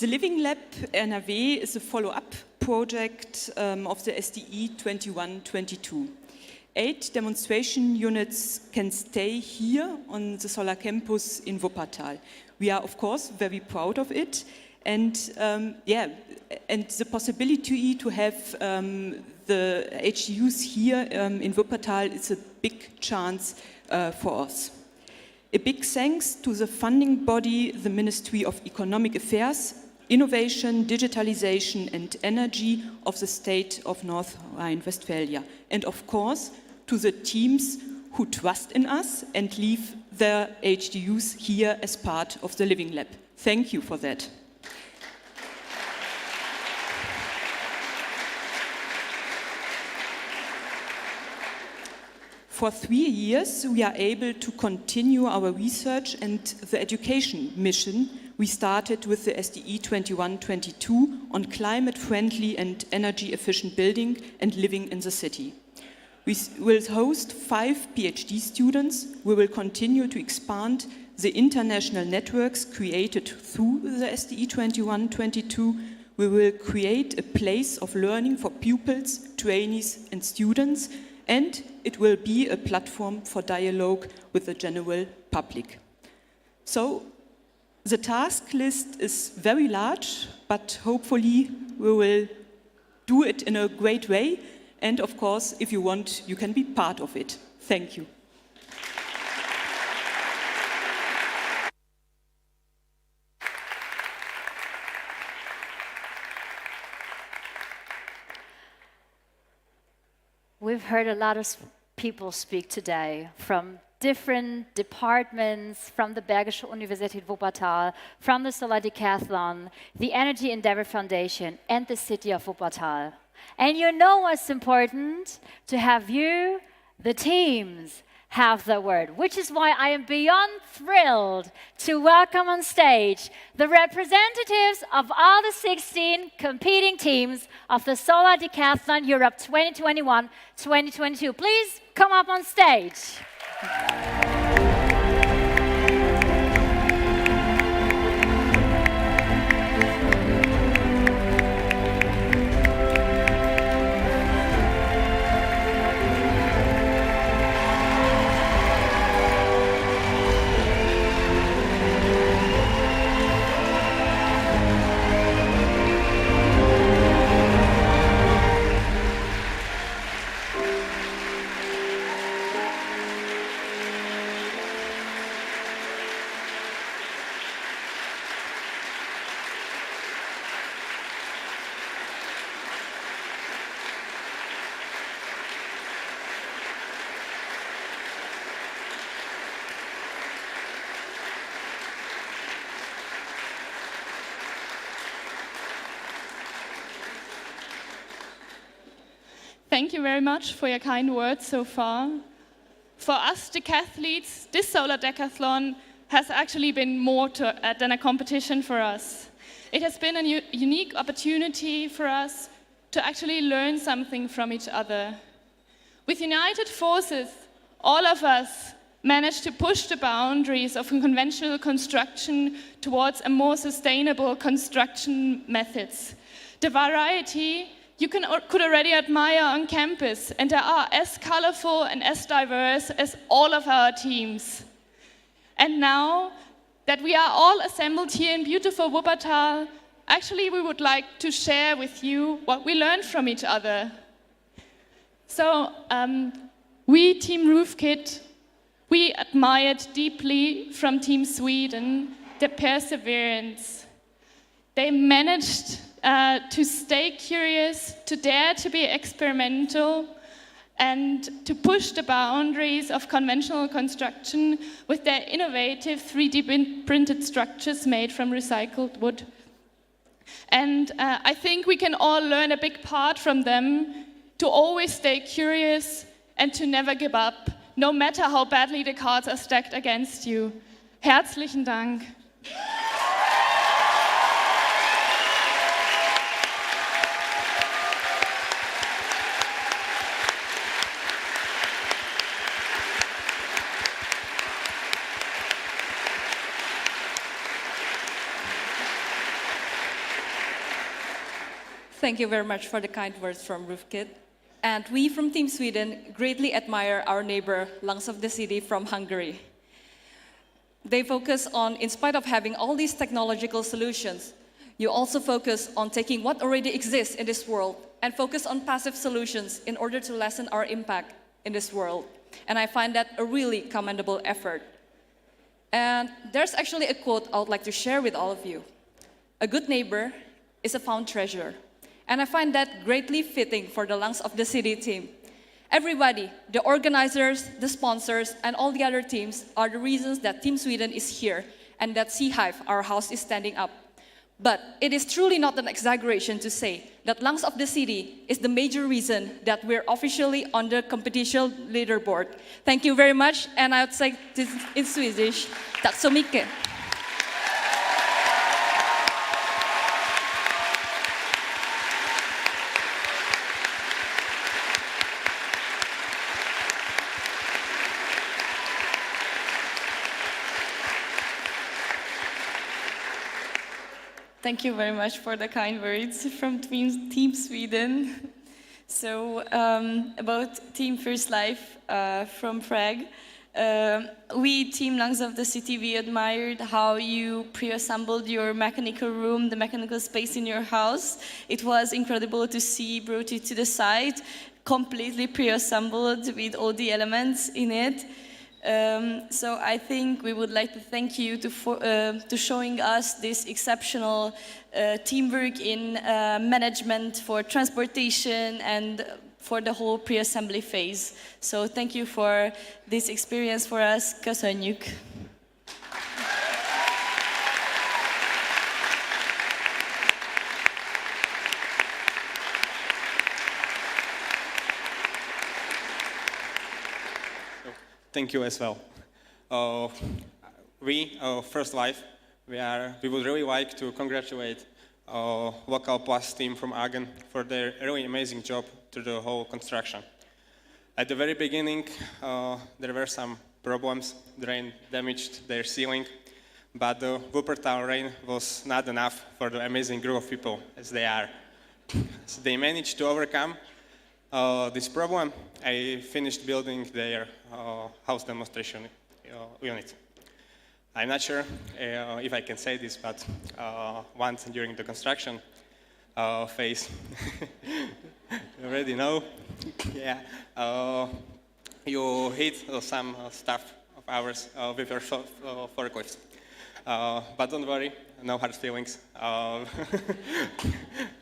The Living Lab NRW is a follow-up project of the SDE 21-22. 8 demonstration units can stay here on the solar campus in Wuppertal. We are, of course, very proud of it. And and the possibility to have the HDUs here in Wuppertal is a big chance for us. A big thanks to the funding body, the Ministry of Economic Affairs, Innovation, Digitalization and Energy of the state of North Rhine-Westphalia. And of course, to the teams who trust in us and leave their HDUs here as part of the Living Lab. Thank you for that. For 3 years, we are able to continue our research and the education mission we started with the SDE 21-22 on climate-friendly and energy-efficient building and living in the city. We will host 5 PhD students. We will continue to expand the international networks created through the SDE 21-22. We will create a place of learning for pupils, trainees and students, and it will be a platform for dialogue with the general public. So, the task list is very large, but hopefully we will do it in a great way. And of course, if you want, you can be part of it. Thank you. We've heard a lot of people speak today from different departments, from the Bergische Universität Wuppertal, from the Solar Decathlon, the Energy Endeavor Foundation, and the city of Wuppertal. And you know what's important? To have you, the teams, have the word, which is why I am beyond thrilled to welcome on stage the representatives of all the 16 competing teams of the Solar Decathlon Europe 2021-2022. Please come up on stage. Thank you very much for your kind words so far. For us decathletes, this solar decathlon has actually been more than a competition for us. It has been a unique opportunity for us to actually learn something from each other. With united forces, all of us managed to push the boundaries of conventional construction towards a more sustainable construction methods. The variety you could already admire on campus, and they are as colorful and as diverse as all of our teams. And now that we are all assembled here in beautiful Wuppertal, actually we would like to share with you what we learned from each other. So, we, Team RoofKit, we admired deeply from Team Sweden their perseverance. They managed to stay curious, to dare to be experimental, and to push the boundaries of conventional construction with their innovative 3D printed structures made from recycled wood. And I think we can all learn a big part from them to always stay curious and to never give up, no matter how badly the cards are stacked against you. Herzlichen Dank. Thank you very much for the kind words from RoofKit. And we from Team Sweden greatly admire our neighbor, Lungs of the City from Hungary. They focus on, in spite of having all these technological solutions, you also focus on taking what already exists in this world and focus on passive solutions in order to lessen our impact in this world. And I find that a really commendable effort. And there's actually a quote I would like to share with all of you. A good neighbor is a found treasure. And I find that greatly fitting for the Lungs of the City team. Everybody, the organizers, the sponsors, and all the other teams are the reasons that Team Sweden is here and that Sea Hive, our house, is standing up. But it is truly not an exaggeration to say that Lungs of the City is the major reason that we're officially on the competition leaderboard. Thank you very much, and I would say this in Swedish. Tack så mycket. Thank you very much for the kind words from Team Sweden. So, about Team First Life from Prague. We, Team Lungs of the City, we admired how you pre-assembled your mechanical room, the mechanical space in your house. It was incredible to see, brought it to the site, completely pre-assembled with all the elements in it. So I think we would like to thank you to showing us this exceptional teamwork in management for transportation and for the whole pre-assembly phase. So thank you for this experience for us. Köszönjük. Thank you as well. We, First Life, we would really like to congratulate local plus team from Aachen for their really amazing job through the whole construction. At the very beginning, there were some problems. The rain damaged their ceiling, but the Wuppertal rain was not enough for the amazing group of people as they are. So they managed to overcome this problem. I finished building their house demonstration unit. I'm not sure if I can say this, but once during the construction phase, you already know, yeah, you hit some stuff of ours with your forklifts. But don't worry, no hard feelings.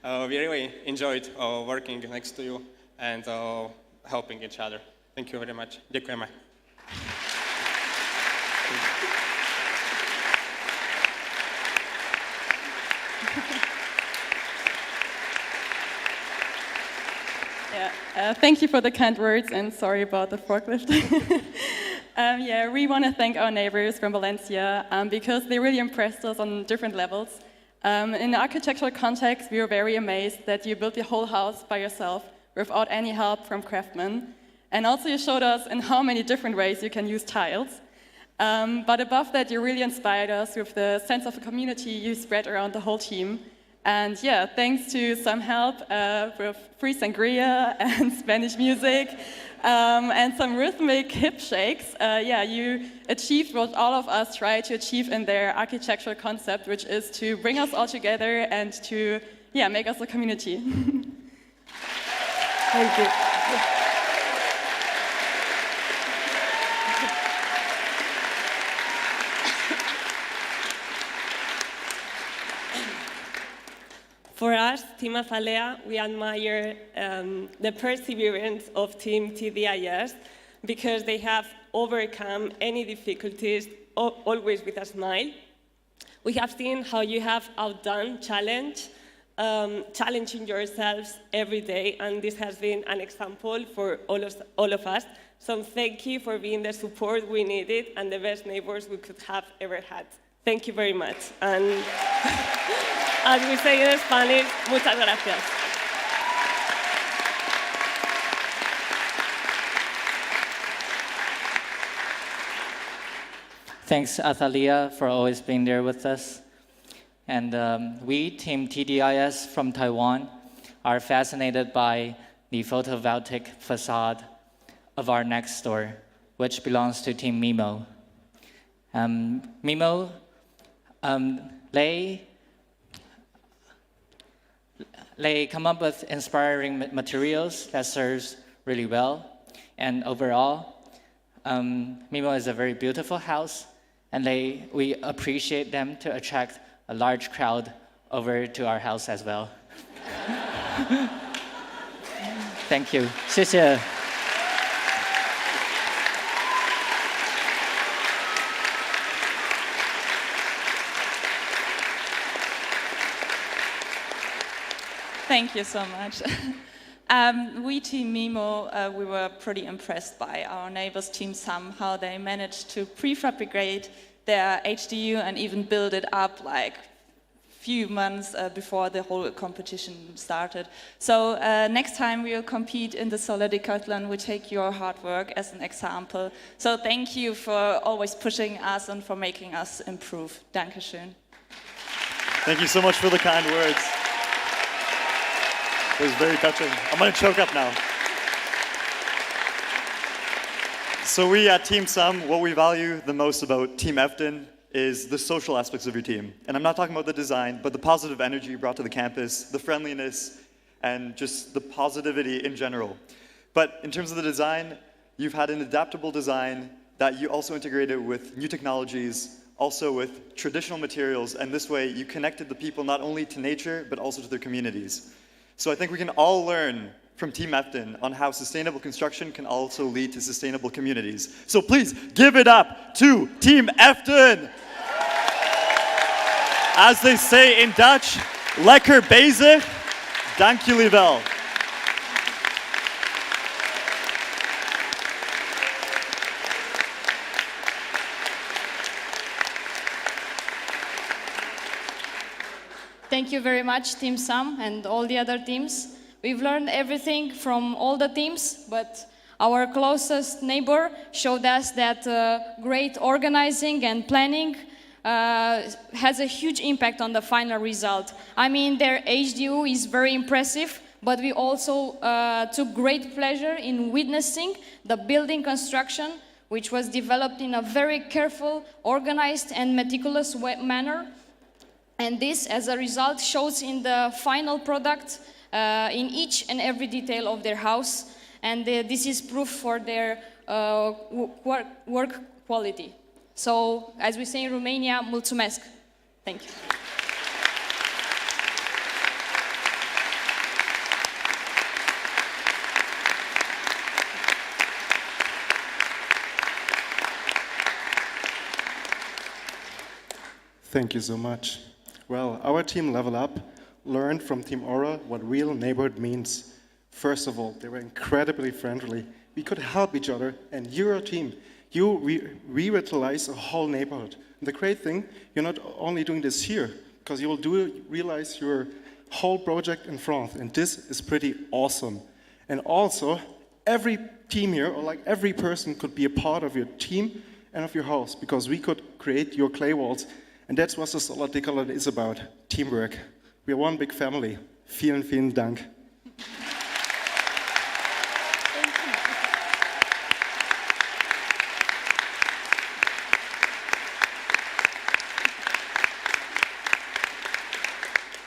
We really enjoyed working next to you and helping each other. Thank you very much. Děkujeme. Yeah, thank you for the kind words and sorry about the forklift. Yeah, we want to thank our neighbors from Valencia because they really impressed us on different levels. In the architectural context, we were very amazed that you built the whole house by yourself without any help from craftsmen. And also you showed us in how many different ways you can use tiles. But above that, you really inspired us with the sense of a community you spread around the whole team. And yeah, thanks to some help with free sangria and Spanish music and some rhythmic hip shakes, yeah, you achieved what all of us try to achieve in their architectural concept, which is to bring us all together and to, yeah, make us a community. Thank you. For us, Team Asalea, we admire the perseverance of Team TDIS because they have overcome any difficulties always with a smile. We have seen how you have outdone challenging yourselves every day, and this has been an example for all of us. So thank you for being the support we needed and the best neighbors we could have ever had. Thank you very much. And as we say in Spanish, muchas gracias. Thanks, Asalea, for always being there with us. And we, Team TDIS from Taiwan, are fascinated by the photovoltaic facade of our next store, which belongs to Team Mimo. Mimo, they come up with inspiring materials that serves really well. And overall, Mimo is a very beautiful house, and we appreciate them to attract a large crowd over to our house as well. Thank you. 谢谢. Thank you so much. We, Team Mimo, we were pretty impressed by our neighbors, Team Sam, how they managed to prefabricate their HDU and even build it up like few months before the whole competition started. So next time we will compete in the Solar Decathlon, we take your hard work as an example. So thank you for always pushing us and for making us improve. Dankeschön. Thank you so much for the kind words. It was very touching. I'm going to choke up now. So we at Team Sam, what we value the most about Team Efton is the social aspects of your team. And I'm not talking about the design, but the positive energy brought to the campus, the friendliness, and just the positivity in general. But in terms of the design, you've had an adaptable design that you also integrated with new technologies, also with traditional materials, and this way you connected the people not only to nature, but also to their communities. So I think we can all learn from Team Efton on how sustainable construction can also lead to sustainable communities. So please give it up to Team Efton. As they say in Dutch, lekker bezig, dank jullie wel. Thank you very much, Team Sam and all the other teams. We've learned everything from all the teams, but our closest neighbor showed us that great organizing and planning has a huge impact on the final result. I mean, their HDU is very impressive, but we also took great pleasure in witnessing the building construction, which was developed in a very careful, organized, and meticulous manner. And this, as a result, shows in the final product in each and every detail of their house. And this is proof for their work quality. So, as we say in Romania, mulțumesc. Thank you. Thank you so much. Well, our team Level Up learned from Team Aura what real neighborhood means. First of all, they were incredibly friendly. We could help each other, and you're a team. You revitalize a whole neighborhood. And the great thing, you're not only doing this here, because you will realize your whole project in France, and this is pretty awesome. And also, every team here, or like every person, could be a part of your team and of your house, because we could create your clay walls, and that's what the Solar Decathlon is about, teamwork. We are one big family. Vielen, vielen Dank.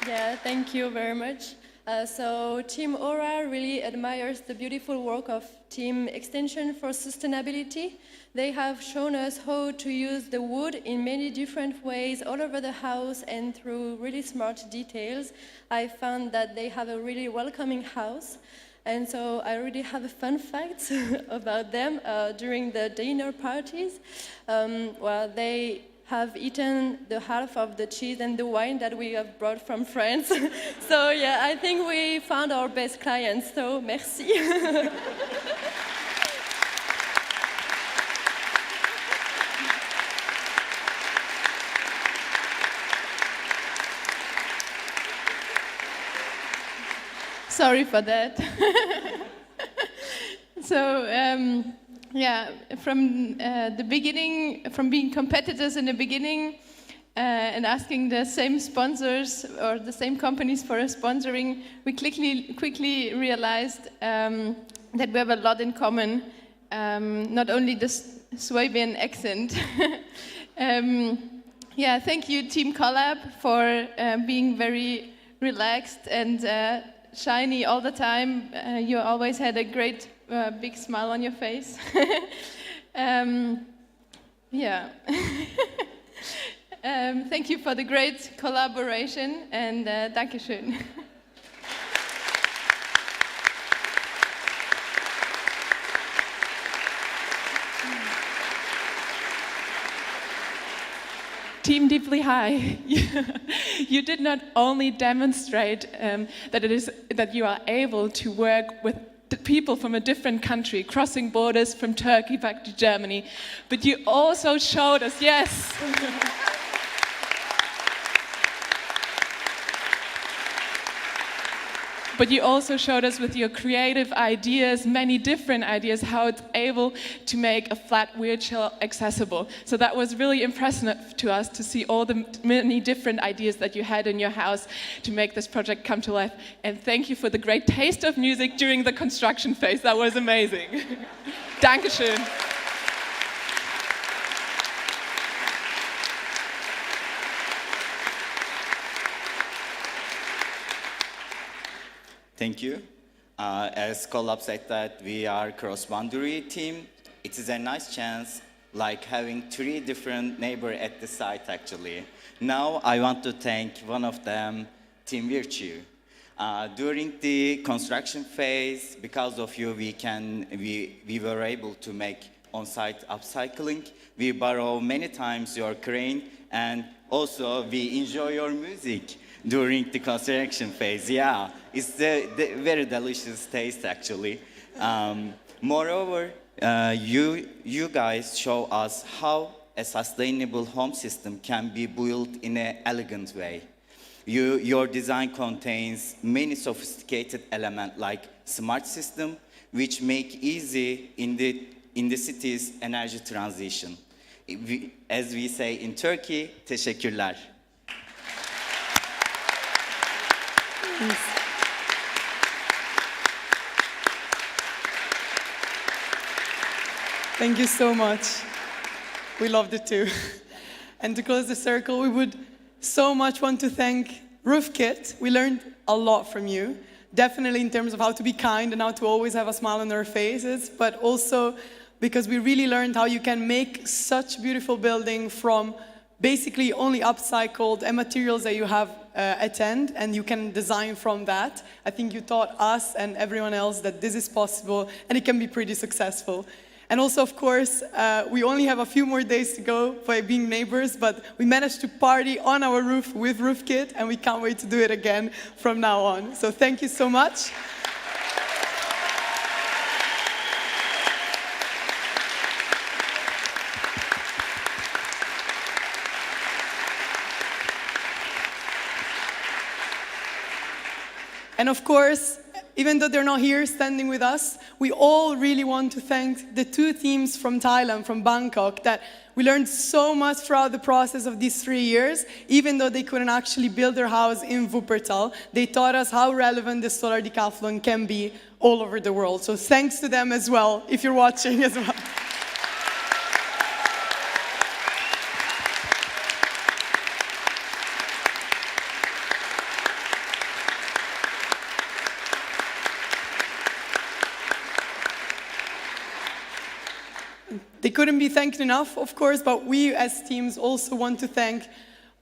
Yeah, thank you very much. So Team Aura really admires the beautiful work of Team Extension for Sustainability. They have shown us how to use the wood in many different ways all over the house and through really smart details. I found that they have a really welcoming house. And so I really have a fun fact about them during the dinner parties. Well, they have eaten the half of the cheese and the wine that we have brought from France. So yeah, I think we found our best clients, so merci. Sorry for that. So, yeah, from the beginning, from being competitors in the beginning and asking the same sponsors or the same companies for sponsoring, we quickly realized that we have a lot in common, not only the Swabian accent. Yeah, thank you, Team Collab, for being very relaxed and shiny all the time. You always had a great big smile on your face. Yeah. Thank you for the great collaboration and Dankeschön. Team Deeply High, you did not only demonstrate that you are able to work with the people from a different country, crossing borders from Turkey back to Germany, but you also showed us, yes. But you also showed us with your creative ideas, many different ideas, how it's able to make a flat wheelchair accessible. So that was really impressive to us to see all the many different ideas that you had in your house to make this project come to life. And thank you for the great taste of music during the construction phase. That was amazing. Dankeschön. Thank you. As Collab said that we are cross-boundary team, it is a nice chance like having 3 different neighbors at the site actually. Now I want to thank one of them, Team Virtue. During the construction phase, because of you, we were able to make on-site upcycling. We borrow many times your crane, and also we enjoy your music during the construction phase. Yeah, it's the very delicious taste actually. Moreover, you guys show us how a sustainable home system can be built in an elegant way. Your design contains many sophisticated elements like smart system, which make easy in the city's energy transition. As we say in Turkey, teşekkürler. Thank you so much. We loved it too. And to close the circle, we would so much want to thank RoofKit. We learned a lot from you, definitely in terms of how to be kind and how to always have a smile on our faces, but also because we really learned how you can make such beautiful building from basically only upcycled and materials that you have at hand, and you can design from that. I think you taught us and everyone else that this is possible and it can be pretty successful. And also, of course, we only have a few more days to go by being neighbors, but we managed to party on our roof with RoofKit, and we can't wait to do it again from now on. So thank you so much. And of course, even though they're not here standing with us, we all really want to thank the 2 teams from Thailand, from Bangkok, that we learned so much throughout the process of these 3 years. Even though they couldn't actually build their house in Wuppertal, they taught us how relevant the Solar Decathlon can be all over the world. So thanks to them as well, if you're watching as well. They couldn't be thanked enough, of course, but we as teams also want to thank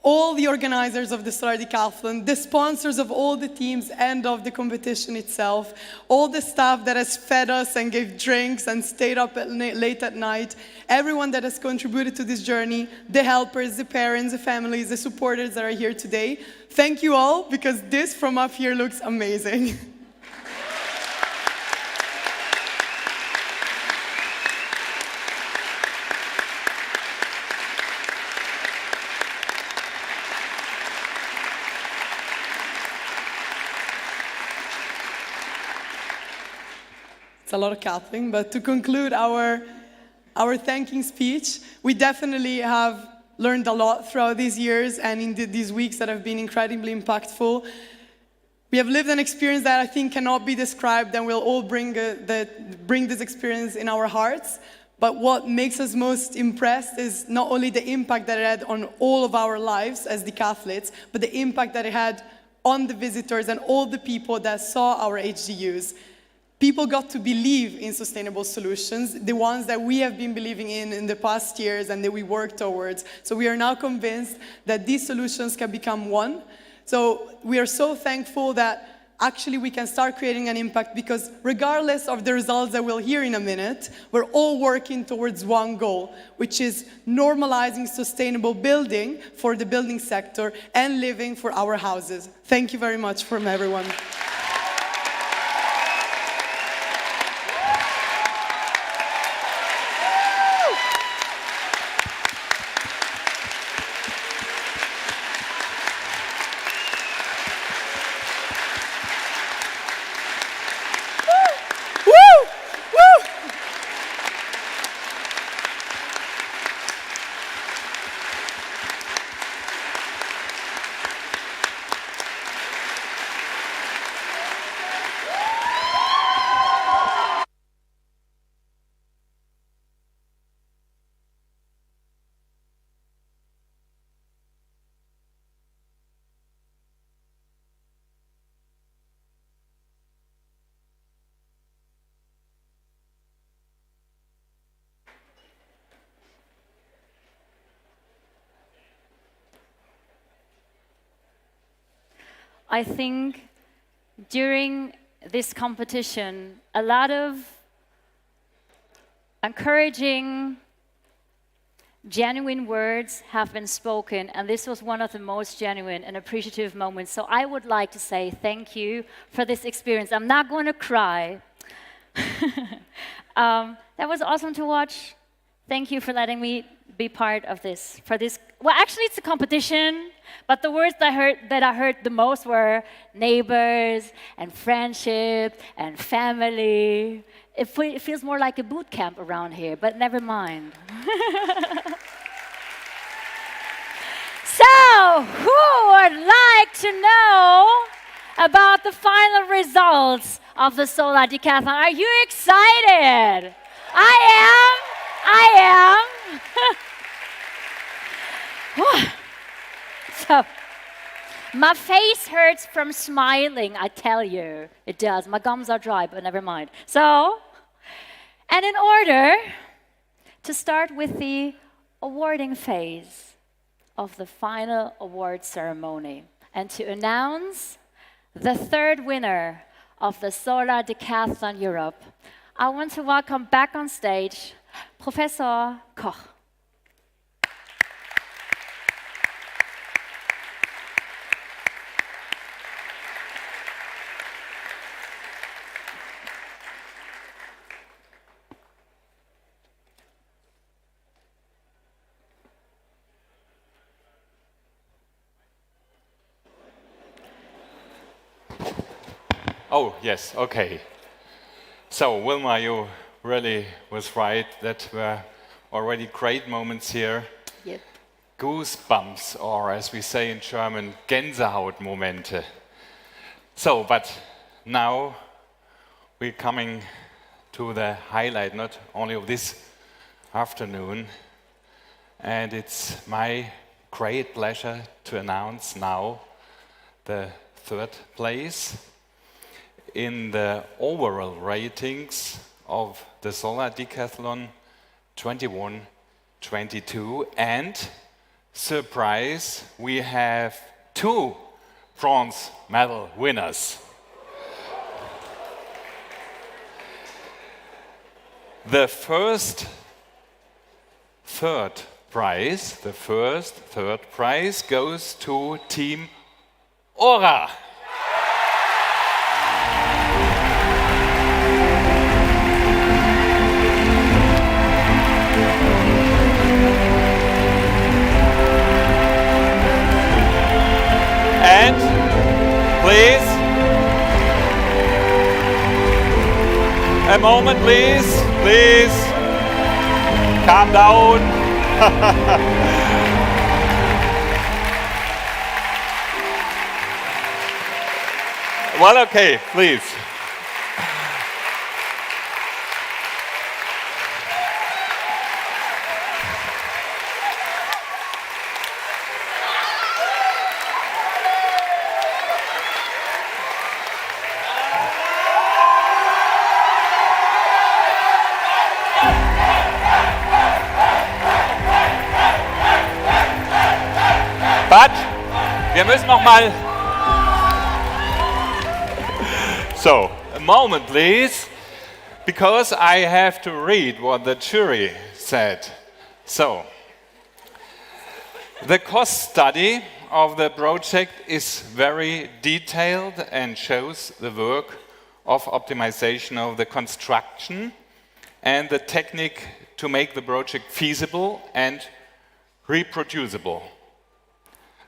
all the organizers of the Solar Decathlon, the sponsors of all the teams and of the competition itself, all the staff that has fed us and gave drinks and stayed up late at night, everyone that has contributed to this journey, the helpers, the parents, the families, the supporters that are here today. Thank you all, because this from up here looks amazing. It's a lot of capping, but to conclude our thanking speech, we definitely have learned a lot throughout these years and in these weeks that have been incredibly impactful. We have lived an experience that I think cannot be described, and we'll all bring this experience in our hearts. But what makes us most impressed is not only the impact that it had on all of our lives as decathletes, but the impact that it had on the visitors and all the people that saw our HDUs. People got to believe in sustainable solutions, the ones that we have been believing in the past years and that we work towards. So we are now convinced that these solutions can become one. So we are so thankful that actually we can start creating an impact, because regardless of the results that we'll hear in a minute, we're all working towards one goal, which is normalizing sustainable building for the building sector and living for our houses. Thank you very much from everyone. I think during this competition, a lot of encouraging, genuine words have been spoken, and this was one of the most genuine and appreciative moments. So I would like to say thank you for this experience. I'm not going to cry. That was awesome to watch. Thank you for letting me be part of this. Well, actually, it's a competition, but the words that I heard the most were neighbors and friendship and family. It feels more like a boot camp around here, but never mind. So, who would like to know about the final results of the Solar Decathlon? Are you excited? I am. So, my face hurts from smiling, I tell you. It does. My gums are dry, but never mind. So, and in order to start with the awarding phase of the final award ceremony and to announce the third winner of the Solar Decathlon Europe, I want to welcome back on stage Professor Koch. Oh, yes, okay. So, Wilma, you really was right. That were already great moments here. Yep. Goosebumps, or as we say in German, Gänsehautmomente. So, but now we're coming to the highlight, not only of this afternoon, and it's my great pleasure to announce now the third place in the overall ratings of the Solar Decathlon 21-22, and surprise, we have 2 bronze medal winners. The first third prize goes to Team Ora. And please, a moment, please, calm down. Well, okay, please. But wir müssen noch mal. So, a moment please, because I have to read what the jury said. So, the cost study of the project is very detailed and shows the work of optimization of the construction and the technique to make the project feasible and reproducible.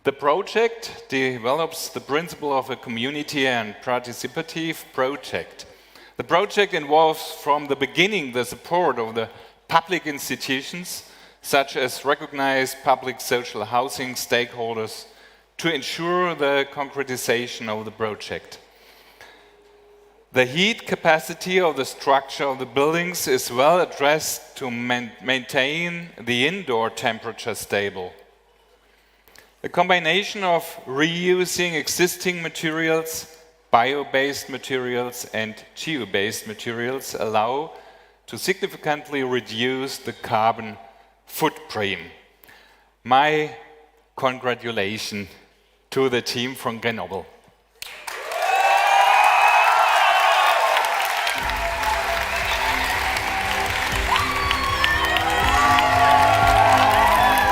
The project develops the principle of a community and participative project. The project involves from the beginning the support of the public institutions, such as recognized public social housing stakeholders, to ensure the concretization of the project. The heat capacity of the structure of the buildings is well addressed to maintain the indoor temperature stable. A combination of reusing existing materials, bio-based materials and geo-based materials allow to significantly reduce the carbon footprint. My congratulations to the team from Grenoble.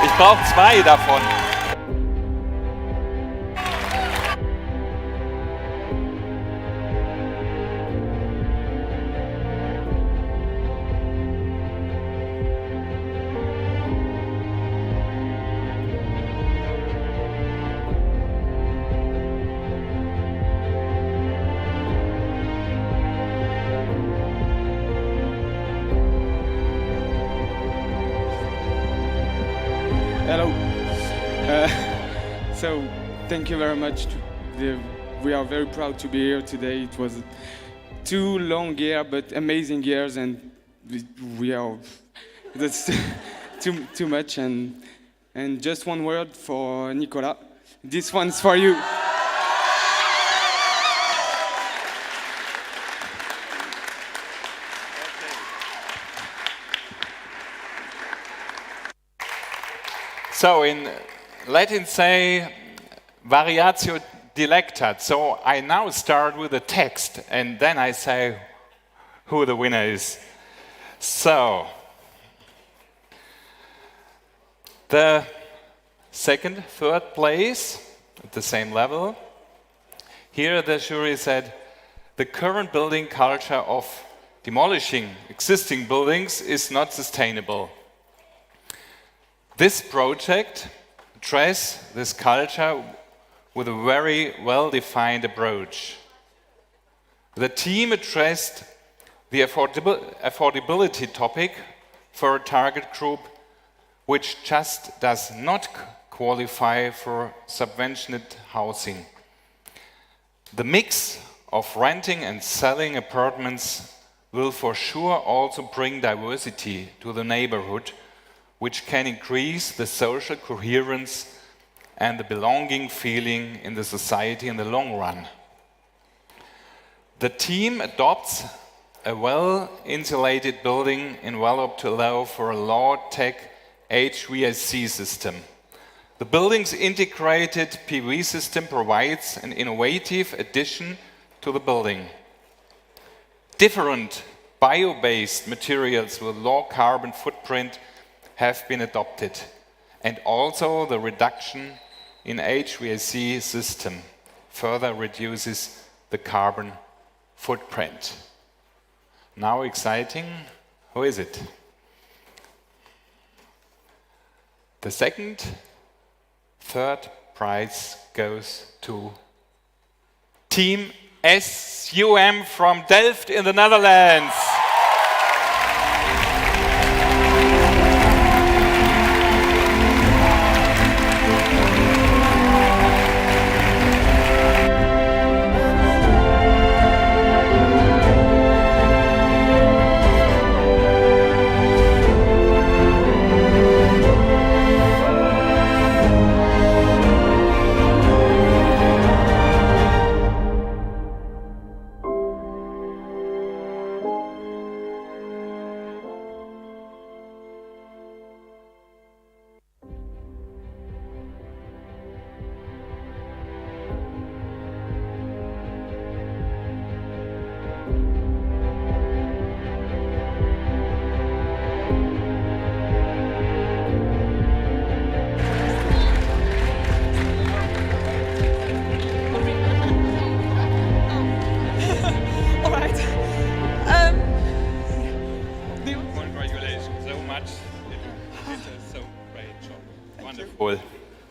Ich brauche 2 davon. Hello. So, thank you very much. We are very proud to be here today. It was 2 long years, but amazing years, and we are. That's too much. And just one word for Nicolas. This one's for you. So in Latin say variatio dilectat. So I now start with the text and then I say who the winner is. So the second, third place at the same level. Here the jury said the current building culture of demolishing existing buildings is not sustainable. This project addresses this culture with a very well-defined approach. The team addressed the affordability topic for a target group which just does not qualify for subventioned housing. The mix of renting and selling apartments will for sure also bring diversity to the neighborhood, which can increase the social coherence and the belonging feeling in the society in the long run. The team adopts a well-insulated building envelope to allow for a low-tech HVAC system. The building's integrated PV system provides an innovative addition to the building. Different bio-based materials with low carbon footprint have been adopted, and also the reduction in HVAC system further reduces the carbon footprint. Now exciting, who is it? The third prize goes to Team SUM from Delft in the Netherlands.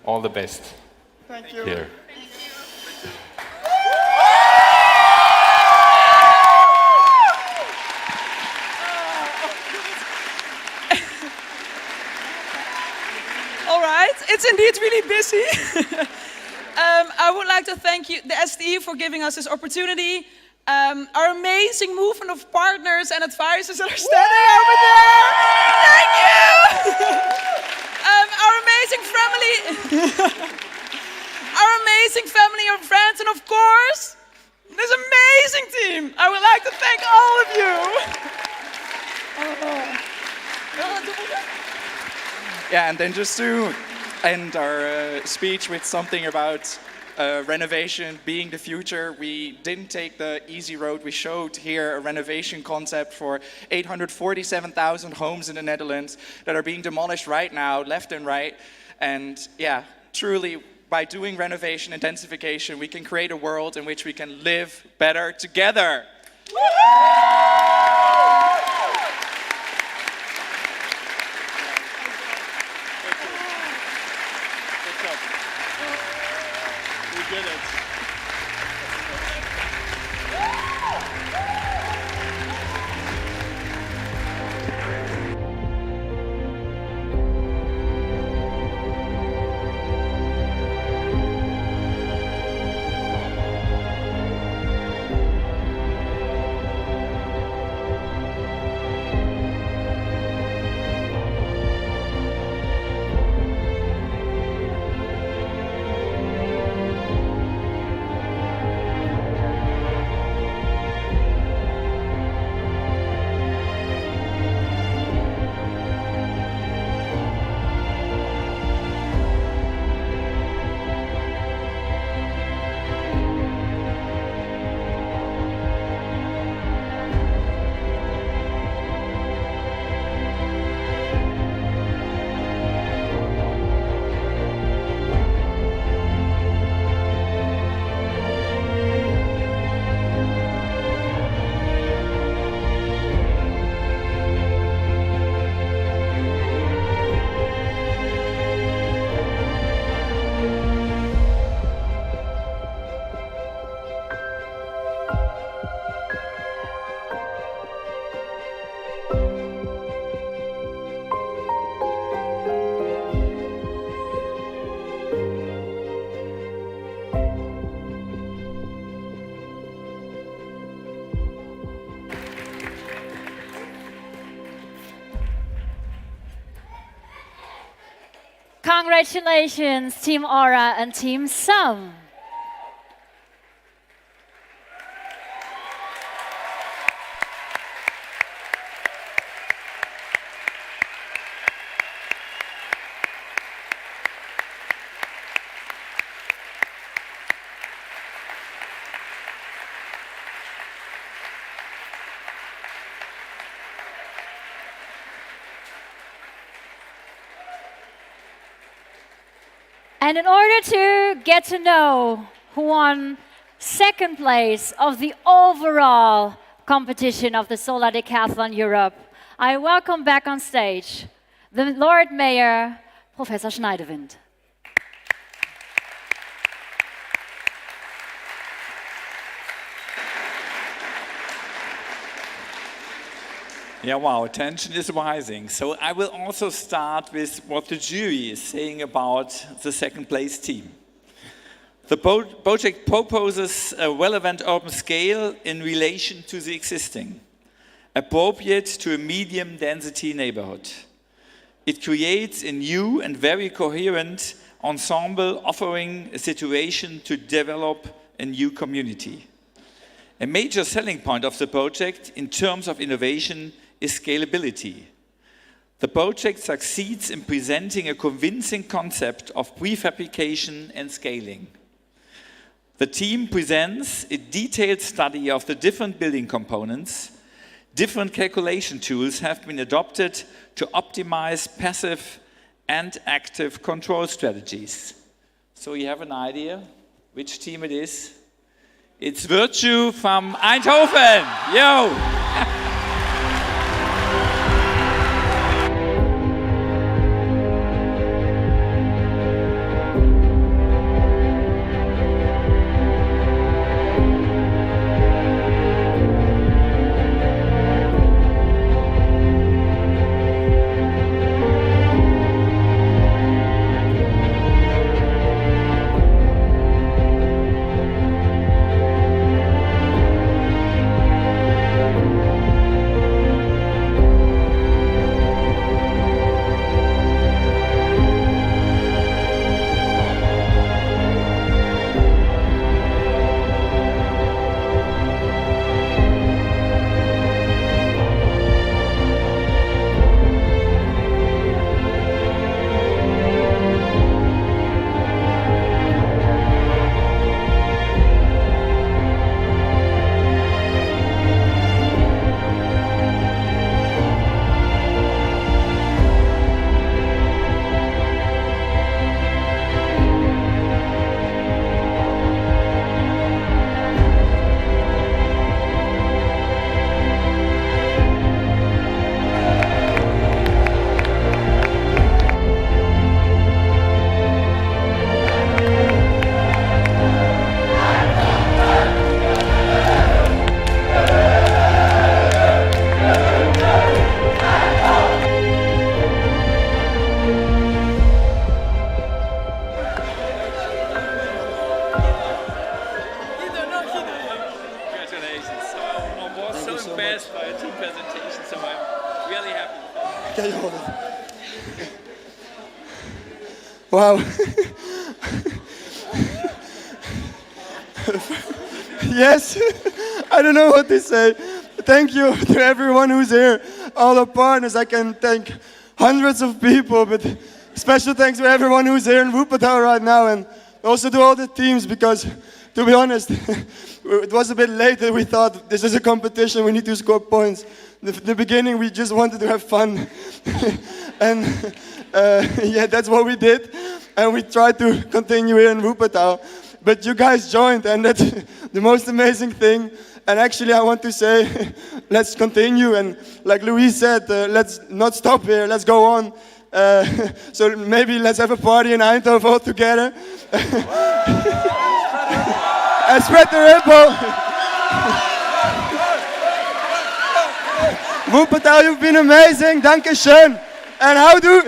All the best. Thank you. Here. All right, it's indeed really busy. I would like to thank you, the STE, for giving us this opportunity. Our amazing movement of partners and advisors that are standing over there. Thank you. Our amazing family and friends, and of course, this amazing team. I would like to thank all of you. Yeah, and then just to end our speech with something about renovation being the future. We didn't take the easy road. We showed here a renovation concept for 847,000 homes in the Netherlands that are being demolished right now, left and right. And yeah, truly, by doing renovation and densification, we can create a world in which we can live better together. We did it. Congratulations, Team Aura and Team Sum. And in order to get to know who won second place of the overall competition of the Solar Decathlon Europe, I welcome back on stage the Lord Mayor, Professor Schneidewind. Yeah, wow, attention is rising. So I will also start with what the jury is saying about the second place team. The project proposes a relevant open scale in relation to the existing, appropriate to a medium density neighborhood. It creates a new and very coherent ensemble offering a situation to develop a new community. A major selling point of the project in terms of innovation is scalability. The project succeeds in presenting a convincing concept of prefabrication and scaling. The team presents a detailed study of the different building components. Different calculation tools have been adopted to optimize passive and active control strategies. So you have an idea which team it is? It's Virtue from Eindhoven. Yo! Wow. Yes, I don't know what to say. Thank you to everyone who's here, all the partners. I can thank hundreds of people, but special thanks to everyone who's here in Wuppertal right now, and also to all the teams, because to be honest, it was a bit late that we thought this is a competition, we need to score points. In the beginning, we just wanted to have fun. And yeah, that's what we did. And we tried to continue here in Wuppertal. But you guys joined, and that's the most amazing thing. And actually, I want to say, let's continue. And like Louise said, let's not stop here, let's go on. So maybe let's have a party in Eindhoven all together. And spread the ripple. Wuppertal, you've been amazing. Danke schön. And how do...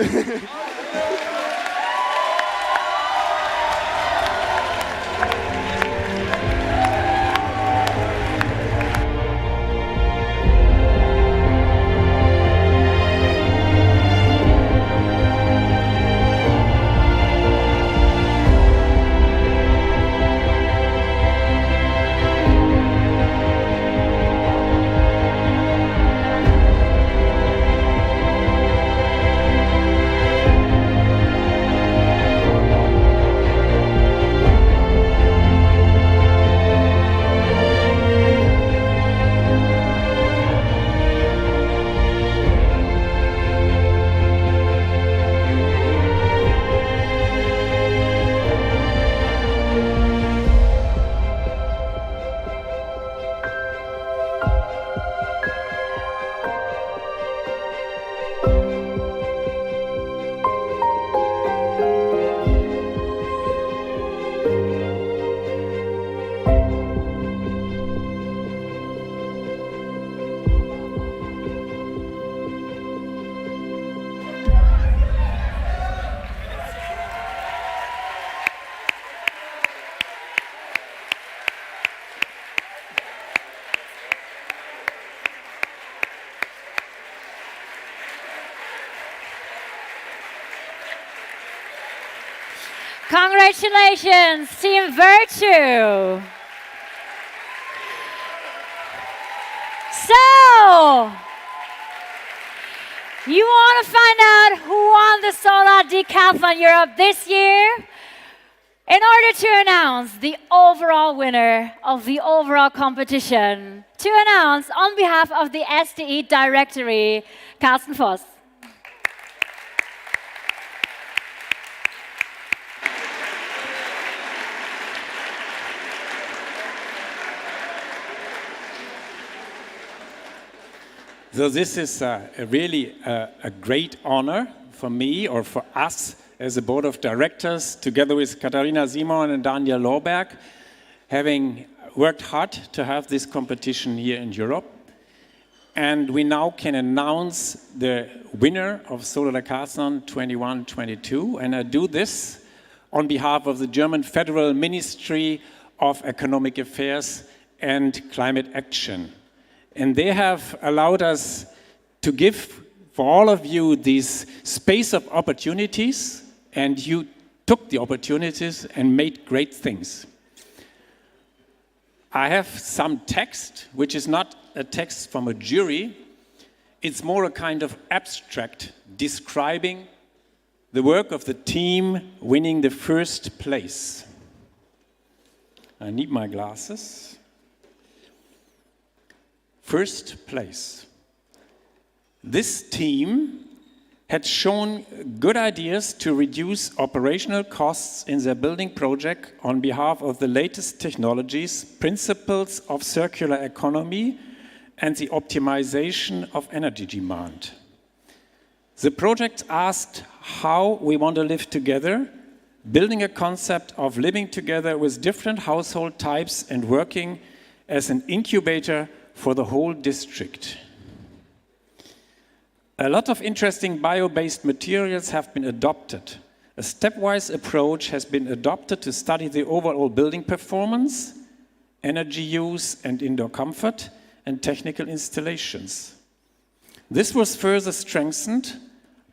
Congratulations, Team Virtue. So, you want to find out who won the Solar Decathlon Europe this year? In order to announce the overall winner of the overall competition, to announce on behalf of the SDE Directory, Carsten Voss. So this is really a great honor for me or for us as a board of directors, together with Katharina Simon and Daniel Lorberg, having worked hard to have this competition here in Europe. And we now can announce the winner of Solar Decathlon 21-22. And I do this on behalf of the German Federal Ministry of Economic Affairs and Climate Action. And they have allowed us to give for all of you this space of opportunities, and you took the opportunities and made great things. I have some text, which is not a text from a jury. It's more a kind of abstract describing the work of the team winning the first place. I need my glasses. First place. This team had shown good ideas to reduce operational costs in their building project on behalf of the latest technologies, principles of circular economy, and the optimization of energy demand. The project asked how we want to live together, building a concept of living together with different household types and working as an incubator for the whole district. A lot of interesting bio-based materials have been adopted. A stepwise approach has been adopted to study the overall building performance, energy use and indoor comfort, and technical installations. This was further strengthened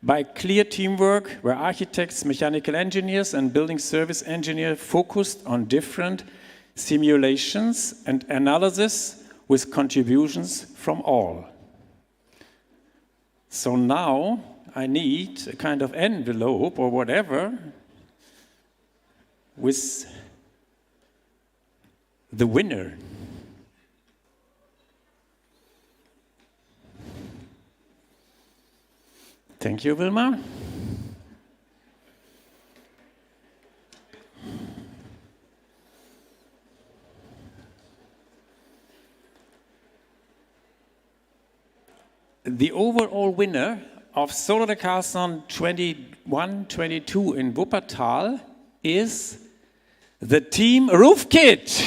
by clear teamwork where architects, mechanical engineers, and building service engineers focused on different simulations and analysis with contributions from all. So now I need a kind of envelope or whatever with the winner. Thank you, Wilma. The overall winner of Solar Decathlon 21-22 in Wuppertal is the Team Roof Kit.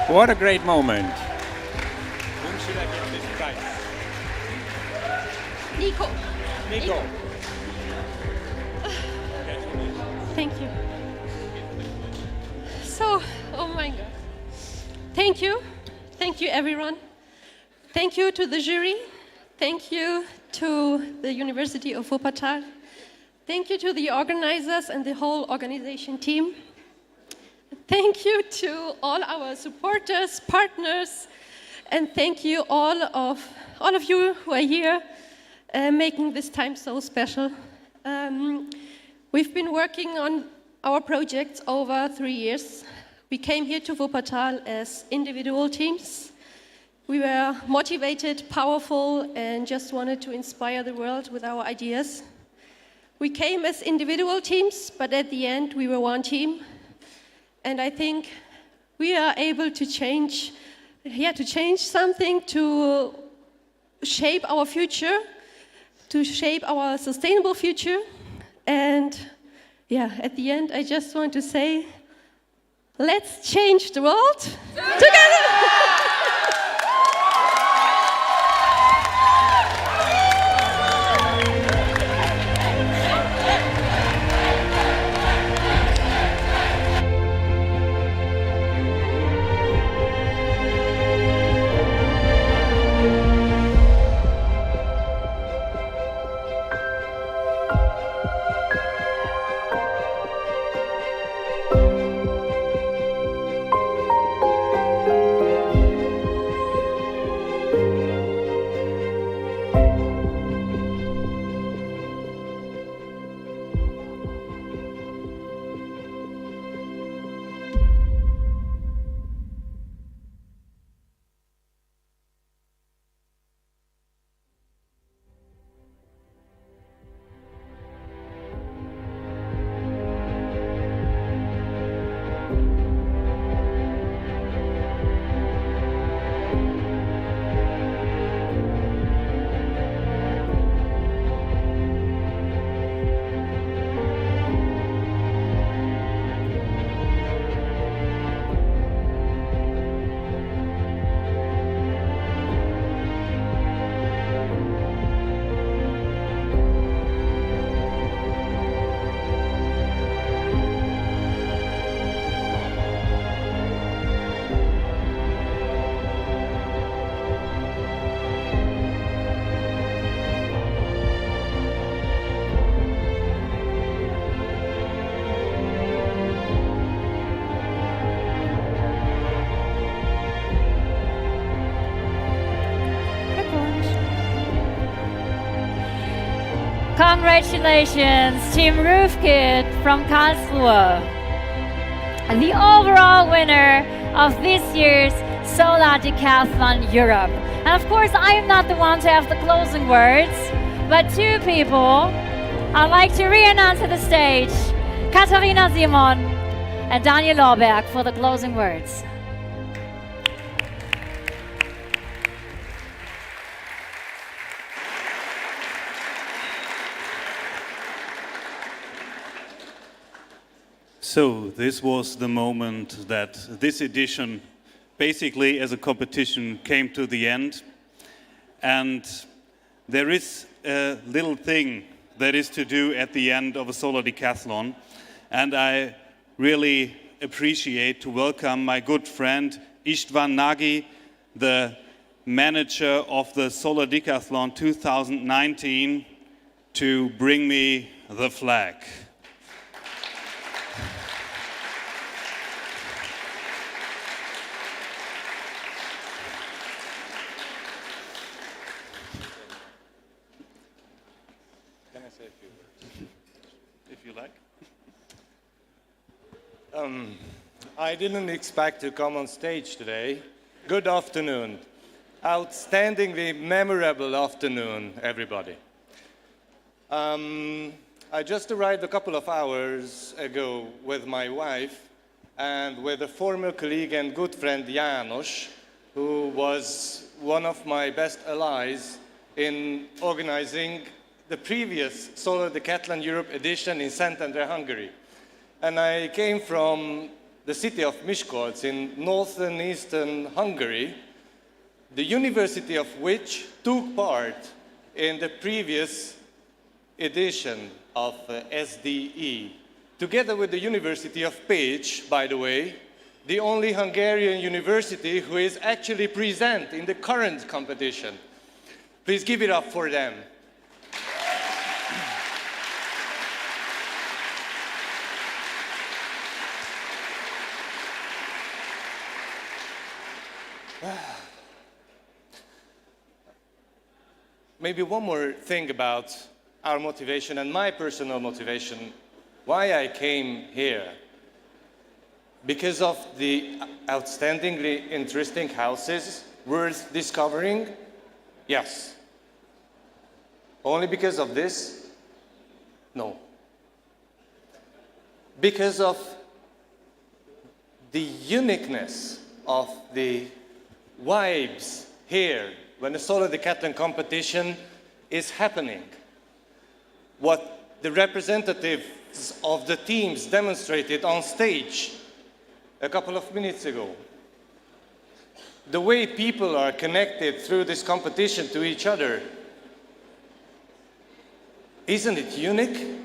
What a great moment. Whom should I give this prize? Nico. Nico. Thank you. So, oh my God. Thank you. Thank you, everyone. Thank you to the jury. Thank you to the University of Wuppertal. Thank you to the organizers and the whole organization team. Thank you to all our supporters, partners, and thank you all of you who are here, making this time so special. We've been working on our projects over 3 years. We came here to Wuppertal as individual teams. We were motivated, powerful, and just wanted to inspire the world with our ideas. We came as individual teams, but at the end we were one team. And I think we are able to change something, to shape our future, to shape our sustainable future. And yeah, at the end, I just want to say, let's change the world together! Congratulations, Team Roofkit from Karlsruhe, the overall winner of this year's Solar Decathlon Europe. And of course, I am not the one to have the closing words, but two people I'd like to re-announce to the stage, Katharina Simon and Daniel Lauberg, for the closing words. So this was the moment that this edition, basically as a competition, came to the end. And there is a little thing that is to do at the end of a Solar Decathlon. And I really appreciate to welcome my good friend Istvan Nagy, the manager of the Solar Decathlon 2019, to bring me the flag. I didn't expect to come on stage today. Good afternoon. Outstandingly memorable afternoon, everybody. I just arrived a couple of hours ago with my wife and with a former colleague and good friend, János, who was one of my best allies in organizing the previous Solar Decathlon Europe edition in Santander, Hungary. And I came from the city of Miskolc in northern eastern Hungary, the university of which took part in the previous edition of SDE, together with the University of Pécs, by the way, the only Hungarian university who is actually present in the current competition. Please give it up for them. Maybe one more thing about our motivation and my personal motivation, why I came here. Because of the outstandingly interesting houses worth discovering? Yes. Only because of this? No. Because of the uniqueness of the vibes here when the Solar Decathlon competition is happening. What the representatives of the teams demonstrated on stage a couple of minutes ago. The way people are connected through this competition to each other. Isn't it unique?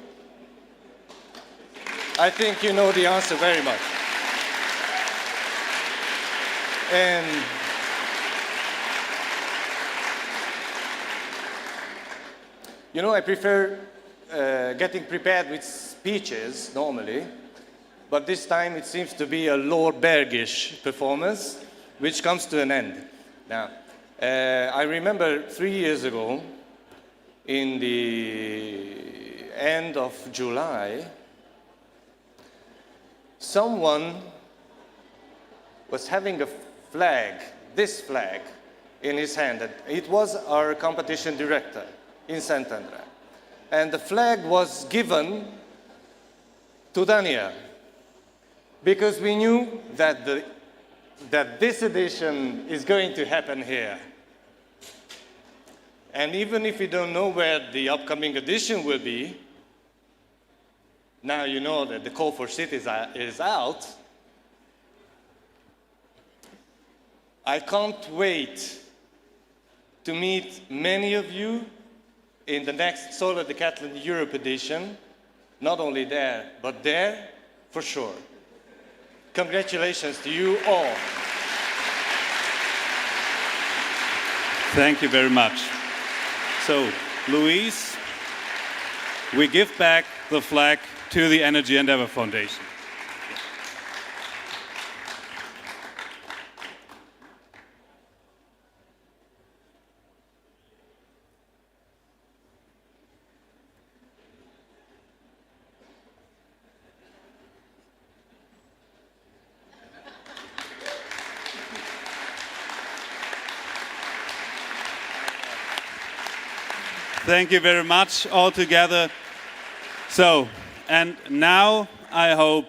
I think you know the answer very much. And you know, I prefer getting prepared with speeches normally, but this time it seems to be a Lord Bergish performance, which comes to an end. Now, I remember 3 years ago, in the end of July, someone was having a flag, this flag, in his hand. It was our competition director in Santander. And the flag was given to Daniel because we knew that, that this edition is going to happen here. And even if you don't know where the upcoming edition will be, now you know that the call for cities is out. I can't wait to meet many of you in the next Solar Decathlon Europe edition. Not only there, but there for sure. Congratulations to you all. Thank you very much. So, Louise, we give back the flag to the Energy Endeavour Foundation. Thank you very much all together. So, and now I hope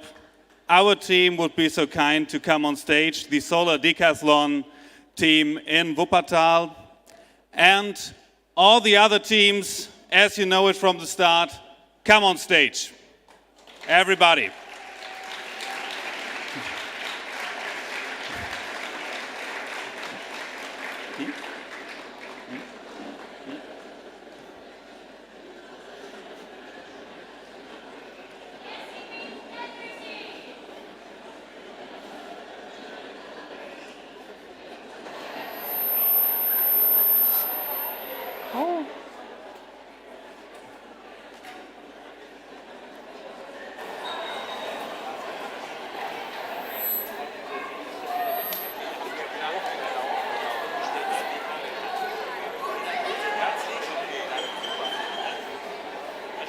our team would be so kind to come on stage, the Solar Decathlon team in Wuppertal, and all the other teams, as you know it from the start, come on stage. Everybody. Oh.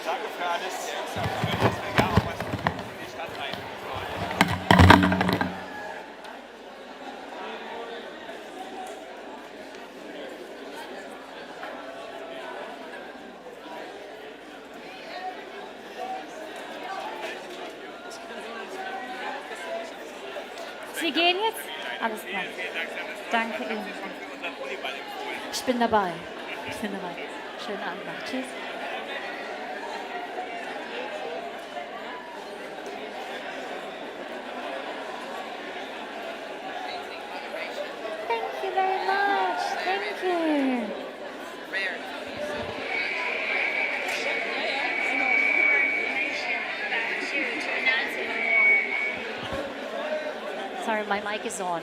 Danke für alles. Sie gehen jetzt? Alles klar. Danke Ihnen. Ich bin dabei. Ich bin dabei. Schönen Abend noch. Tschüss. Thank you very much. Thank you. Sorry, my mic is on.